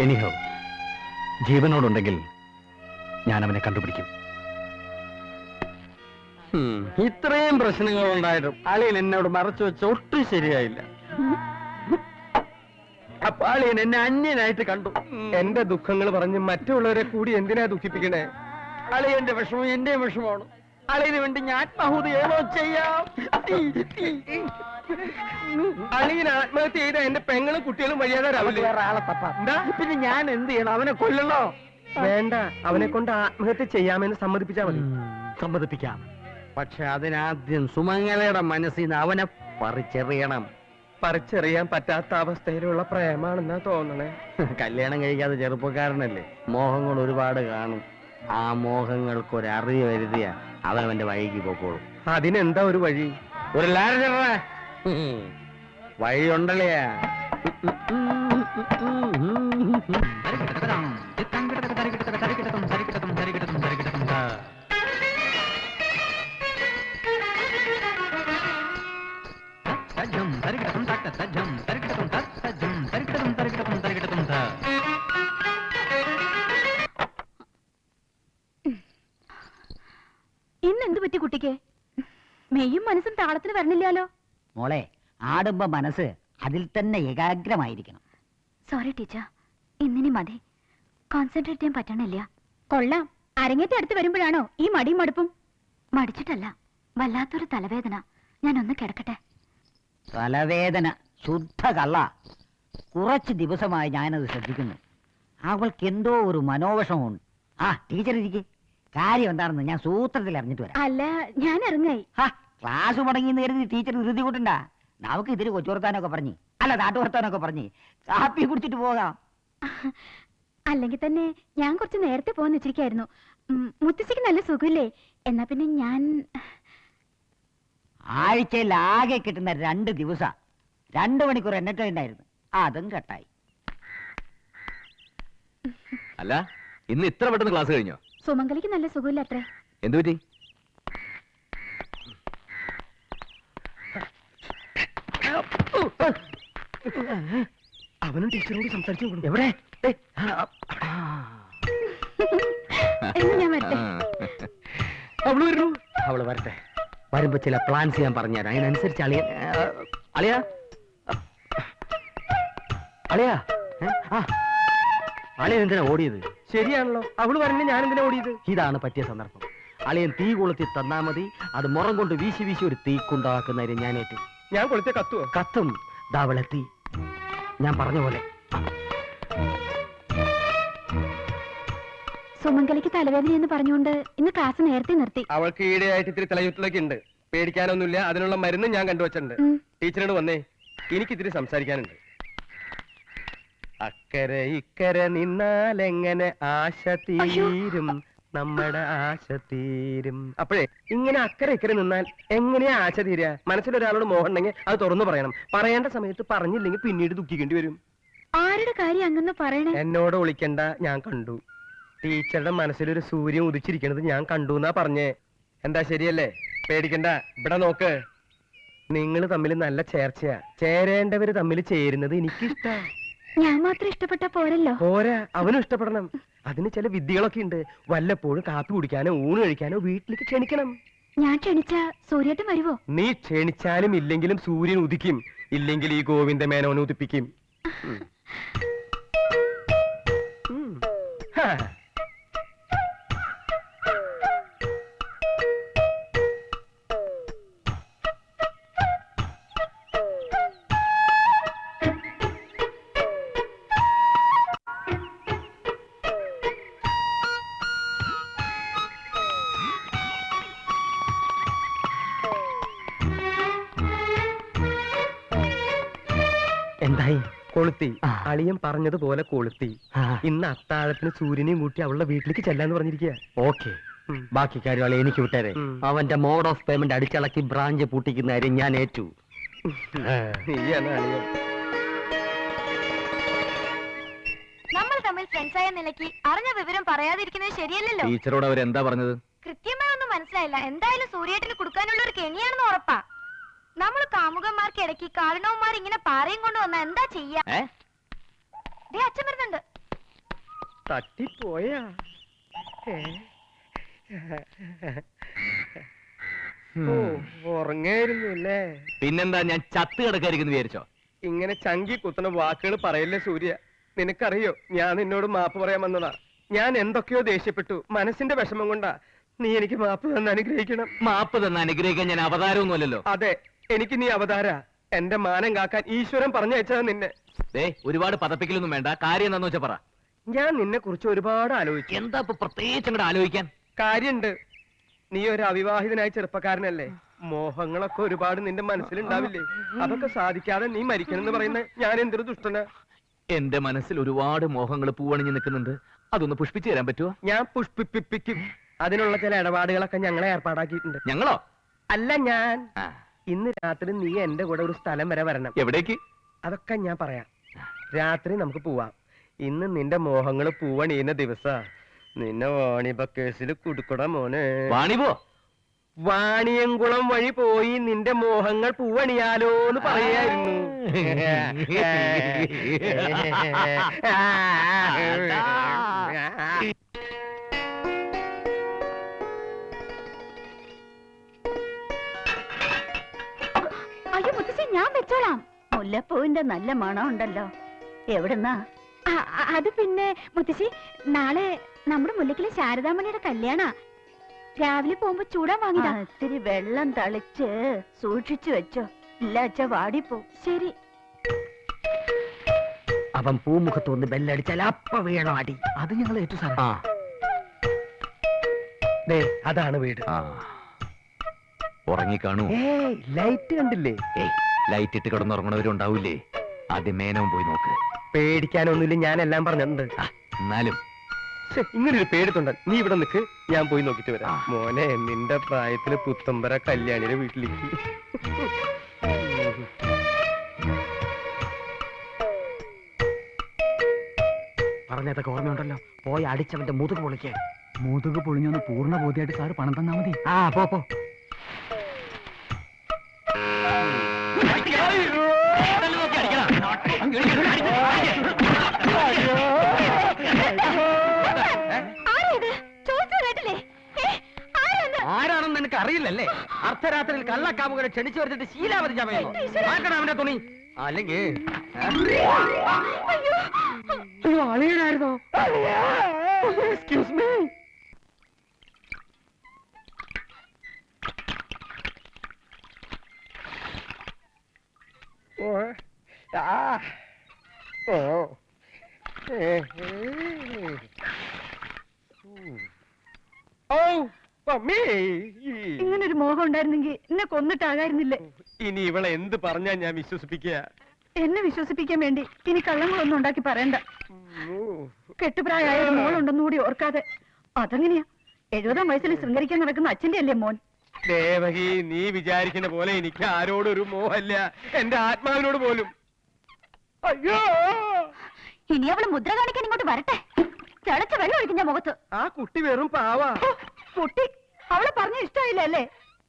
എനിഹോ, ജീവനോടുണ്ടെങ്കിൽ ഞാൻ അവനെ കണ്ടുപിടിക്കും. ഇത്രയും പ്രശ്നങ്ങൾ ഉണ്ടായിട്ടും അളിയൻ എന്നോട് മറച്ചു വെച്ച ഒട്ടും ശരിയായില്ല. അപ്പൊ അളിയൻ എന്നെ അന്യനായിട്ട് കണ്ടു. എന്റെ ദുഃഖങ്ങൾ പറഞ്ഞ് മറ്റുള്ളവരെ കൂടി എന്തിനാ ദുഃഖിപ്പിക്കണേ? അളിയന്റെ വിഷമം എന്റെ വിഷമമാണ്. അളിയന് വേണ്ടി ഞാൻ ആത്മാഹുതി ഏതോ ചെയ്യാം. അളിയൻ ആത്മഹത്യ ചെയ്ത എന്റെ പെങ്ങളും കുട്ടികളും വഴിയാതെ രാവിലെ. വേറെ ആളെ തപ്പാം. പിന്നെ ഞാൻ എന്ത് ചെയ്യണം? അവനെ കൊല്ലണോ? വേണ്ട, അവനെ കൊണ്ട് ആത്മഹത്യ ചെയ്യാമെന്ന് സമ്മതിപ്പിച്ചാ മതി. സമ്മതിപ്പിക്കാം. പക്ഷെ അതിനാദ്യം സുമംഗലയുടെ മനസ്സിൽ നിന്ന് അവനെ പറിച്ചെറിയണം. പറിച്ചെറിയാൻ പറ്റാത്ത അവസ്ഥയിലുള്ള പ്രേമാണെന്നാ തോന്നണേ. കല്യാണം കഴിക്കാതെ ചെറുപ്പക്കാരനല്ലേ, മോഹങ്ങൾ ഒരുപാട് കാണും. ആ മോഹങ്ങൾക്കൊരറിവ് വരുത്തിയ അവന്റെ വഴിക്ക് പോക്കോളും. അതിനെന്താ ഒരു വഴി? ഒരു ലാർജറ വഴിയുണ്ടല്ലേ? ഇന്നെന്ത് പറ്റി കുട്ടിക്ക്? മെയ്യും മനസ്സും താളത്തിന് വരണില്ലാലോ. മോളെ, ആടുമ്പോ മനസ്സ് അതിൽ തന്നെ ഏകാഗ്രമായിരിക്കണം. സോറി ടീച്ചർ, ഇന്നിനി മതി. കോൺസെൻട്രേറ്റ് ചെയ്യാൻ പറ്റണില്ല. കൊള്ളാം, അരങ്ങേറ്റം അടുത്ത് വരുമ്പോഴാണോ ഈ മടിയും മടുപ്പും? മടിച്ചിട്ടല്ല, വല്ലാത്തൊരു തലവേദന. ഞാനൊന്ന് കിടക്കട്ടെ. തലവേദന ശുദ്ധ കള്ള. കുറച്ച് ദിവസമായി ഞാനത് ശ്രദ്ധിക്കുന്നു. അവൾക്ക് എന്തോ ഒരു മനോവിഷമുണ്ട്. ആ, ടീച്ചർ ഇരിക്കെ. കാര്യം എന്താണെന്ന് ഞാൻ സൂത്രത്തിൽ അറിഞ്ഞിട്ട് വരാം. അല്ല, ഞാൻ ഇറങ്ങായി. ക്ലാസ് മുടങ്ങിയെന്ന് കരുതി ടീച്ചർ ധൃതി കൂട്ടണ്ട. നമുക്ക് ഇതിന് കൊച്ചുവർത്താനൊക്കെ പറഞ്ഞ്, അല്ല നാട്ടുവർത്താനൊക്കെ പറഞ്ഞ് കാപ്പി കുടിച്ചിട്ട് പോകാം. അല്ലെങ്കിൽ തന്നെ ഞാൻ കുറച്ച് നേരത്തെ പോകാൻ വെച്ചിരിക്കായിരുന്നു. മുത്തശ്ശിക്ക് നല്ല സുഖമില്ലേ? എന്നാ പിന്നെ ഞാൻ ആഴ്ചയിൽ ആകെ കിട്ടുന്ന 2 ദിവസം 2 മണിക്കൂർ എന്നിട്ട് ഉണ്ടായിരുന്നു. അതും കട്ടായി. അല്ല, ഇന്ന് ഇത്ര പെട്ടെന്ന് ക്ലാസ് കഴിഞ്ഞോ? സുമംഗലിക്ക് നല്ല സുഖമില്ല അത്രേ. എന്തു പറ്റി? അവനും ടീച്ചറോട് സംസാരിച്ചു. എവിടെ? എന്ന് ഞാൻ വരട്ടെ. അവള് വരുന്നു. അവള് വരട്ടെ. വരുമ്പോ ചില പ്ലാൻസ് ഞാൻ പറഞ്ഞുതരാം. അതിനനുസരിച്ച് അളിയ അളിയ അളിയ അളിയൻ എന്തിനാ ഓടിയത്? ശരിയാണല്ലോ, അവള് വരണ്ടേ, ഞാൻ എന്തിനാ ഓടിയത്? ഇതാണ് പറ്റിയ സന്ദർഭം. അളിയൻ തീ കൊളുത്തി തന്നാ മതി. അത് മുറം കൊണ്ട് വീശി വീശി ഒരു തീക്കുണ്ടാക്കുന്നതിന് ഞാനേറ്റ്. ഞാൻ കൊളുത്തിയ കത്തുവോ? കത്തും. ദാവളെത്തി. ഞാൻ പറഞ്ഞ പോലെ സുമംഗലിക്ക് തലവേദന എന്ന് പറഞ്ഞുകൊണ്ട് ഇന്ന് ക്ലാസ് നേരത്തെ നിർത്തി. അവൾക്ക് ഈടെയായിട്ട് ഇത്തിരി തലയുറ്റിലൊക്കെ ഉണ്ട്. പേടിക്കാനൊന്നുമില്ല, അതിനുള്ള മരുന്ന് ഞാൻ കണ്ടുവച്ചിട്ടുണ്ട്. ടീച്ചറിനോട് വന്നേ, എനിക്കിത്തിരി സംസാരിക്കാനുണ്ട്. അക്കരെ ഇക്കരെ നിന്നാലെങ്ങനെ ആശ തീരും, നമ്മുടെ ആശ തീരും. അപ്പോഴേ ഇങ്ങനെ അക്കരെ ഇക്കരെ നിന്നാൽ എങ്ങനെയാ ആശ തീരുക? മനസ്സിലൊരാളോട് മോഹം ഉണ്ടെങ്കിൽ അത് തുറന്നു പറയണം. പറയേണ്ട സമയത്ത് പറഞ്ഞില്ലെങ്കിൽ പിന്നീട് ദുഃഖിക്കേണ്ടി വരും. ആരുടെ കാര്യം അങ്ങനെ പറയണേ? എന്നോട് വിളിക്കണ്ട, ഞാൻ കണ്ടു. ടീച്ചറുടെ മനസ്സിലൊരു സൂര്യൻ ഉദിച്ചിരിക്കണത് ഞാൻ കണ്ടു എന്നാ പറഞ്ഞേ. എന്താ ശരിയല്ലേ? പേടിക്കണ്ട, ഇവിടെ നോക്ക്. നിങ്ങൾ തമ്മിൽ നല്ല ചേർച്ചയാ. ചേരേണ്ടവര് തമ്മിൽ ചേരുന്നത് എനിക്കിഷ്ടാ. ഞാൻ മാത്രം ഇഷ്ടപ്പെട്ട പോരല്ലോ. പോരാ, അവനും ഇഷ്ടപ്പെടണം. അതിന് ചില വിദ്യകളൊക്കെ ഉണ്ട്. വല്ലപ്പോഴും കാപ്പി കുടിക്കാനോ ഊണ് കഴിക്കാനോ വീട്ടിലേക്ക് ക്ഷണിക്കണം. ഞാൻ ക്ഷണിച്ച സൂര്യേട്ടൻ വരുവോ? നീ ക്ഷണിച്ചാലും ഇല്ലെങ്കിലും സൂര്യൻ ഉദിക്കും. ഇല്ലെങ്കിൽ ഈ ഗോവിന്ദ മേനോനെ ഉദിപ്പിക്കും. എന്തായി? കൊളുത്തി. അളിയൻ പറഞ്ഞതുപോലെ കൊളുത്തി. ഇന്ന് അത്താഴത്തിന് സൂര്യനെയും കൂട്ടി അവളുടെ വീട്ടിലേക്ക് ചെല്ലാന്ന് പറഞ്ഞിരിക്കുക. ഓക്കെ, ബാക്കി കാര്യങ്ങൾ എനിക്ക് വിട്ടേരെ. അവന്റെ മോഡ് ഓഫ് പേയ്മെന്റ് അടിച്ചിളക്കി ബ്രാഞ്ച് പൂട്ടിക്കുന്ന കാര്യം ഞാൻ ഏറ്റു. നീയാണ് അളിയൻ. നമ്മൾ തമ്മിൽ ഫ്രണ്ട്സായ നിലയ്ക്ക് അറിഞ്ഞ വിവരം പറയാതിരിക്കുന്നത് ശരിയല്ലല്ലോ. ടീച്ചറോട് അവരെന്താ പറഞ്ഞത്? കൃത്യമായി ഒന്നും മനസ്സിലായില്ല. എന്തായാലും സൂര്യേട്ടന് കൊടുക്കാനുള്ള ഒരു കെണിയാണെന്ന് ഉറപ്പാ. നമ്മൾ കാമുകന്മാർക്ക് ഇടയ്ക്ക് കാരണവന്മാർ ഇങ്ങനെ പാറയും കൊണ്ട് വന്നാ എന്താ ചെയ്യാ? അച്ഛൻ വരുന്നുണ്ട്. തട്ടിപ്പോയാ? ഉറങ്ങായിരുന്നു അല്ലേ? പിന്നെന്താ, ഞാൻ ചത്ത് കിടക്കായിരിക്കുന്നു വിചാരിച്ചോ? ഇങ്ങനെ ചങ്കി കുത്തുന്ന വാക്കുകൾ പറയല്ലേ സൂര്യ. നിനക്കറിയോ, ഞാൻ നിന്നോട് മാപ്പ് പറയാൻ വന്നതാ. ഞാൻ എന്തൊക്കെയോ ദേഷ്യപ്പെട്ടു. മനസ്സിന്റെ വിഷമം കൊണ്ടാ. നീ എനിക്ക് മാപ്പ് തന്ന് അനുഗ്രഹിക്കണം. മാപ്പ് തന്ന് അനുഗ്രഹിക്കാൻ ഞാൻ അവതാരമൊന്നുമല്ലല്ലോ. അതെ, എനിക്ക് നീ അവതാര. എന്റെ മാനം കാക്കാൻ ഈശ്വരൻ പറഞ്ഞയച്ചതാ നിന്നെ. ഒരുപാട് പതപ്പിക്കലൊന്നും വേണ്ട. കാര്യം എന്താന്ന് വെച്ചാ പറ. ഞാൻ നിന്നെ കുറിച്ച് ഒരുപാട് ആലോചിച്ചു. എന്താ ഇപ്പൊ പ്രത്യേകിച്ച് അങ്ങോട്ട് ആലോചിക്കാൻ? കാര്യണ്ട്. നീ ഒരു അവിവാഹിതനായ ചെറുപ്പക്കാരനല്ലേ? മോഹങ്ങളൊക്കെ ഒരുപാട് നിന്റെ മനസ്സിലുണ്ടാവില്ലേ? അതൊക്കെ സാധിക്കാതെ നീ മരിക്കണമെന്ന് പറയുന്ന ഞാൻ എന്തൊരു ദുഷ്ടനാ. എന്റെ മനസ്സിൽ ഒരുപാട് മോഹങ്ങൾ പൂവണിഞ്ഞ് നിൽക്കുന്നുണ്ട്. അതൊന്ന് പുഷ്പിച്ചു തരാൻ പറ്റുമോ? ഞാൻ പുഷ്പിപ്പിക്കും. അതിനുള്ള ചില ഇടപാടുകളൊക്കെ ഞങ്ങളെ ഏർപ്പാടാക്കിയിട്ടുണ്ട്. ഞങ്ങളോ? അല്ല, ഞാൻ. ഇന്ന് രാത്രി നീ എന്റെ കൂടെ ഒരു സ്ഥലം വരെ വരണം. എവിടേക്ക്? അതൊക്കെ ഞാൻ പറയാം. രാത്രി നമുക്ക് പോവാം. ഇന്ന് നിന്റെ മോഹങ്ങൾ പൂവണിയുന്ന ദിവസാ. നിന്നെ വാണിഭ കേസിൽ കുടുക്കട മോനെ. വാണിപോ? വാണിയംകുളം വഴി പോയി നിന്റെ മോഹങ്ങൾ പൂവണിയാലോന്ന് പറയായിരുന്നു. അയ്യോ മുത്തശ്ശി, ഞാൻ വെച്ചോളാം. മുല്ലപ്പൂവിന്റെ നല്ല മണം ഉണ്ടല്ലോ. എവിടുന്നാ? അത് പിന്നെ മുത്തശ്ശി, നാളെ നമ്മുടെ മുല്ലക്കിലെ ശാരദാമണിയുടെ കല്യാണ. രാവിലെ പോകുമ്പോ ചൂടാൻ വാങ്ങിതാ. ഇത്തിരി വെള്ളം തളിച്ച് സൂക്ഷിച്ചു വെച്ചോ. ഇല്ല അച്ഛ വാടിപ്പോ. ശരി. അവൻ പൂമുഖത്ത് ഒന്ന് ബെല്ലടിച്ചാൽ അപ്പ വീണോ അടി. അത് ഞങ്ങൾ ഏറ്റു സാർ. അതാണ് വീട്. ഉറങ്ങിക്കാണൂ? ലൈറ്റ് കണ്ടില്ലേ? ലൈറ്റ് ഇട്ട് കിടന്നുറങ്ങണവരുണ്ടാവൂലേ? ആദ്യം മേനവും പോയി നോക്ക്. പേടിക്കാനൊന്നുമില്ല, ഞാൻ എല്ലാം പറഞ്ഞിട്ടുണ്ട്. എന്നാലും ഇങ്ങനൊരു പേടിത്തുണ്ട്. നീ ഇവിടെ നിൽക്ക്, ഞാൻ പോയി നോക്കിട്ട് വരാം. മോനെ, നിന്റെ പ്രായത്തില് പുത്തമ്പര കല്യാണിയുടെ വീട്ടിലേക്ക്. പറഞ്ഞതൊക്കെ ഓർമ്മയുണ്ടല്ലോ. പോയി അടിച്ചവന്റെ മുതുക് പൊളിക്കേ. മുതുക് പൊളിഞ്ഞൊന്ന് പൂർണ്ണ ബോധ്യമായിട്ട് സാറ് പണം തന്നാ മതി. പോ. ആരാണെന്ന് നിനക്ക് അറിയില്ലല്ലേ? അർദ്ധരാത്രിയിൽ കള്ളക്കാമുകളെ ക്ഷണിച്ചു വരുത്തിട്ട് ശീലാവതി ചമയുന്നു. മാറ്റണം അവന്റെ തുണി. അല്ലെങ്കിൽ അളിയനായിരുന്നോ? Excuse me. ഇങ്ങനൊരു മോഹം ഉണ്ടായിരുന്നെങ്കിൽ എന്നെ കൊന്നിട്ടാകായിരുന്നില്ലേ? ഇനി ഇവളെ എന്ത് പറഞ്ഞാ ഞാൻ വിശ്വസിപ്പിക്കുക? എന്നെ വിശ്വസിപ്പിക്കാൻ വേണ്ടി ഇനി കള്ളങ്ങളൊന്നും ഉണ്ടാക്കി പറയണ്ട. കെട്ടുപ്രായ ഒരു മോളുണ്ടെന്ന് കൂടി ഓർക്കാതെ അതെങ്ങനെയാ? 70-ാം വയസ്സിൽ ശൃംഗരിക്കാൻ നടക്കുന്ന അച്ഛന്റെ അല്ലേ മോൻ? ദേവകി, നീ വിചാരിക്കുന്ന പോലെ എനിക്ക് ആരോടൊരു മോഹമില്ല, എന്റെ ആത്മാവിനോട് പോലും. അയ്യോ, ഇനി അവള് മുദ്ര കാണിക്കാൻ ഇങ്ങോട്ട് വരട്ടെ. തിളച്ച വെള്ളം ഒഴിക്കുന്ന മുഖത്ത്. ആ കുട്ടി വെറും പാവാ. കുട്ടി അവളെ പറഞ്ഞ ഇഷ്ടമായില്ല അല്ലേ?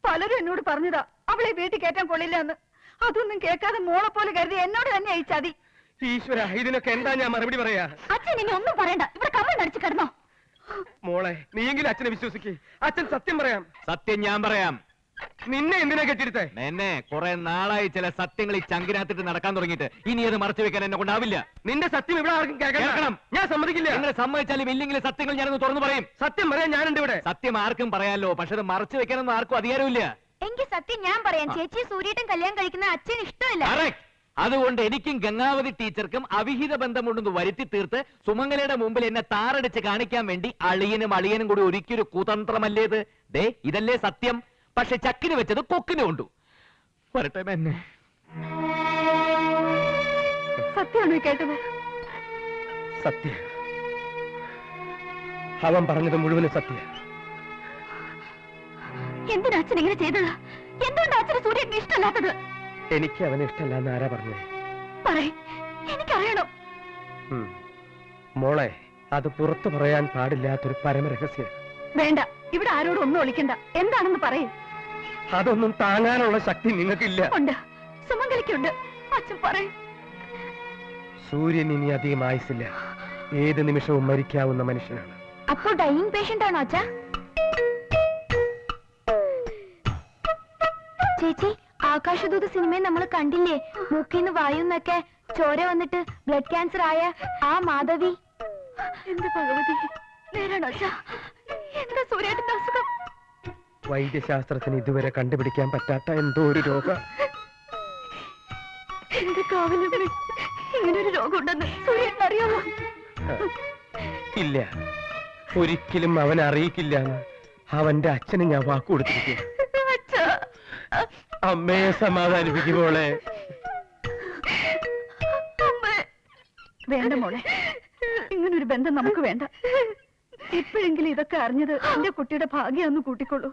പലരും എന്നോട് പറഞ്ഞതാ അവളെ വീട്ടിൽ കയറ്റാൻ കൊള്ളില്ല എന്ന്. അതൊന്നും കേൾക്കാതെ മോളെ പോലെ കരുതി എന്നോട് തന്നെ അയച്ചാതി. ഈശ്വര, ഇതിനൊക്കെ എന്താ ഞാൻ മറുപടി പറയാ? അച്ഛൻ ഇനി ഒന്നും പറയണ്ട, ഇവിടെ കമ്മൽ അടിച്ചു കിടന്നോ. മോളെ, നീയെങ്കിലും അച്ഛനെ വിശ്വസിക്ക്. അച്ഛൻ സത്യം പറയാം. സത്യം ഞാൻ പറയാം. നിന്നെ എന്തിനാ കെട്ടിയെടുത്തേ? എന്നെ കുറെ നാളായി ചില സത്യങ്ങൾ ഈ ചങ്കിനകത്തിട്ട് നടക്കാൻ തുടങ്ങിയിട്ട് ഇനി അത് മറച്ചു വെക്കാൻ എന്നെ കൊണ്ടാവില്ല. നിന്റെ സത്യം ഇവിടെ ആർക്കും കേൾക്കണം. കേൾക്കണം. ഞാൻ സമ്മതിക്കില്ല. നിങ്ങൾ സമ്മതിച്ചാലും ഇല്ലെങ്കിലും സത്യങ്ങൾ ഞാനൊന്ന് തുറന്നു പറയും. സത്യം പറയാൻ ഞാനുണ്ട് ഇവിടെ. സത്യം ആർക്കും പറയാലോ, പക്ഷെ അത് മറച്ചു വെക്കാനൊന്നും ആർക്കും അധികാരമില്ല. എങ്കിൽ സത്യം ഞാൻ പറയാം. ചേച്ചി സൂര്യട്ടും കല്യാണം കഴിക്കുന്ന അച്ഛൻ ഇഷ്ടമല്ല. Correct. അതുകൊണ്ട് എനിക്കും ഗംഗാവതി ടീച്ചർക്കും അവിഹിത ബന്ധമുണ്ടെന്ന് വരുത്തി തീർത്ത് സുമംഗലയുടെ മുമ്പിൽ എന്നെ താറടിച്ച് കാണിക്കാൻ വേണ്ടി അളിയനും കൂടി ഒരിക്കലും കുതന്ത്രമല്ലേ ഇത്? ദേ, ഇതല്ലേ സത്യം. പക്ഷെ ചക്കിന് വെച്ചത് കൊക്കിന് കൊണ്ടു. വരട്ടെ എന്നെ. സത്യമാണോ കേട്ടത്? സത്യം. അവൻ പറഞ്ഞത് മുഴുവനും സത്യം. എന്തിനാ അച്ഛൻ ഇങ്ങനെ ചെയ്തത്? എന്തുകൊണ്ട് അച്ഛന് സൂര്യന് ഇഷ്ടമല്ലാത്തത്? എനിക്ക് അവനെ ഇഷ്ടമല്ല ആരാ പറഞ്ഞേ? പറയ്, എനിക്കറിയണം. മോളെ, അത് പുറത്തു പറയാൻ പാടില്ലാത്തൊരു പരമരഹസ്യം. വേണ്ട, ഇവിടെ ആരോടും ഒന്നും ഒളിക്കണ്ട. എന്താണെന്ന് പറയേ. അതൊന്നും താങ്ങാനുള്ള ശക്തി നിങ്ങൾക്കില്ല. ഉണ്ട്, സുമംഗലിക്കുണ്ട്. അച്ഛൻ പറയും. സൂര്യൻ ഇനി അധികം ആയുസില്ല. ഏത് നിമിഷവും മരിക്കാവുന്ന മനുഷ്യനാണ്. അപ്പോ ഡൈയിങ് പേഷ്യന്റ് ആണോ അച്ഛാ? ചേച്ചി, ആകാശദൂത് സിനിമയിൽ നമ്മൾ കണ്ടില്ലേ, മൂക്കിന്ന് വായുന്നൊക്കെ ചോര വന്നിട്ട് ബ്ലഡ് ക്യാൻസർ ആയ ആ മാധവി? എന്റെ ഭഗവതി, നേരാണോ അച്ഛാ? എന്താ സൂര്യേട്ടന്റെ അസുഖം? വൈദ്യശാസ്ത്രത്തിന് ഇതുവരെ കണ്ടുപിടിക്കാൻ പറ്റാത്ത എന്തോ ഒരു രോഗം. എന്റെ കാവലമ്മേ, ഇങ്ങനൊരു രോഗം ഉണ്ടെന്ന് സൂര്യേട്ടൻ അറിയാമോ? ഇല്ല, ഒരിക്കലും അവൻ അറിയിക്കില്ല എന്ന് അവന്റെ അച്ഛന് ഞാൻ വാക്കു കൊടുത്തിരിക്കുക. അമ്മയെ സമാധാനിപ്പിക്കുമ്പോളെ. വേണ്ട മോളെ, ഇങ്ങനൊരു ബന്ധം നമുക്ക് വേണ്ട. ഇപ്പോഴെങ്കിലും ഇതൊക്കെ അറിഞ്ഞത് എന്റെ കുട്ടിയുടെ ഭാഗ്യാന്ന് കൂട്ടിക്കൊള്ളൂ.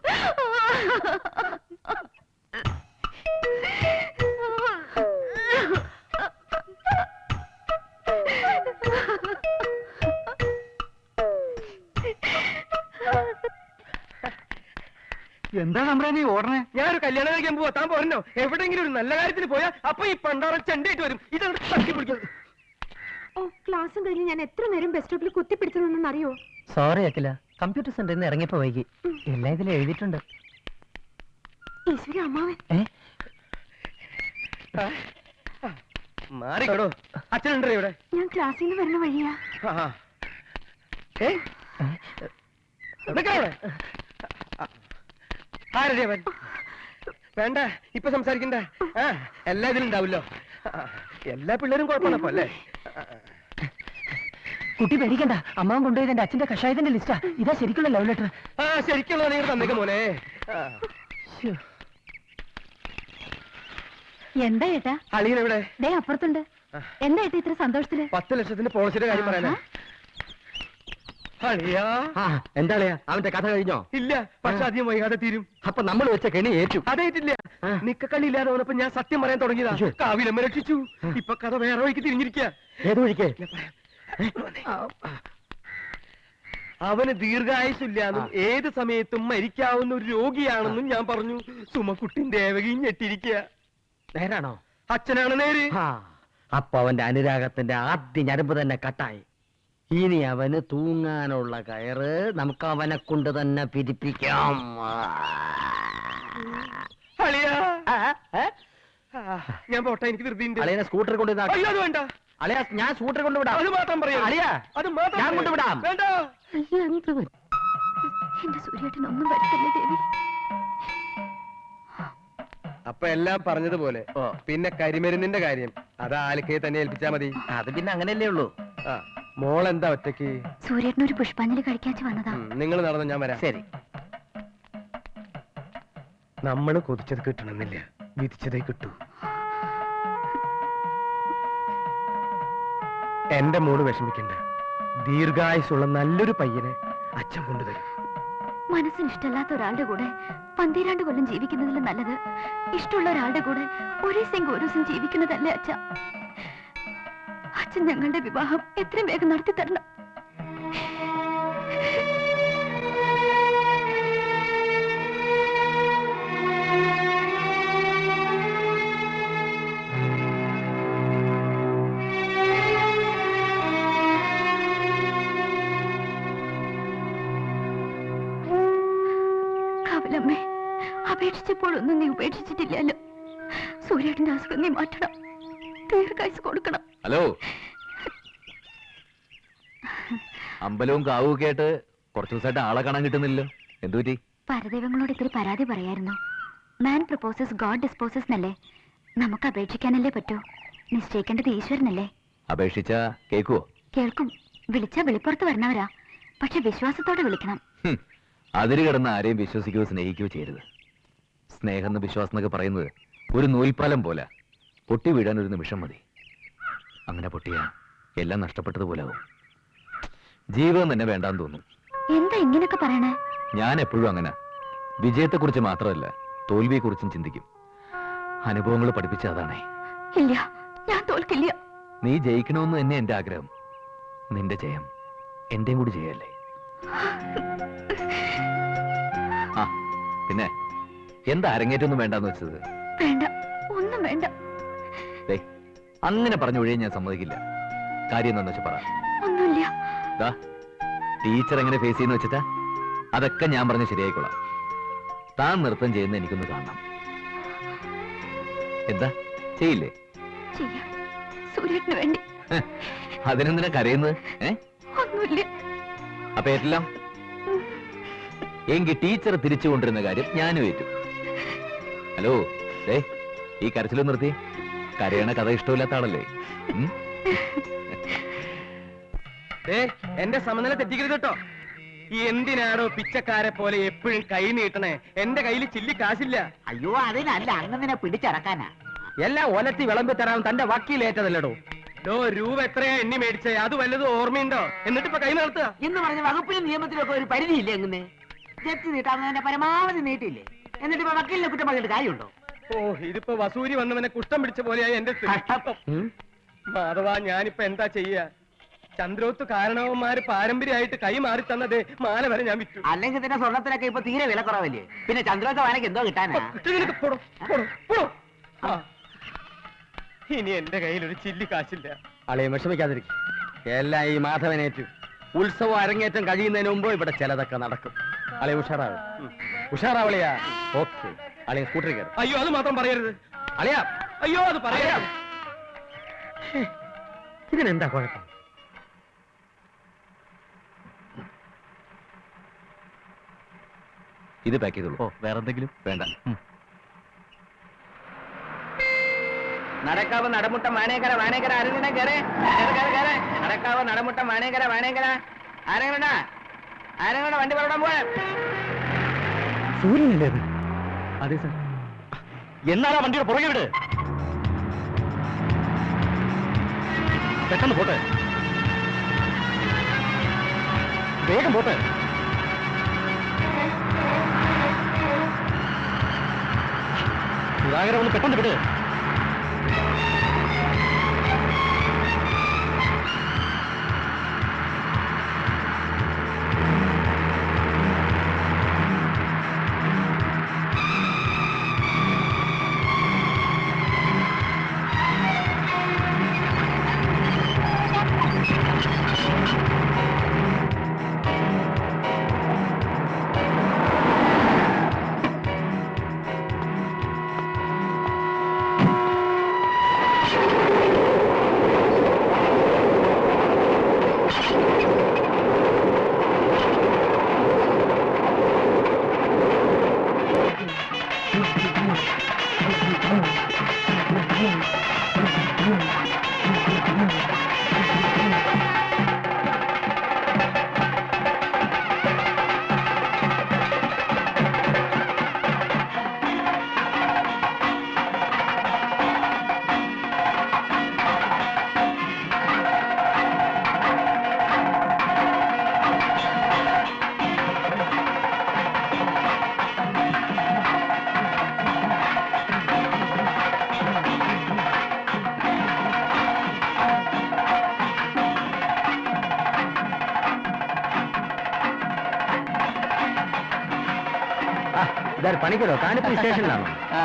എന്താ നമ്മുടെ നീ ഓടണേ? ഞാനൊരു കല്യാണം കഴിക്കാൻ പോവാ, താൻ പോരണോ? എവിടെയെങ്കിലും ഒരു നല്ല കാര്യത്തിന് പോയാ അപ്പൊ ഈ പണ്ടാറ ചെണ്ടായിട്ട് വരും. ഇതാണ് തട്ടി പിടിക്കുന്നത്. ഓ, ക്ലാസ്സും കഴിഞ്ഞ് ഞാൻ എത്ര നേരം ബസ് സ്റ്റോപ്പിൽ കുത്തിപ്പിടിച്ചു നിന്നറിയോ? സോറി അഖില, കമ്പ്യൂട്ടർ സെന്ററിൽ നിന്ന് ഇറങ്ങിയപ്പോ വൈകി. എല്ലാം ഇതിൽ എഴുതിയിട്ടുണ്ട്. ഈശ്വര അമ്മാവൻ. മാറിക്കോടോ, അച്ഛനുണ്ടോ ഇവിടെ? ഞാൻ ക്ലാസ്സിൽ നിന്ന് വരുന്ന വഴിയാ. ആരേ അവൻ? വേണ്ട, ഇപ്പൊ സംസാരിക്കണ്ട. എല്ലാ ഇതിലും ഉണ്ടാവില്ലോ. എല്ലാ പിള്ളേരും കുഴപ്പമാണപ്പോ അല്ലേ? കുട്ടി പേടിക്കണ്ട, അമ്മാവൻ കൊണ്ടുപോയത് എന്റെ അച്ഛന്റെ കഷായത്തിന്റെ ലിസ്റ്റാ. ഇതാ ശരിക്കുള്ള ലവ് ലെറ്റർ. ശരിക്കുള്ള നിങ്ങൾ തന്നേക്ക് മോനെ. എന്താ ഏട്ടാ? അളിയനെവിടെ? ദേ അപ്പുറത്തുണ്ട്. എന്താ ഏട്ടാ ഇത്ര സന്തോഷത്തില്? 10 ലക്ഷത്തിന്റെ പോളിസിയുടെ കാര്യം പറയാനാ. അളിയാ, എന്താ അവന്റെ കഥ കഴിഞ്ഞോ? ഇല്ല, പക്ഷെ അധികം വൈകാതെ തീരും. അപ്പൊ നമ്മൾ വെച്ച കെണി ഏറ്റു. അതേറ്റില്ല. നിക്കക്കള്ളി ഇല്ലാതെ വന്നപ്പോ ഞാൻ സത്യം പറയാൻ തുടങ്ങിയതാ. കാവിലമ്മ രക്ഷിച്ചു. ഇപ്പൊ കഥ വേറെ വഴിക്ക് തിരിഞ്ഞിരിക്കുക. ഏത് വഴിക്ക്? അവന് ദീർഘായുസില്ലാന്നും ഏത് സമയത്തും മരിക്കാവുന്ന ഒരു രോഗിയാണെന്നും ഞാൻ പറഞ്ഞു. സുമക്കുട്ടിന്റെ ദേവകിയും ഞെട്ടിരിക്കുക. നേരാണോ? അച്ഛനാണ് നേര്. അപ്പൊ അവന്റെ അനുരാഗത്തിന്റെ ആദ്യ ഞരമ്പ് തന്നെ കട്ടായി. ഇനി അവന് തൂങ്ങാനുള്ള കയറ് നമുക്ക് അവനെ കൊണ്ട് തന്നെ പിരിപ്പിക്കാം. അളിയാ, ഞാൻ പോട്ടെ, എനിക്ക് ധൃതിയുണ്ട്. അളിയനെ സ്കൂട്ടർ കൊണ്ടുവന്ന അയ്യോ, അത് വേണ്ട. അളിയ, ഞാൻ സ്കൂട്ടർ കൊണ്ടുവിടാം. അത് മാത്രം പറയാം. അളിയ, അത് മാത്രം ഞാൻ കൊണ്ടുവിടാം. വേണ്ട. എന്റെ സൂര്യേട്ടനൊന്നും വരുത്തല്ലേ ദേവി. അപ്പൊ എല്ലാം പറഞ്ഞതുപോലെ. പിന്നെ കരിമരുന്നിന്റെ കാര്യം അത് ആലിക്കയെ തന്നെ ഏൽപ്പിച്ചാ മതി. അത് പിന്നെ അങ്ങനെയല്ലേ ഉള്ളൂ. മോളെന്താ ഒറ്റയ്ക്ക്? സൂര്യേട്ടനൊരു പുഷ്പാഞ്ജലി കഴിക്കാച്ച് വന്നതാ. നിങ്ങൾ നടന്നു, ഞാൻ വരാം. ശരി. നമ്മൾ കൊതിച്ചത് കിട്ടണമെന്നില്ല, വിധിച്ചതേ കിട്ടൂ. എന്റെ മോള് വിഷമിക്കണ്ട. ദീർഘായുസുള്ള നല്ലൊരു പയ്യനെ അച്ഛൻ കൊണ്ടുതരും. മനസ്സിന് ഇഷ്ടമല്ലാത്ത ഒരാളുടെ കൂടെ 12 കൊല്ലം ജീവിക്കുന്നതിൽ നല്ലത് ഇഷ്ടമുള്ള ഒരാളുടെ കൂടെ ഒരു ദിവസം ജീവിക്കുന്നതല്ലേ അച്ഛ. അച്ഛൻ ഞങ്ങളുടെ വിവാഹം എത്രയും വേഗം നടത്തി തരണം. കവലമ്മേ, അപേക്ഷിച്ചപ്പോഴൊന്നും നീ ഉപേക്ഷിച്ചിട്ടില്ലല്ലോ. സൂര്യേട്ടന്റെ അസുഖം നീ മാറ്റണം, ദീർഘായുസ് കൊടുക്കണം. ഹലോ, അമ്പലവും കാവും ഒക്കെ ആയിട്ട് കുറച്ചു ദിവസമായിട്ട് ആളെ കാണാൻ കിട്ടുന്നില്ലല്ലോ. എന്തുപറ്റി? പരദൈവങ്ങളോട് ഇത്തിരി പരാതി പറയായിരുന്നു. മാൻ പ്രപ്പോസസ് ഗോഡ് ഡിസ്പോസസ് എന്നല്ലേ, നമുക്ക് അപേക്ഷിക്കാനല്ലേ പറ്റൂ. നിശ്ചയിക്കേണ്ടത് ഈശ്വരനല്ലേ. അപേക്ഷിച്ച കേക്കുവോ? കേൾക്കും. വിളിച്ചാ വെളിപ്പുറത്ത് വരണവരാ, പക്ഷെ വിശ്വാസത്തോടെ വിളിക്കണം. അതിര് കിടന്ന് ആരെയും വിശ്വസിക്കുകയോ സ്നേഹിക്കുകയോ ചെയ്യരുത്. സ്നേഹം എന്ന് വിശ്വാസം എന്നൊക്കെ പറയുന്നത് ഒരു നൂൽപ്പാലം പോലെ പൊട്ടി വീഴാൻ ഒരു നിമിഷം മതി. അങ്ങനെ പൊട്ടിയാ എല്ലാം നഷ്ടപ്പെട്ടതുപോലെ ആവും. ജീവിതം തന്നെ വേണ്ടാന്ന് തോന്നും. എന്താ ഇങ്ങനൊക്കെ പറയണേ? ഞാൻ എപ്പോഴും അങ്ങനെ. വിജയത്തെക്കുറിച്ച് മാത്രമല്ല, തോൽവിയെക്കുറിച്ചും ചിന്തിക്കും. അനുഭവങ്ങൾ പഠിപ്പിച്ച അതാണേ. ഇല്ല, ഞാൻ തോൽക്കില്ല. നീ ജയിക്കണമെന്ന് തന്നെ എന്റെ ആഗ്രഹം. നിന്റെ ജയം എന്റെയും കൂടി ജയല്ലേ. ആ പിന്നെ എന്താ അരങ്ങേറ്റൊന്നും വേണ്ടെന്ന് വെച്ചത്? വേണ്ട, ഒന്നും വേണ്ട. അങ്ങനെ പറഞ്ഞൊഴിയാൻ ഞാൻ സമ്മതിക്കില്ല. കാര്യം എന്താന്ന് വെച്ചാ പറ. ഒന്നുമില്ല. ടീച്ചർ എങ്ങനെ ഫേസ് ചെയ്യുന്ന വെച്ചിട്ടാ അതൊക്കെ ഞാൻ പറഞ്ഞ് ശരിയായിക്കോളാം. താൻ നൃത്തം ചെയ്യുന്ന എനിക്കൊന്ന് കാണണം. എന്താ ചെയ്യില്ലേ? ചെയ്യാം, സൂര്യേട്ടന് വേണ്ടി. അതിനെന്തിനാ കരയുന്നത്? ഒന്നുമില്ല. അപ്പൊ ഏറ്റെല്ലാം എങ്കിൽ ടീച്ചർ തിരിച്ചു കൊണ്ടിരുന്ന കാര്യം ഞാനും ഏറ്റു. ഹലോ, ഈ കരച്ചിലും നിർത്തി. കരയണ കഥ ഇഷ്ടമില്ലാത്ത ആളല്ലേ? എന്റെ സമനില തെറ്റിക്കരുത് കേട്ടോ. ഈ എന്തിനാണോ പിച്ചക്കാരെ പോലെ എപ്പോഴും കൈ നീട്ടണേ? എന്റെ കയ്യിൽ ചില്ലി കാശില്ല. അയ്യോ, അതിനല്ല, അങ്ങനെ പിടിച്ചടക്കാനാ. എല്ലാം ഒലത്തി വിളമ്പി തരാൻ തന്റെ വക്കീലേറ്റതല്ലടോ. രൂപ എത്രയാ എണ്ണി മേടിച്ചേ? അത് വല്ലതും ഓർമ്മയുണ്ടോ? എന്നിട്ട് ഇപ്പൊ കൈ നിർത്തുക എന്ന് പറഞ്ഞ വകുപ്പിലും നിയമത്തിലൊക്കെ ഒരു പരിധിയില്ലേ? എങ്ങനെ ജപ്തി നീട്ടാവുന്നതിന്റെ പരമാവധി നീട്ടിയില്ലേ? എന്നിട്ട് ഇപ്പൊ വക്കീലിനെ കുറ്റം പറഞ്ഞിട്ട് കാര്യമുണ്ടോ? ഓ, ഇതിപ്പോ വസൂരി വന്നവനെ കുഷ്ടം പിടിച്ച പോലെയായി എന്റെ മാധവ. ഞാനിപ്പോ എന്താ ചെയ്യാ? ചന്ദ്രോത്ത് കാരണവന്മാര് പാരമ്പര്യമായിട്ട് കൈ മാറി തന്നത് മാല വരെ ഞാൻ വിറ്റു. അല്ലെങ്കിൽ തന്നെ സ്വർണത്തിനൊക്കെ ഇപ്പൊ തീരെ വില കുറവല്ലേ? പിന്നെ ചന്ദ്രോത്ത് വാനക്ക് എന്തോ കിട്ടാനാ? ഇനി എന്റെ കയ്യിൽ ഒരു ചില്ലി കാശില്ല. അളയും വിഷമിക്കാതിരിക്കും. എല്ലാം ഈ മാധവനേറ്റു. ഉത്സവം അരങ്ങേറ്റം കഴിയുന്നതിന് മുമ്പ് ഇവിടെ ചിലതൊക്കെ നടക്കും. അളയ ഉഷാറാവും. ഉഷാറാവളിയാ. ഓക്കെ, അളയ സ്കൂട്ടറിൽ കയറും. അയ്യോ, അത് മാത്രം പറയരുത് അളിയാ. അയ്യോ, അത് പറയാം. ഇതിനെന്താ കുഴപ്പം? ഇത് പാക്ക് ചെയ്തോളൂ. ഓ, വേറെന്തെങ്കിലും വേണ്ട. നടക്കാവ് നടമുട്ട മാനേക്കര വാനേക്കര ആരെങ്കിലും കേറേ കേറേ. നടക്കാവ് നടമുട്ട മാനേക്കര വാനേക്കര ആരെങ്കിലും ആരെങ്കിലും വണ്ടി പറടാൻ പോയാ. സൂര്യനല്ലേ? അതെ സാർ. എന്നാലാ വണ്ടിയുടെ പുറകെ വിട്. പെട്ടെന്ന് പോട്ടെ, വേഗം പോട്ടെ. സുധാകരൻ ഒന്ന് പെട്ടെന്ന് വിട്. ഇതാ പണിക്കരോ കാണിപ്പൂർ സ്റ്റേഷനിലാണോ? ആ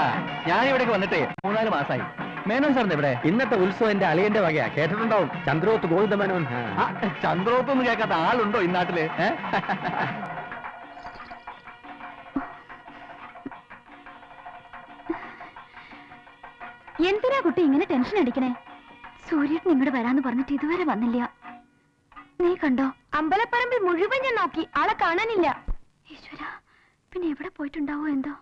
ഞാൻ ഇവിടേക്ക് വന്നിട്ടേ 3-4 മാസമായി. മേനോൻ സാറിന്റെ ഇവിടെ. ഇന്നത്തെ ഉത്സവം എന്റെ അളിയന്റെ വകയാ, കേട്ടിട്ടുണ്ടാവും. ചന്ദ്രോത്ത് ഗോവിന്ദ മേനോൻ. ചന്ദ്രോത്തൊന്നും കേൾക്കാത്ത ആളുണ്ടോ ഈ നാട്ടില്? എന്തിനാ കുട്ടി ഇങ്ങനെ ടെൻഷൻ അടിക്കണേ? സൂര്യൻ ഇങ്ങോട്ട് വരാന്ന് പറഞ്ഞിട്ട് ഇതുവരെ വന്നില്ല. നീ കണ്ടോ? അമ്പലപ്പറമ്പിൽ മുഴുവൻ ഞാൻ നോക്കി, ആളെ കാണാനില്ല. ഈശ്വര, പിന്നെ എവിടെ പോയിട്ടുണ്ടാവോ എന്തോ.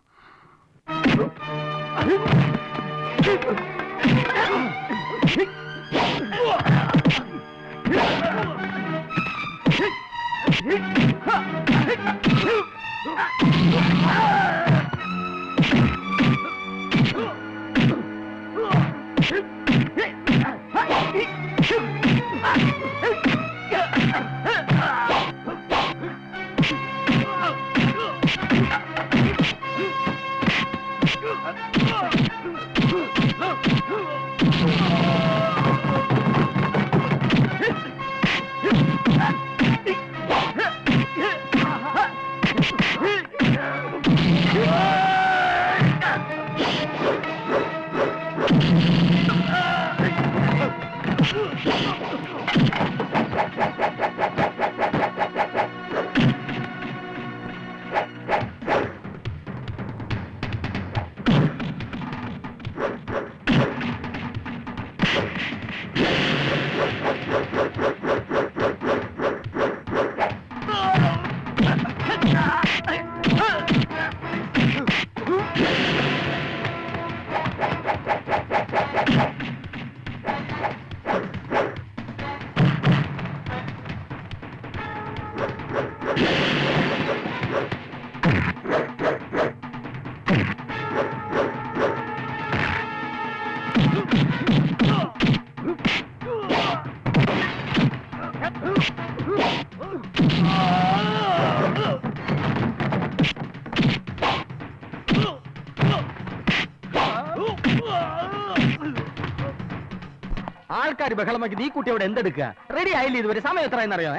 ആൾക്കാർ ബഹളമാക്കി നീ കുട്ടി അവിടെ എന്തെടുക്കുക? റെഡി ആയില്ല ഇതുവരെ? സമയം എത്രയെന്നറിയോ?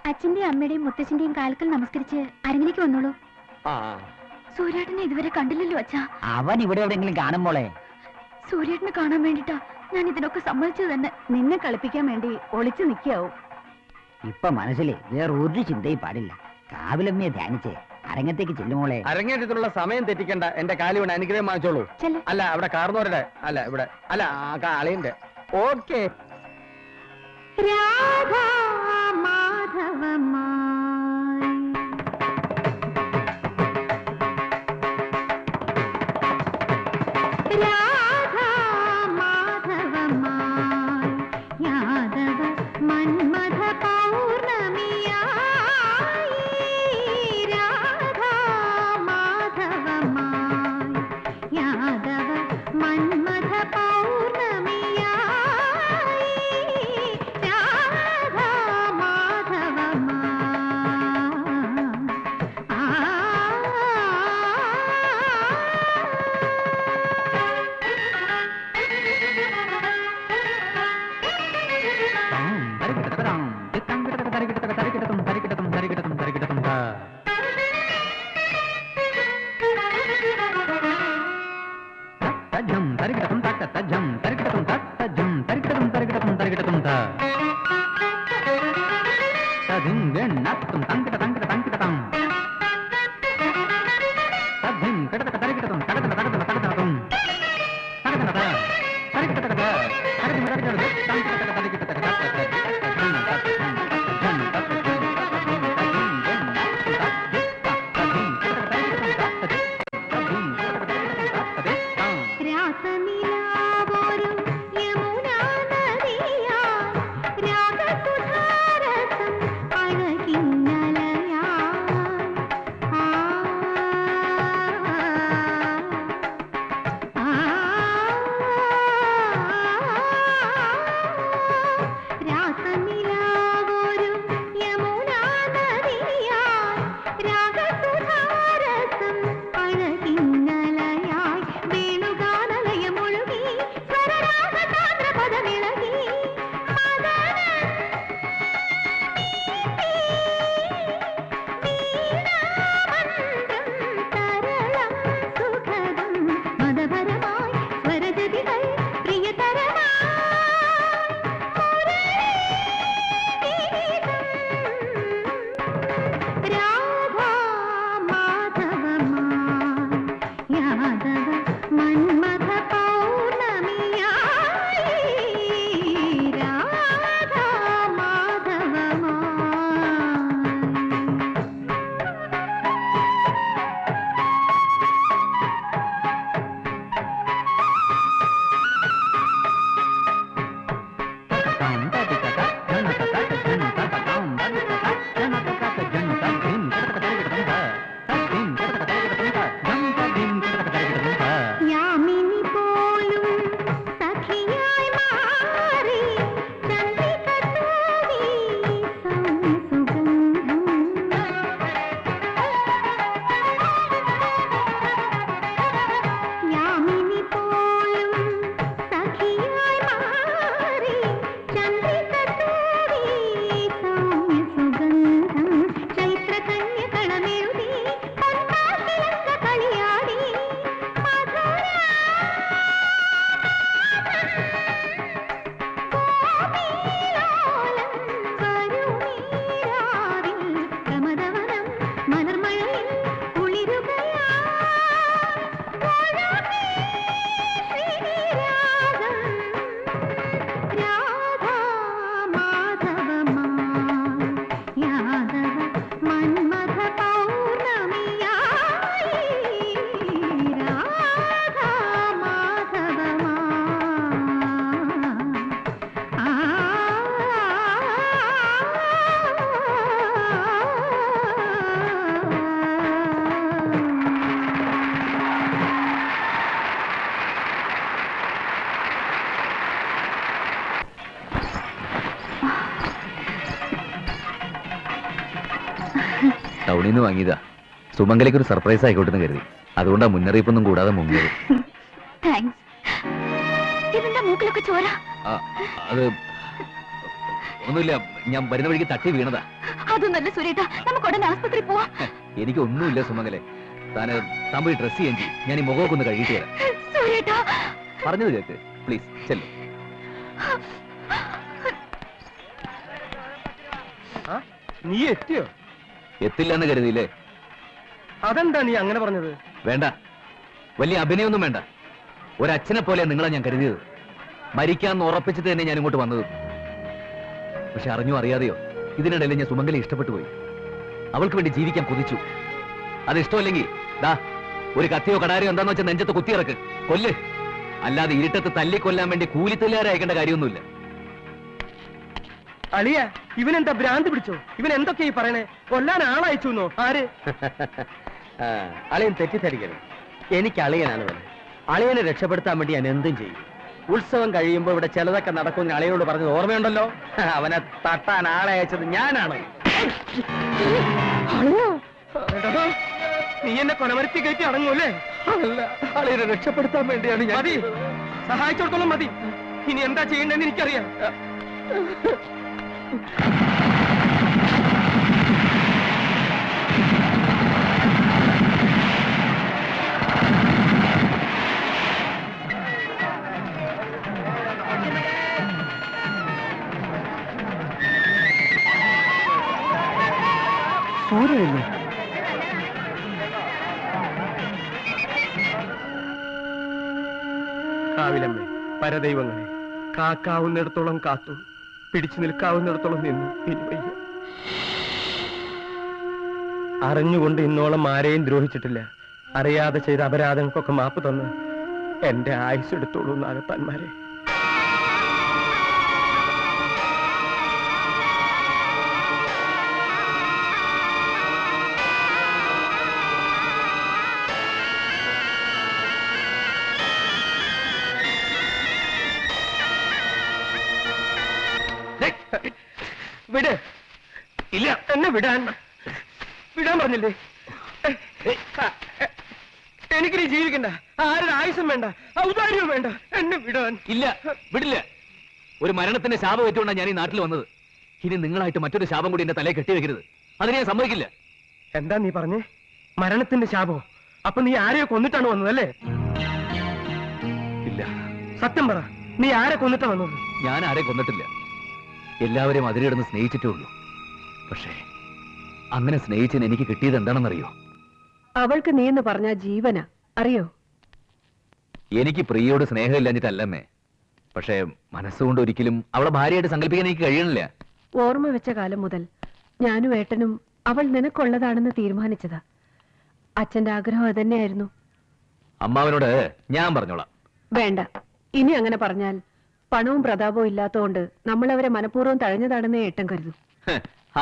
അച്ഛന്റെയും അമ്മയുടെയും മുത്തച്ഛന്റെയും കാൽക്കൽ നമസ്കരിച്ച് അരങ്ങിലേക്ക് വന്നോളൂ. സൂര്യേട്ടനെ ഇതുവരെ കണ്ടില്ലല്ലോ അച്ഛാ. അവൻ ഇവിടെ എവിടെയെങ്കിലും കാണുമ്പോളെ സൂര്യേട്ടനെ കാണാൻ വേണ്ടിട്ടാ ഞാൻ ഇതിനൊക്കെ സമ്മതിച്ചു തന്നെ. നിന്നെ കളിപ്പിക്കാൻ വേണ്ടി ഒളിച്ചു നിൽക്കാവും. ഇപ്പൊ മനസ്സിലെ വേറെ ഒരു ചിന്തയും പാടില്ല. കാവിലമ്മയെ ധ്യാനിച്ച് അരങ്ങത്തേക്ക് ചെല്ലുമോളെ. അരങ്ങേറ്റത്തിനുള്ള സമയം തെറ്റിക്കണ്ട. എന്റെ കാലി വേണം, അനുഗ്രഹം വാങ്ങിച്ചോളൂ. ചെല്ല്. അല്ല അവിടെ കാർന്നോരുടെ അല്ല, ഇവിടെ അല്ല അളിയന്റെ. ഓക്കെ. രാധാ മാധവമായി രാധാ മാധവമായി യാദവ മന്മഥ പൗർണമിയായി രാധാ മാധവമായി യാദവ മന്മഥ പൗർണമിയായി രാധാ കടയിൽ നിന്ന് വാങ്ങിയതാ. സുമംഗലയ്ക്ക് ഒരു സർപ്രൈസ് ആയിക്കോട്ടെ എന്ന് കരുതി. അതുകൊണ്ടാ മുന്നറിയിപ്പൊന്നും കൂടാതെ മുങ്ങിയത്. താങ്ക്സ്. ഇതെന്താ മൂക്കിലൊക്കെ ചോര? അത് ഒന്നുമില്ല, ഞാൻ വരുന്ന വഴിക്ക് തട്ടി വീണതാ. അതൊന്നല്ല സുരേട്ടാ, നമുക്ക് ഉടനെ ആസ്പത്രി പോവാം. എനിക്കൊന്നുമില്ല സുമംഗലെ, താൻ പോയി ഡ്രസ് ചെയ്യാൻ ചെയ്യും. ഞാൻ ഈ മുഖമൊക്കെ ഒന്ന് കഴുകിട്ട് വരാം. സുരേട്ടാ പറഞ്ഞത് കേക്ക് പ്ലീസ്, ചെല്ലു. നീ എത്തിയോ? എത്തില്ലെന്ന് കരുതിയില്ലേ? അതെന്താ നീ അങ്ങനെ പറഞ്ഞത്? വേണ്ട, വലിയ അഭിനയൊന്നും വേണ്ട. ഒരച്ഛനെ പോലെ നിങ്ങളെ ഞാൻ കരുതിയത്. മരിക്കാന്ന് ഉറപ്പിച്ചിട്ട് തന്നെ ഞാൻ ഇങ്ങോട്ട് വന്നത്. പക്ഷെ അറിഞ്ഞോ അറിയാതെയോ ഇതിനിടയിൽ ഞാൻ സുമംഗലെ ഇഷ്ടപ്പെട്ടു പോയി. അവൾക്ക് വേണ്ടി ജീവിക്കാൻ കൊതിച്ചു. അത് ഇഷ്ടമല്ലെങ്കിൽ ദാ ഒരു കത്തിയോ കടാരയോ എന്താന്ന് വെച്ചാൽ നെഞ്ചത്ത് കുത്തിയിറക്ക്, കൊല്ല്. അല്ലാതെ ഇരുട്ടത്ത് തല്ലിക്കൊല്ലാൻ വേണ്ടി കൂലിത്തൊല്ലാരയക്കേണ്ട കാര്യമൊന്നുമില്ല. അളിയ, ഇവനെന്താ ഭ്രാന്ത് പിടിച്ചോ? ഇവൻ എന്തൊക്കെയാ ഈ പറയണേ? കൊല്ലാൻ ആളയച്ചു? ആര്? അളിയൻ തെറ്റിദ്ധരിക്കരുത്. എനിക്ക് അളിയനാണ് വലുത്. അളിയനെ രക്ഷപ്പെടുത്താൻ വേണ്ടി ഞാൻ എന്തും ചെയ്യും. ഉത്സവം കഴിയുമ്പോ ഇവിടെ ചിലതൊക്കെ നടക്കുമെന്ന് അളിയനോട് പറഞ്ഞത് ഓർമ്മയുണ്ടല്ലോ. അവനെ തട്ടാൻ ആളെ അയച്ചത് ഞാനാണ്. നീ എന്നെ കൊലമരത്തി കയറ്റി അടങ്ങൂല്ലേ? അല്ല, അളിയനെ രക്ഷപ്പെടുത്താൻ വേണ്ടിയാണ് ഞാൻ. മതി, സഹായിച്ചോടത്തോളം മതി. ഇനി എന്താ ചെയ്യേണ്ടതെന്ന് എനിക്കറിയാം. സൂര്യനല്ലേ? കാവിലമ്മേ, പരദൈവങ്ങളെ, കാക്കാവുന്നിടത്തോളം കാത്തു, പിടിച്ചു നിൽക്കാവുന്നിടത്തോളം നിന്നു. ഇനി വയ്യ. അറിഞ്ഞുകൊണ്ട് ഇന്നോളം ആരെയും ദ്രോഹിച്ചിട്ടില്ല. അറിയാതെ ചെയ്ത അപരാധങ്ങൾക്കൊക്കെ മാപ്പ് തന്ന് എന്റെ ആയുസ് എടുത്തോളൂ നാഗത്താന്മാരെ. വിട്. ഇല്ല, എന്നെ വിടാൻ പറഞ്ഞില്ലേ? എനിക്കിനി ജീവിക്കണ്ട. ആരുടെ ആയുസും വേണ്ട, ഔദാര്യവും വേണ്ട. എന്നെ വിടാൻ. ഇല്ല, വിടില്ല. ഒരു മരണത്തിന്റെ ശാപം ഏറ്റുകൊണ്ടാണ് ഞാൻ ഈ നാട്ടിൽ വന്നത്. ഇനി നിങ്ങളായിട്ട് മറ്റൊരു ശാപം കൂടി എന്റെ തലയെ കെട്ടിവെക്കരുത്. അതിനെ ഞാൻ സമ്മതിക്കില്ല. എന്താ നീ പറഞ്ഞേ? മരണത്തിന്റെ ശാപോ? അപ്പൊ നീ ആരെയോ കൊന്നിട്ടാണ് വന്നതല്ലേ? ഇല്ല. സത്യം പറ, നീ ആരെ കൊന്നിട്ടാ വന്നത്? ഞാൻ ആരെ കൊന്നിട്ടില്ല. എല്ലാവരെയും അതിരിടന്ന് സ്നേഹിച്ചിട്ടേ ഉള്ളൂ. പക്ഷേ അങ്ങനെ സ്നേഹിച്ചതിന് എനിക്ക് കിട്ടിയത് എന്താണെന്നറിയോ? അവൾക്ക് നീ എന്ന് പറഞ്ഞ ജീവന അറിയോ? എനിക്ക് പ്രിയയോട് സ്നേഹമില്ലാഞ്ഞിട്ടല്ലമ്മേ. പക്ഷേ മനസ്സുകൊണ്ട് ഒരിക്കലും അവളെ ഭാര്യയായിട്ട് സങ്കല്പിക്കാൻ എനിക്ക് കഴിയണില്ല. ഓർമ്മ വെച്ച കാലം മുതൽ ഞാനും ഏട്ടനും അവൾ നിനക്കുള്ളതാണെന്ന് തീരുമാനിച്ചതാ. അച്ഛന്റെ ആഗ്രഹം അതന്നെയായിരുന്നു. അമ്മാവനോട് ഞാൻ പറഞ്ഞോളാം. വേണ്ട, ഇനി അങ്ങനെ പറഞ്ഞാൽ പണവും പ്രതാപവും ഇല്ലാത്തതുകൊണ്ട് നമ്മളവരെ മനഃപൂർവ്വം തഴഞ്ഞതാണെന്ന് ഏട്ടൻ കരുതും.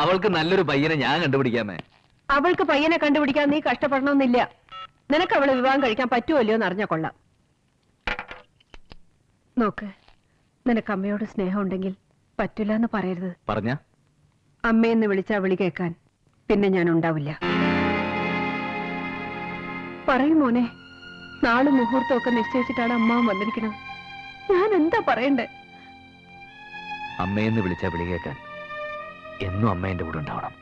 അവൾക്ക് നല്ലൊരു പയ്യനെ ഞാൻ കണ്ടുപിടിക്കാമേ. അവൾക്ക് പയ്യനെ കണ്ടുപിടിക്കാൻ നീ കഷ്ടപ്പെടണമെന്നില്ല. നിനക്ക് അവളെ വിവാഹം കഴിക്കാൻ പറ്റുമല്ലോ എന്ന് അറിഞ്ഞ കൊള്ളാം. നോക്ക്, നിനക്ക് അമ്മയോട് സ്നേഹം ഉണ്ടെങ്കിൽ പറ്റില്ല എന്ന് പറയരുത്. പറഞ്ഞ അമ്മയെന്ന് വിളിച്ചാ വിളി കേൾക്കാൻ പിന്നെ ഞാൻ ഉണ്ടാവില്ല. പറയും മോനെ, നാളും മുഹൂർത്തമൊക്കെ നിശ്ചയിച്ചിട്ടാണ് അമ്മാവൻ വന്നിരിക്കണം. ഞാൻ എന്താ പറയണ്ടേ? അമ്മയെന്ന് വിളിച്ചാ വിളി കേൾക്കാൻ എന്നും അമ്മ എന്റെ കൂടെ ഉണ്ടാവണം.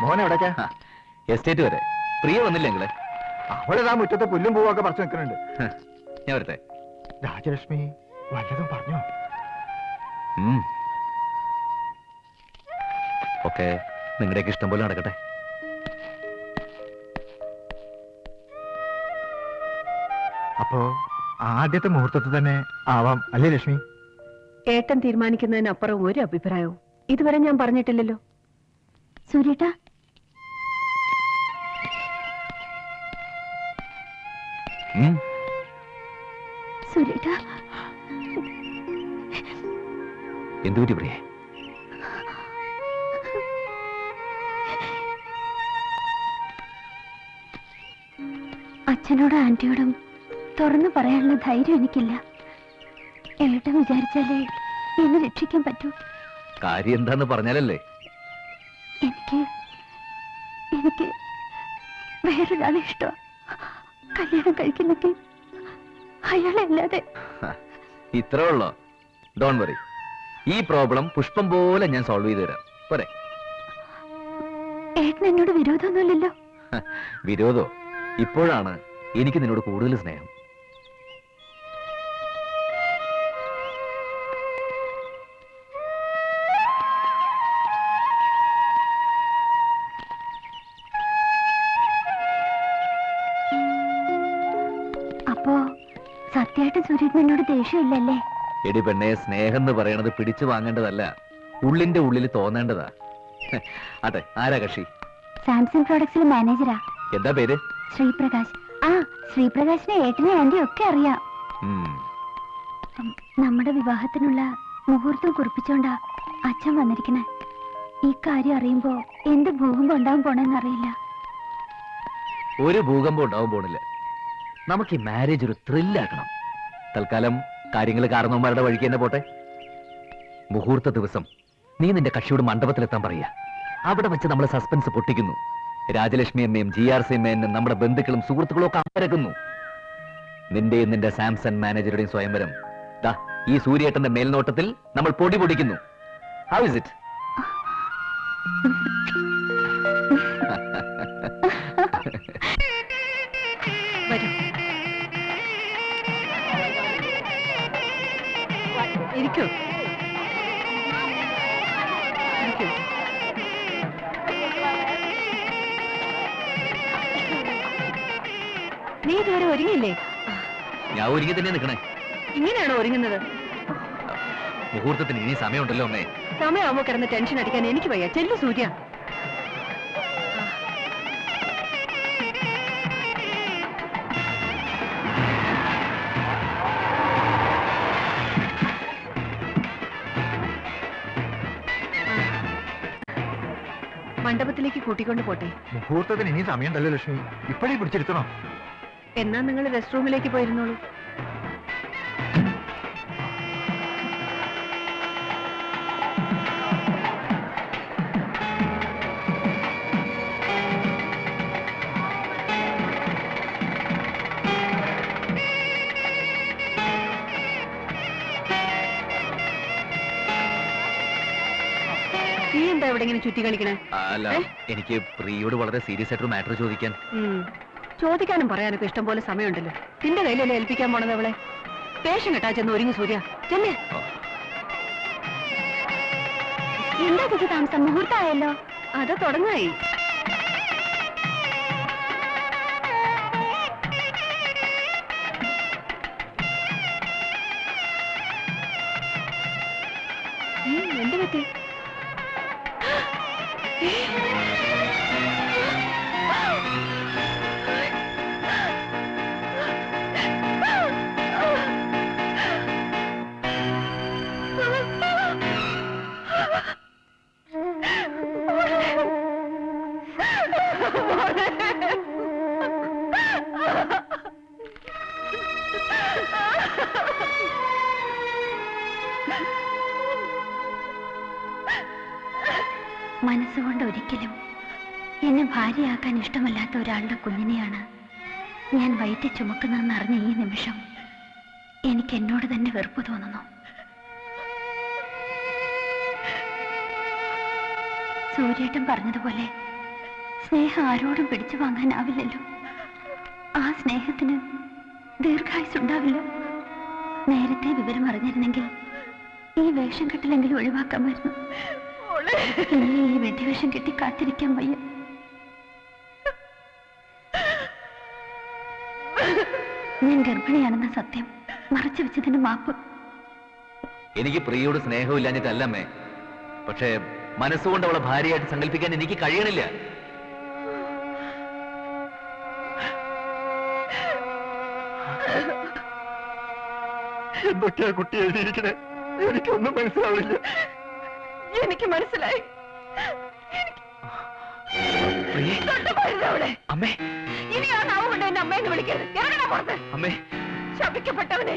മോനെവിടേക്കാ? എസ്റ്റേറ്റ് വരെ. പ്രിയ വന്നില്ലെങ്കിലേ? അവളിതാ മുറ്റത്തെ പുല്ലും പൂവൊക്കെ പറിച്ചു നിൽക്കുന്നുണ്ട്. ഞാൻ വരട്ടെ. രാജലക്ഷ്മി വല്ലതും പറഞ്ഞോ? ഓക്കെ, നിങ്ങളുടെയൊക്കെ ഇഷ്ടം പോലെ നടക്കട്ടെ. അപ്പോ ആദ്യത്തെ മുഹൂർത്തത്തിൽ തന്നെ ആവാം അല്ലേ ലക്ഷ്മി? ഏട്ടൻ തീരുമാനിക്കുന്നതിനപ്പുറം ഒരു അഭിപ്രായവും ഇതുവരെ ഞാൻ പറഞ്ഞിട്ടില്ലല്ലോ. സുരേട്ടാ, സുരേട്ടാ, എന്തുപറ്റി പ്രിയേ? അച്ഛനോടും ആന്റിയോടും തുറന്നു പറയാനുള്ള ധൈര്യം എനിക്കില്ല. ഏട്ടൻ വിചാരിച്ചാലേ എന്നെ രക്ഷിക്കാൻ പറ്റൂ. കാര്യം എന്താന്ന് പറഞ്ഞാലല്ലേ? എനിക്ക് എനിക്ക് വേറൊരാളെ ഇഷ്ടം. കല്യാണം കഴിക്കുന്നെങ്കിൽ അയാളെ അല്ലാതെ. ഇത്രേ ഉള്ളോ? ഡോൺ വറി, ഈ പ്രോബ്ലം പുഷ്പം പോലെ ഞാൻ സോൾവ് ചെയ്തു തരാം. പോരെ? ഏട്ടൻ എന്നോട് വിരോധമൊന്നുമില്ലല്ലോ? വിരോധോ? ഇപ്പോഴാണ് എനിക്ക് നിന്നോട് കൂടുതൽ സ്നേഹം. അപ്പോ സത്യമായിട്ട് സൂര്യൻ എന്നോട് ദേഷ്യമില്ലല്ലേ? എടി പെണ്ണെ, സ്നേഹം എന്ന് പറയണത് പിടിച്ചു വാങ്ങേണ്ടതല്ല, ഉള്ളിന്റെ ഉള്ളിൽ തോന്നേണ്ടതാ. അതെ, ആരാ കക്ഷി? സാംസങ് പ്രോഡക്ട്സിലെ മാനേജരാ. എന്താ പേര്? ശ്രീപ്രകാശ്. ആ, ശ്രീപ്രകാശിനെ ഏട്ടനെ ആന്റി ഒക്കെ അറിയാം. നമ്മുടെ വിവാഹത്തിനുള്ള മുഹൂർത്തം കുറിപ്പിച്ചോണ്ടാ അച്ഛൻ വന്നിരിക്കണേ. ഈ കാര്യം അറിയുമ്പോ എന്ത് ഭൂകമ്പം ഉണ്ടാവും പോണെന്നറിയില്ല. ഒരു ഭൂകമ്പം ഉണ്ടാവും പോണില്ല. നമുക്ക് ഈ മാരേജ് ഒരു ത്രില്ലാക്കണം. തൽക്കാലം കാര്യങ്ങൾ കാരണവന്മാരുടെ വഴിക്ക് തന്നെ പോട്ടെ. മുഹൂർത്ത ദിവസം നീ നിന്റെ കക്ഷിയോട് മണ്ഡപത്തിലെത്താൻ പറയാ. അവിടെ വെച്ച് നമ്മൾ സസ്പെൻസ് പൊട്ടിക്കുന്നു. രാജലക്ഷ്മി അമ്മയും GRC അമ്മയും നമ്മുടെ ബന്ധുക്കളും സുഹൃത്തുക്കളും ഒക്കെ അമ്പരക്കുന്നു. നിന്റെയും നിന്റെ സാംസൺ മാനേജറുടെയും സ്വയംവരം ദാ ഈ സൂര്യേട്ടന്റെ മേൽനോട്ടത്തിൽ നമ്മൾ പൊടി പൊടിക്കുന്നു. How is it? ഇരിക്കൂ. നീ ഇതുവരെ ഒരുങ്ങിയില്ലേ? ഞാൻ ഒരുങ്ങി തന്നെ നിൽക്കണേ. ഇങ്ങനെയാണോ ഒരുങ്ങുന്നത്? മുഹൂർത്തത്തിന് ഇനി സമയമുണ്ടല്ലോ അമ്മേ. സമയമാകുമ്പോ കിടന്ന് ടെൻഷൻ അടിക്കാൻ എനിക്ക് വയ്യ. ചെല്ലു സൂര്യ. മണ്ഡപത്തിലേക്ക് കൂട്ടിക്കൊണ്ട് പോട്ടെ. മുഹൂർത്തത്തിന് ഇനി സമയമുണ്ടല്ലോ ലക്ഷ്മി, ഇപ്പോഴേ പിടിച്ചെടുത്തണോ? എന്നാ നിങ്ങൾ റെസ്റ്റ് റൂമിലേക്ക് പോയിരുന്നോളൂ. നീ എന്താ ഇവിടെ ഇങ്ങനെ ചുറ്റി കളിക്കണേ? അല്ല, എനിക്ക് പ്രിയോട് വളരെ സീരിയസ് ആയിട്ടൊരു മാറ്റർ ചോദിക്കാൻ. ചോദിക്കാനും പറയാനൊക്കെ ഇഷ്ടം പോലെ സമയമുണ്ടല്ലോ. നിന്റെ കയ്യിലല്ലേ ഏൽപ്പിക്കാൻ പോണത് അവളെ? പേഷം കെട്ടാ ചെന്ന് ഒരുങ്ങി സൂര്യ. ചെന്നേ. എന്താ കുട്ടി താമസം? മുഹൂർത്തമായല്ലോ. അത് തുടങ്ങായി. എന്ത് പറ്റി? മനസ്സുകൊണ്ട് ഒരിക്കലും എന്നെ ഭാര്യയാക്കാൻ ഇഷ്ടമല്ലാത്ത ഒരാളുടെ കുഞ്ഞിനെയാണ് ഞാൻ വയറ്റിൽ ചുമക്കുന്നതെന്ന് അറിഞ്ഞ ഈ നിമിഷം എനിക്ക് എന്നോട് തന്നെ വെറുപ്പ് തോന്നുന്നു. സൂര്യേട്ടൻ പറഞ്ഞതുപോലെ സ്നേഹം ആരോടും പിടിച്ചു വാങ്ങാനാവില്ലല്ലോ. ആ സ്നേഹത്തിന് ദീർഘായുസുണ്ടാവില്ല. നേരത്തെ വിവരം അറിഞ്ഞിരുന്നെങ്കിൽ ഈ വേഷം കെട്ടിലെങ്കിലും ഒഴിവാക്കാമായിരുന്നു. ഇനി ഈ വെടിവേഷം കെട്ടി കാത്തിരിക്കാൻ വയ്യ. ഞാൻ ഗർഭിണിയാണെന്ന സത്യം മറച്ചു വെച്ചതിന് മാപ്പ്. എനിക്ക് പ്രിയോട് സ്നേഹമില്ലാഞ്ഞിട്ടല്ല അമ്മേ, പക്ഷേ മനസ്സുകൊണ്ട് അവളെ ഭാര്യയായിട്ട് സങ്കല്പിക്കാൻ എനിക്ക് കഴിയണില്ല. എന്തൊക്കെയാ കുട്ടി എഴുതിയിരിക്കണേ? എനിക്കൊന്നും മനസ്സിലാവില്ല. എനിക്ക് മനസ്സിലായി. അമ്മേ, ഇനി ആ നാവ് കൊണ്ട് എന്നെ അമ്മയെന്ന് വിളിക്കരുത്. ഇറങ്ങണ പുറത്ത്. അമ്മേ, ശപിക്കപ്പെട്ടവനെ,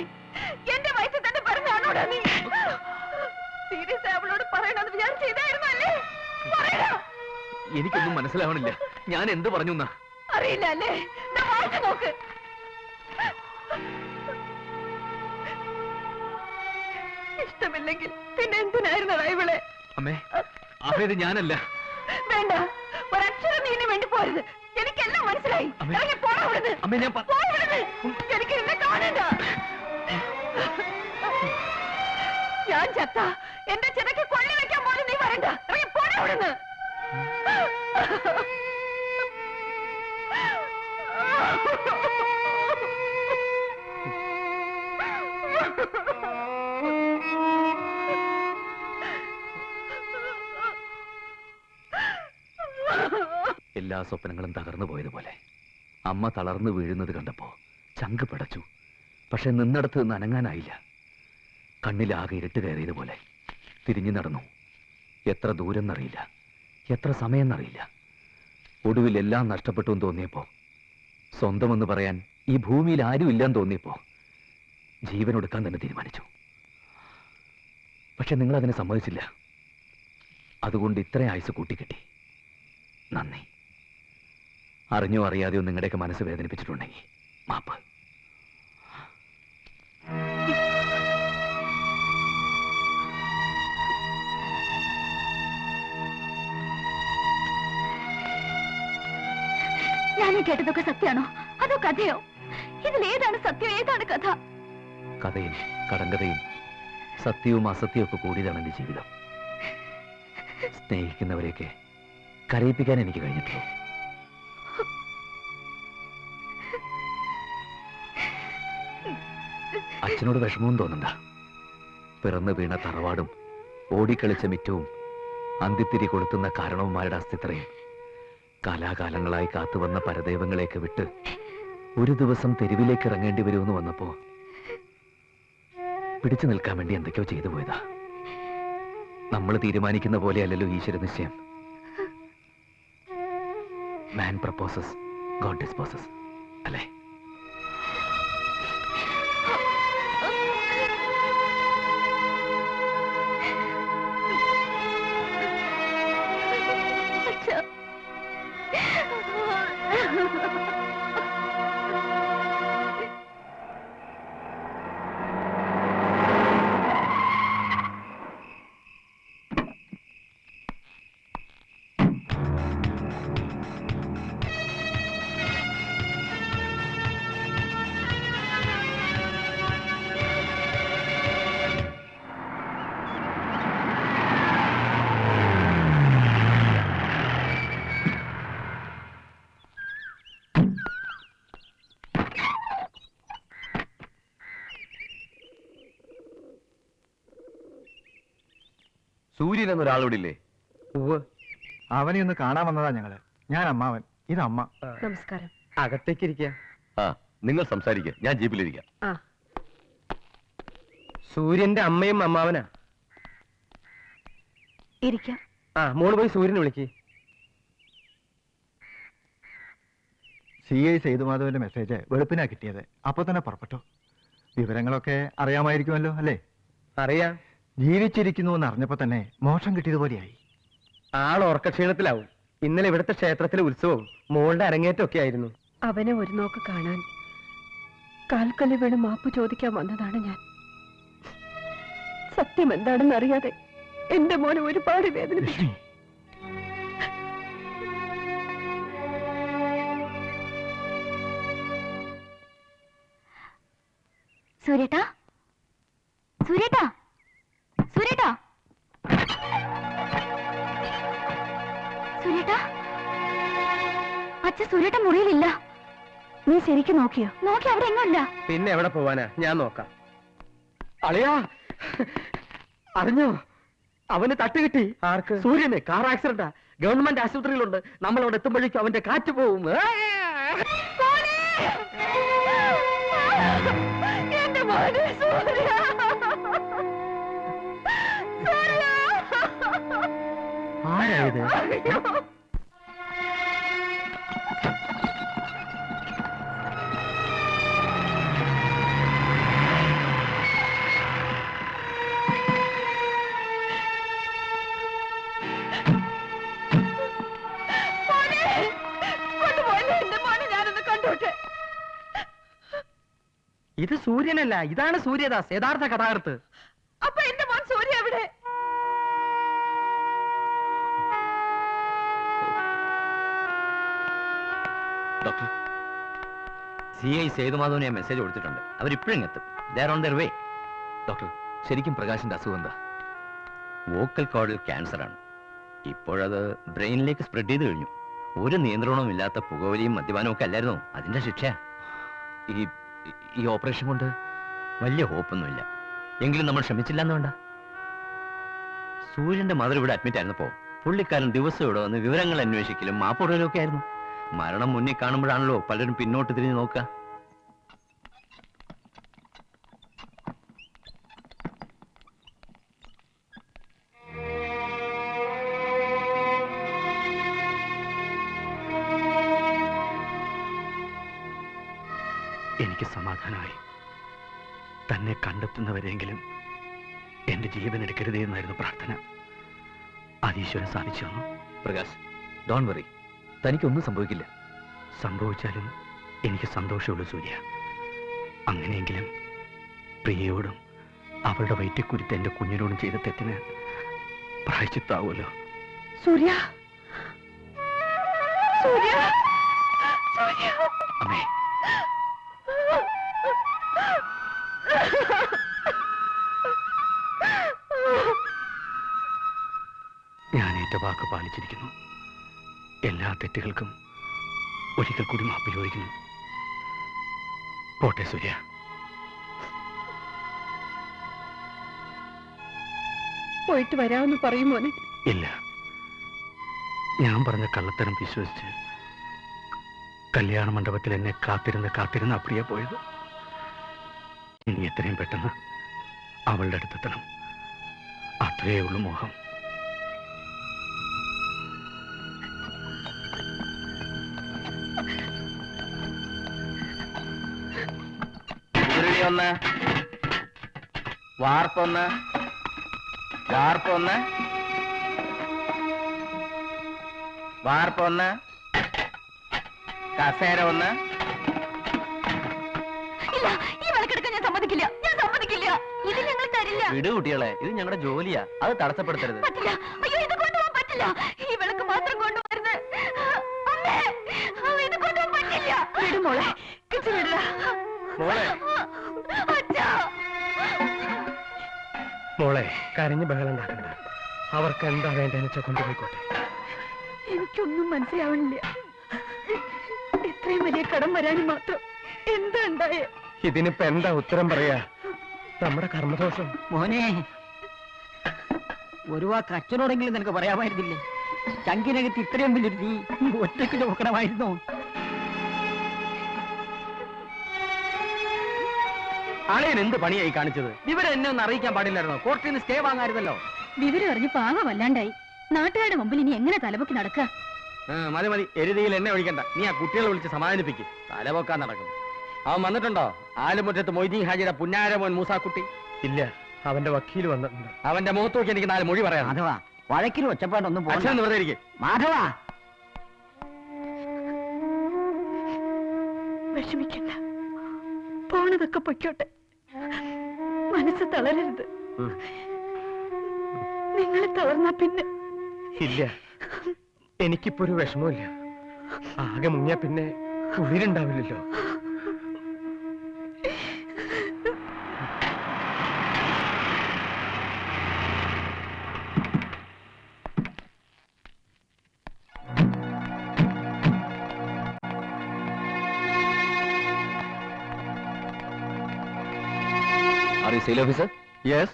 എന്റെ വയസ്സിൽ തന്നെ പറഞ്ഞാണോടാ നീ? സീരിയസ് അവളോട് പറയണമെന്ന് വിചാരിച്ചു ചെയ്തായിരുന്നു അല്ലേ? എനിക്കൊന്നും മനസ്സിലാവണില്ല. ഞാൻ എന്ത് പറഞ്ഞു എന്നാ? അറിയില്ല അല്ലേ? വായിച്ചു നോക്ക്. ഇഷ്ടമില്ലെങ്കിൽ പിന്നെ എന്തിനായിരുന്നടാ ഇവളെ? അമ്മേ, അമ്മേത് ഞാനല്ല. വേണ്ട, ഒരക്ഷരം നീ എന്നെ വേണ്ടി പോരുത്. എനിക്കെല്ലാം മനസ്സിലായി. ഇറങ്ങി പോടാ ഇവിടുന്ന്. അമ്മേ, ഞാൻ പോ ഇവിടുന്ന്. എനിക്ക് നിന്നെ കാണണ്ട. ഞാൻ ചത്ത എന്റെ ചിതയ്ക്ക് കൊള്ളി വെക്കാൻ പോലും നീ വരണ്ട. ഇറങ്ങി പോടാ ഇവിടുന്ന്. എല്ലാ സ്വപ്നങ്ങളും തകർന്നു പോയതുപോലെ അമ്മ തളർന്നു വീഴുന്നത് കണ്ടപ്പോ ചങ്ക് പിടച്ചു. പക്ഷെ നിന്നിടത്ത് നിന്ന് അനങ്ങാനായില്ല. കണ്ണിലാകെ ഇരുട്ട് കയറിയതുപോലെ തിരിഞ്ഞു നടന്നു. എത്ര ദൂരം എന്നറിയില്ല, എത്ര സമയം എന്നറിയില്ല. ഒടുവിൽ എല്ലാം നഷ്ടപ്പെട്ടു എന്ന് തോന്നിയപ്പോ, സ്വന്തമെന്ന് പറയാൻ ഈ ഭൂമിയിൽ ആരും ഇല്ലെന്ന് തോന്നിയപ്പോ ജീവനൊടുക്കാൻ തന്നെ തീരുമാനിച്ചു. പക്ഷെ നിങ്ങൾ അതിനെ സമ്മതിച്ചില്ല. അതുകൊണ്ട് ഇത്രയും ആയുസ് കൂട്ടിക്കെട്ടി. നന്ദി. അറിഞ്ഞോ അറിയാതെയോ നിങ്ങളുടെയൊക്കെ മനസ്സ് വേദനിപ്പിച്ചിട്ടുണ്ടെങ്കിൽ മാപ്പ്. ഞാൻ കേട്ടതൊക്കെ സത്യമാണോ അതോ കഥയോ? ഇതിലേതാണ് സത്യം, ഏതാണ് കഥ? കഥയും കടങ്കഥയും സത്യവും അസത്യവും ഒക്കെ കൂടിയതാണ് എന്റെ ജീവിതം. സ്നേഹിക്കുന്നവരെയൊക്കെ കരയിപ്പിക്കാൻ എനിക്ക് കഴിഞ്ഞിട്ടുള്ളൂ. അച്ഛനോട് വിഷമവും തോന്നണ്ട. പിറന്നു വീണ തറവാടും ഓടിക്കളിച്ച മിറ്റവും അന്തിത്തിരി കൊളുത്തുന്ന കാരണവന്മാരുടെ അസ്ഥിത്രയും കാലാകാലങ്ങളായി കാത്തുവന്ന പരദൈവങ്ങളെയൊക്കെ വിട്ട് ഒരു ദിവസം തെരുവിലേക്ക് ഇറങ്ങേണ്ടി വരുമെന്ന് വന്നപ്പോ പിടിച്ചു നിൽക്കാൻ വേണ്ടി എന്തൊക്കെയോ ചെയ്തു പോയതാ. നമ്മൾ തീരുമാനിക്കുന്ന പോലെയല്ലല്ലോ ഈശ്വര നിശ്ചയം. മാൻ പ്രപ്പോസസ്, ഗോഡ് ഡിസ്പോസസ് അല്ലേ? സൂര്യൻ എന്നൊരാളിവിടെ ഇല്ലേ? അവനെ ഒന്ന് കാണാൻ വന്നതാ ഞങ്ങള്. ഞാൻ അമ്മാവൻ, ഇത് അമ്മ. നമസ്കാരം. അകത്തേക്ക് ഇരിക്കുക. ആ, നിങ്ങൾ സംസാരിക്കുക, ഞാൻ ജീപ്പിലിരിക്കാം. സൂര്യന്റെ അമ്മയും അമ്മാവനാ. ഇരിക്കാം. ആ, മോള് പോയി സൂര്യനെ വിളിക്ക്. CI സേതുമാധവന്റെ മെസ്സേജ് വെളുപ്പിനാ കിട്ടിയത്. അപ്പൊ തന്നെ പുറപ്പെട്ടു. വിവരങ്ങളൊക്കെ അറിയാമായിരിക്കുമല്ലോ അല്ലേ? അറിയാം. ജീവിച്ചിരിക്കുന്നു എന്ന് അറിഞ്ഞപ്പോ തന്നെ മോശം കിട്ടിയതുപോലെയായി. ആൾ ഉറക്കക്ഷീണത്തിലാവും. ഇന്നലെ ഇവിടുത്തെ ക്ഷേത്രത്തിലെ ഉത്സവവും മോളുടെ അരങ്ങേറ്റം ഒക്കെ ആയിരുന്നു. അവനെ ഒരു നോക്ക് കാണാൻ കാൽക്കല്ല് വീണ് മാപ്പ് ചോദിക്കാൻ വന്നതാണ് ഞാൻ. സത്യം എന്താണെന്ന് അറിയാതെ എന്റെ മോനെ ഒരുപാട് വേദനിപ്പിച്ചു. സൂര്യേട്ടാ, സൂര്യേട്ടാ, സൂര്യേട്ടാ, സൂര്യേട്ടാ, അച്ഛൻ സൂര്യേട്ട മുറിയിലില്ല. നീ ശരിക്കും നോക്കിയോ? നോക്കി അവിടെ എങ്ങുമില്ല. പിന്നെ എവിടെ പോവാനാ? ഞാൻ നോക്കാം. അളിയാ, അറിഞ്ഞോ? അവന് തട്ട് കിട്ടി. ആർക്ക്? സൂര്യന്. കാർ ആക്സിഡന്റാ. ഗവൺമെന്റ് ആശുപത്രിയിലുണ്ട്. നമ്മൾ അവിടെ എത്തുമ്പോഴേക്കും അവന്റെ കാറ്റ് പോവും. എന്റെ മോനെ സൂര്യ, ആരായത്? ഇത് സൂര്യനല്ല, ഇതാണ് സൂര്യദാസ്, യഥാർത്ഥ കഥാകൃത്ത്. അപ്പൊ എന്റെ മോൻ സൂര്യ എവിടെ? ഡോക്ടർ, CI സേതുമാധവന് ഞാൻ മെസ്സേജ് കൊടുത്തിട്ടുണ്ട്. അവരിപ്പോഴും എത്തും. They are on their way. Doctor, ശരിക്കും പ്രകാശിന്റെ അസുഖം എന്താ? വോക്കൽ കോഡിൽ ക്യാൻസർ ആണ്. ഇപ്പോഴത് ബ്രെയിനിലേക്ക് സ്പ്രെഡ് ചെയ്ത് കഴിഞ്ഞു. ഒരു നിയന്ത്രണവും ഇല്ലാത്ത പുകവലിയും മദ്യപാനവും ഒക്കെ അല്ലായിരുന്നോ അതിന്റെ ശിക്ഷ? ഈ ഓപ്പറേഷൻ കൊണ്ട് വലിയ ഹോപ്പൊന്നുമില്ല. എങ്കിലും നമ്മൾ ശ്രമിച്ചില്ല എന്ന് വേണ്ട. സൂര്യന്റെ മദർ ഇവിടെ അഡ്മിറ്റ് ആയിരുന്നപ്പോ പുള്ളിക്കാരൻ ദിവസം ഇവിടെ വന്ന് വിവരങ്ങൾ അന്വേഷിക്കലും മാപ്പുറയിലും ഒക്കെ ആയിരുന്നു. മരണം മുന്നിൽ കാണുമ്പോഴാണല്ലോ പലരും പിന്നോട്ട് തിരിഞ്ഞു നോക്കുക. എനിക്ക് സമാധാനമായി. തന്നെ കണ്ടെത്തുന്നവരെങ്കിലും എന്റെ ജീവൻ എടുക്കരുതേ എന്നായിരുന്നു പ്രാർത്ഥന. അത് ഈശ്വരൻ സാധിച്ചു തന്നു. പ്രകാശ്, ഡോണ്ട് വറി, തനിക്കൊന്നും സംഭവിക്കില്ല. സംഭവിച്ചാലും എനിക്ക് സന്തോഷമുള്ളൂ സൂര്യ. അങ്ങനെയെങ്കിലും പ്രിയയോടും അവളുടെ വയറ്റിക്കുരുത്ത് എന്റെ കുഞ്ഞിനോടും ചെയ്ത തെറ്റിന് പ്രായച്ചിത്താവുമല്ലോ. സൂര്യ, സൂര്യ, സൂര്യ. അമ്മേ, ഞാൻ ഏറ്റ വാക്ക് പാലിച്ചിരിക്കുന്നു. എല്ലാ തെറ്റുകൾക്കും ഒരിക്കൽ കൂടി മാപ്പ് ചോദിക്കുന്നു. പോട്ടെ സൂര്യ. പോയിട്ട് വരാമെന്ന് പറയും മോനെ. ഇല്ല, ഞാൻ പറഞ്ഞ കള്ളത്തരം വിശ്വസിച്ച് കല്യാണ മണ്ഡപത്തിൽ എന്നെ കാത്തിരുന്ന് അപ്രിയ പോയത്. ഇനി എത്രയും പെട്ടെന്ന് അവളുടെ അടുത്തെത്തണം. അത്രയേ ഉള്ളൂ മോഹം. ഒന്ന് വാർപ്പൊന്ന്, വാർപ്പൊന്ന്, വാർപ്പൊന്ന്, കസേര ഒന്ന്. ഇല്ല, ഈ വിളക്കെടുക്കാൻ ഞാൻ സമ്മതിക്കില്ല, ഞാൻ സമ്മതിക്കില്ല. ഇത് ഞങ്ങൾ തരില്ല. വിട് കുട്ടികളെ, ഇത് ഞങ്ങളുടെ ജോലിയാ, അത് തടസ്സപ്പെടുത്തരുത്. പറ്റില്ല, അയ്യോ ഇത് കൊണ്ടുപോകാൻ പറ്റില്ല. ഈ വിളക്ക് മാത്രം കൊണ്ടുവരുന്നത്. അമ്മേ, ഇത് കൊണ്ടുപോകാൻ പറ്റില്ല. വിടും മോളെ, കിച്ചൻ വിടില്ല. മോളെ, അച്ഛാ, മോളെ കരഞ്ഞ് ബഹളം ഉണ്ടാക്കണ്ട. അവർക്ക് എന്താ വേണ്ടെന്ന് വെച്ചാൽ കൊണ്ടുപോയിക്കോട്ടെ. എനിക്കൊന്നും മനസ്സിലാവണില്ല. ഇത്രയും വലിയ കടം വരാനും മാത്രം എന്താ ഉണ്ടായേ? ഇതിനിപ്പോ എന്താ ഉത്തരം പറയാ? നമ്മുടെ കർമ്മദോഷം. മോനെ, ഒരു വാക്ക് അച്ഛനോടെങ്കിലും നിനക്ക് പറയാമായിരുന്നില്ലേ? ചങ്കിനകത്ത് ഇത്രയും വലിയൊരു തീ ഒറ്റയ്ക്ക് നോക്കണമായിരുന്നു. ആളെയും എന്ത് പണിയായി കാണിച്ചത്? ഇവരെ എന്നെ ഒന്ന് അറിയിക്കാൻ പാടില്ലായിരുന്നോ? കോർട്ടിൽ നിന്ന് സ്റ്റേ വാങ്ങായിരുന്നല്ലോ. വിവരം അറിഞ്ഞ് പാകമല്ലാണ്ടായി. നാട്ടുകാരുടെ മുമ്പിൽ ഇനി എങ്ങനെ തലപൊക്കി നടക്കുക? മതി മതി, എരുതിയിൽ എന്നെ ഒഴിക്കണ്ട. നീ ആ കുട്ടികളെ വിളിച്ച് സമാധാനിപ്പിക്കും. തലപൊക്കാൻ നടക്കും. അവൻ വന്നിട്ടുണ്ടോ? ആലുമുറ്റത്ത് മൊയ്തീൻ ഹാജിയുടെ പുന്നാരമോൻ മൂസാക്കുട്ടി? ഇല്ല, അവന്റെ വക്കീൽ വന്നിട്ടുണ്ട്. അവന്റെ മുഖത്ത് നോക്കി എനിക്ക് 4 മൊഴി പറയാം. മാധവ, വഴക്കിലും ഒച്ചപ്പാടൊന്നും അച്ഛൻ വെറുതെ ഇരിക്കും. മാധവ, വിഷമിക്കണ്ട, പോണതൊക്കെ പൊയ്ക്കോട്ടെ. മനസ്സ് തളരരുത്. നിങ്ങൾ തളർന്നാ പിന്നെ ഇല്ല, എനിക്കിപ്പോ ഒരു വിഷമമില്ല. ആകെ മുങ്ങിയ പിന്നെ ഉയരുണ്ടാവില്ലല്ലോ. Sale officer? യെസ്.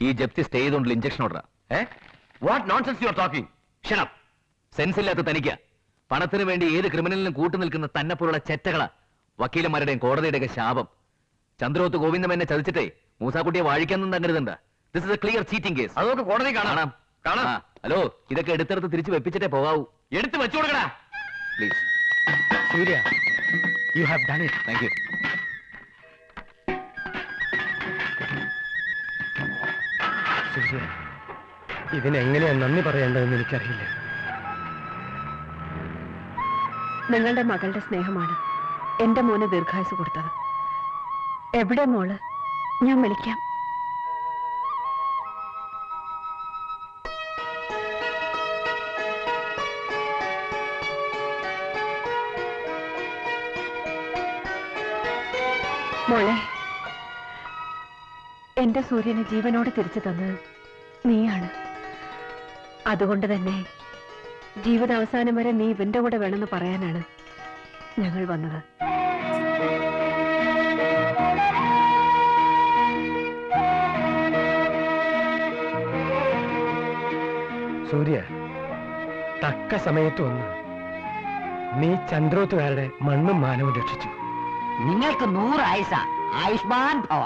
ഈ ജപ്തി സ്റ്റേ ചെയ്തുകൊണ്ടുള്ള injunction order. What nonsense you are talking? Shut up. Sense ഇല്ലാത്ത തനിക്ക് പണത്തിന് വേണ്ടി ഏത് ക്രിമിനലിനും കൂട്ടു നിൽക്കുന്ന തന്നെ പോലുള്ള ചെറ്റകളാ വക്കീലന്മാരുടെയും കോടതിയുടെയൊക്കെ ശാപം. ചന്ദ്രോത്ത് ഗോവിന്ദമെന്നെ ചതിച്ചിട്ടേ മൂസാക്കുട്ടിയെ വാഴിക്കാനും തങ്ങരുതുണ്ട്. This is a clear cheating case. അതൊക്കെ കോടതി കാണാം. ഹലോ, ഇതൊക്കെ എടുത്തെടുത്ത് തിരിച്ചു വെപ്പിച്ചിട്ടേ പോകാവൂ. എടുത്ത് വെച്ചു കൊടുക്കടാ please. Surya, you have done it. Thank you. Surya, ഇതിനെങ്ങനെയാ നന്ദി പറയേണ്ടതെന്ന് എനിക്കറിയില്ല. നിങ്ങളുടെ മകളുടെ സ്നേഹമാണ് എന്റെ മോനെ ദീർഘായുസ് കൊടുത്തത്. എവിടെ മോള്? ഞാൻ വിളിക്കാം. മോളെ, എന്റെ സൂര്യനെ ജീവനോട് തിരിച്ചു തന്നത് നീയാണ്. അതുകൊണ്ട് തന്നെ ജീവിതാവസാനം വരെ നീ ഇവന്റെ കൂടെ വേണമെന്ന് പറയാനാണ് ഞങ്ങൾ വന്നത്. സൂര്യ, തക്ക സമയത്ത് വന്ന് നീ ചന്ദ്രോത്തുകാരുടെ മണ്ണും മാനവും രക്ഷിച്ചു. നിങ്ങൾക്ക് 100 ആയുസ. ആയുഷ്മാൻ ഭവ.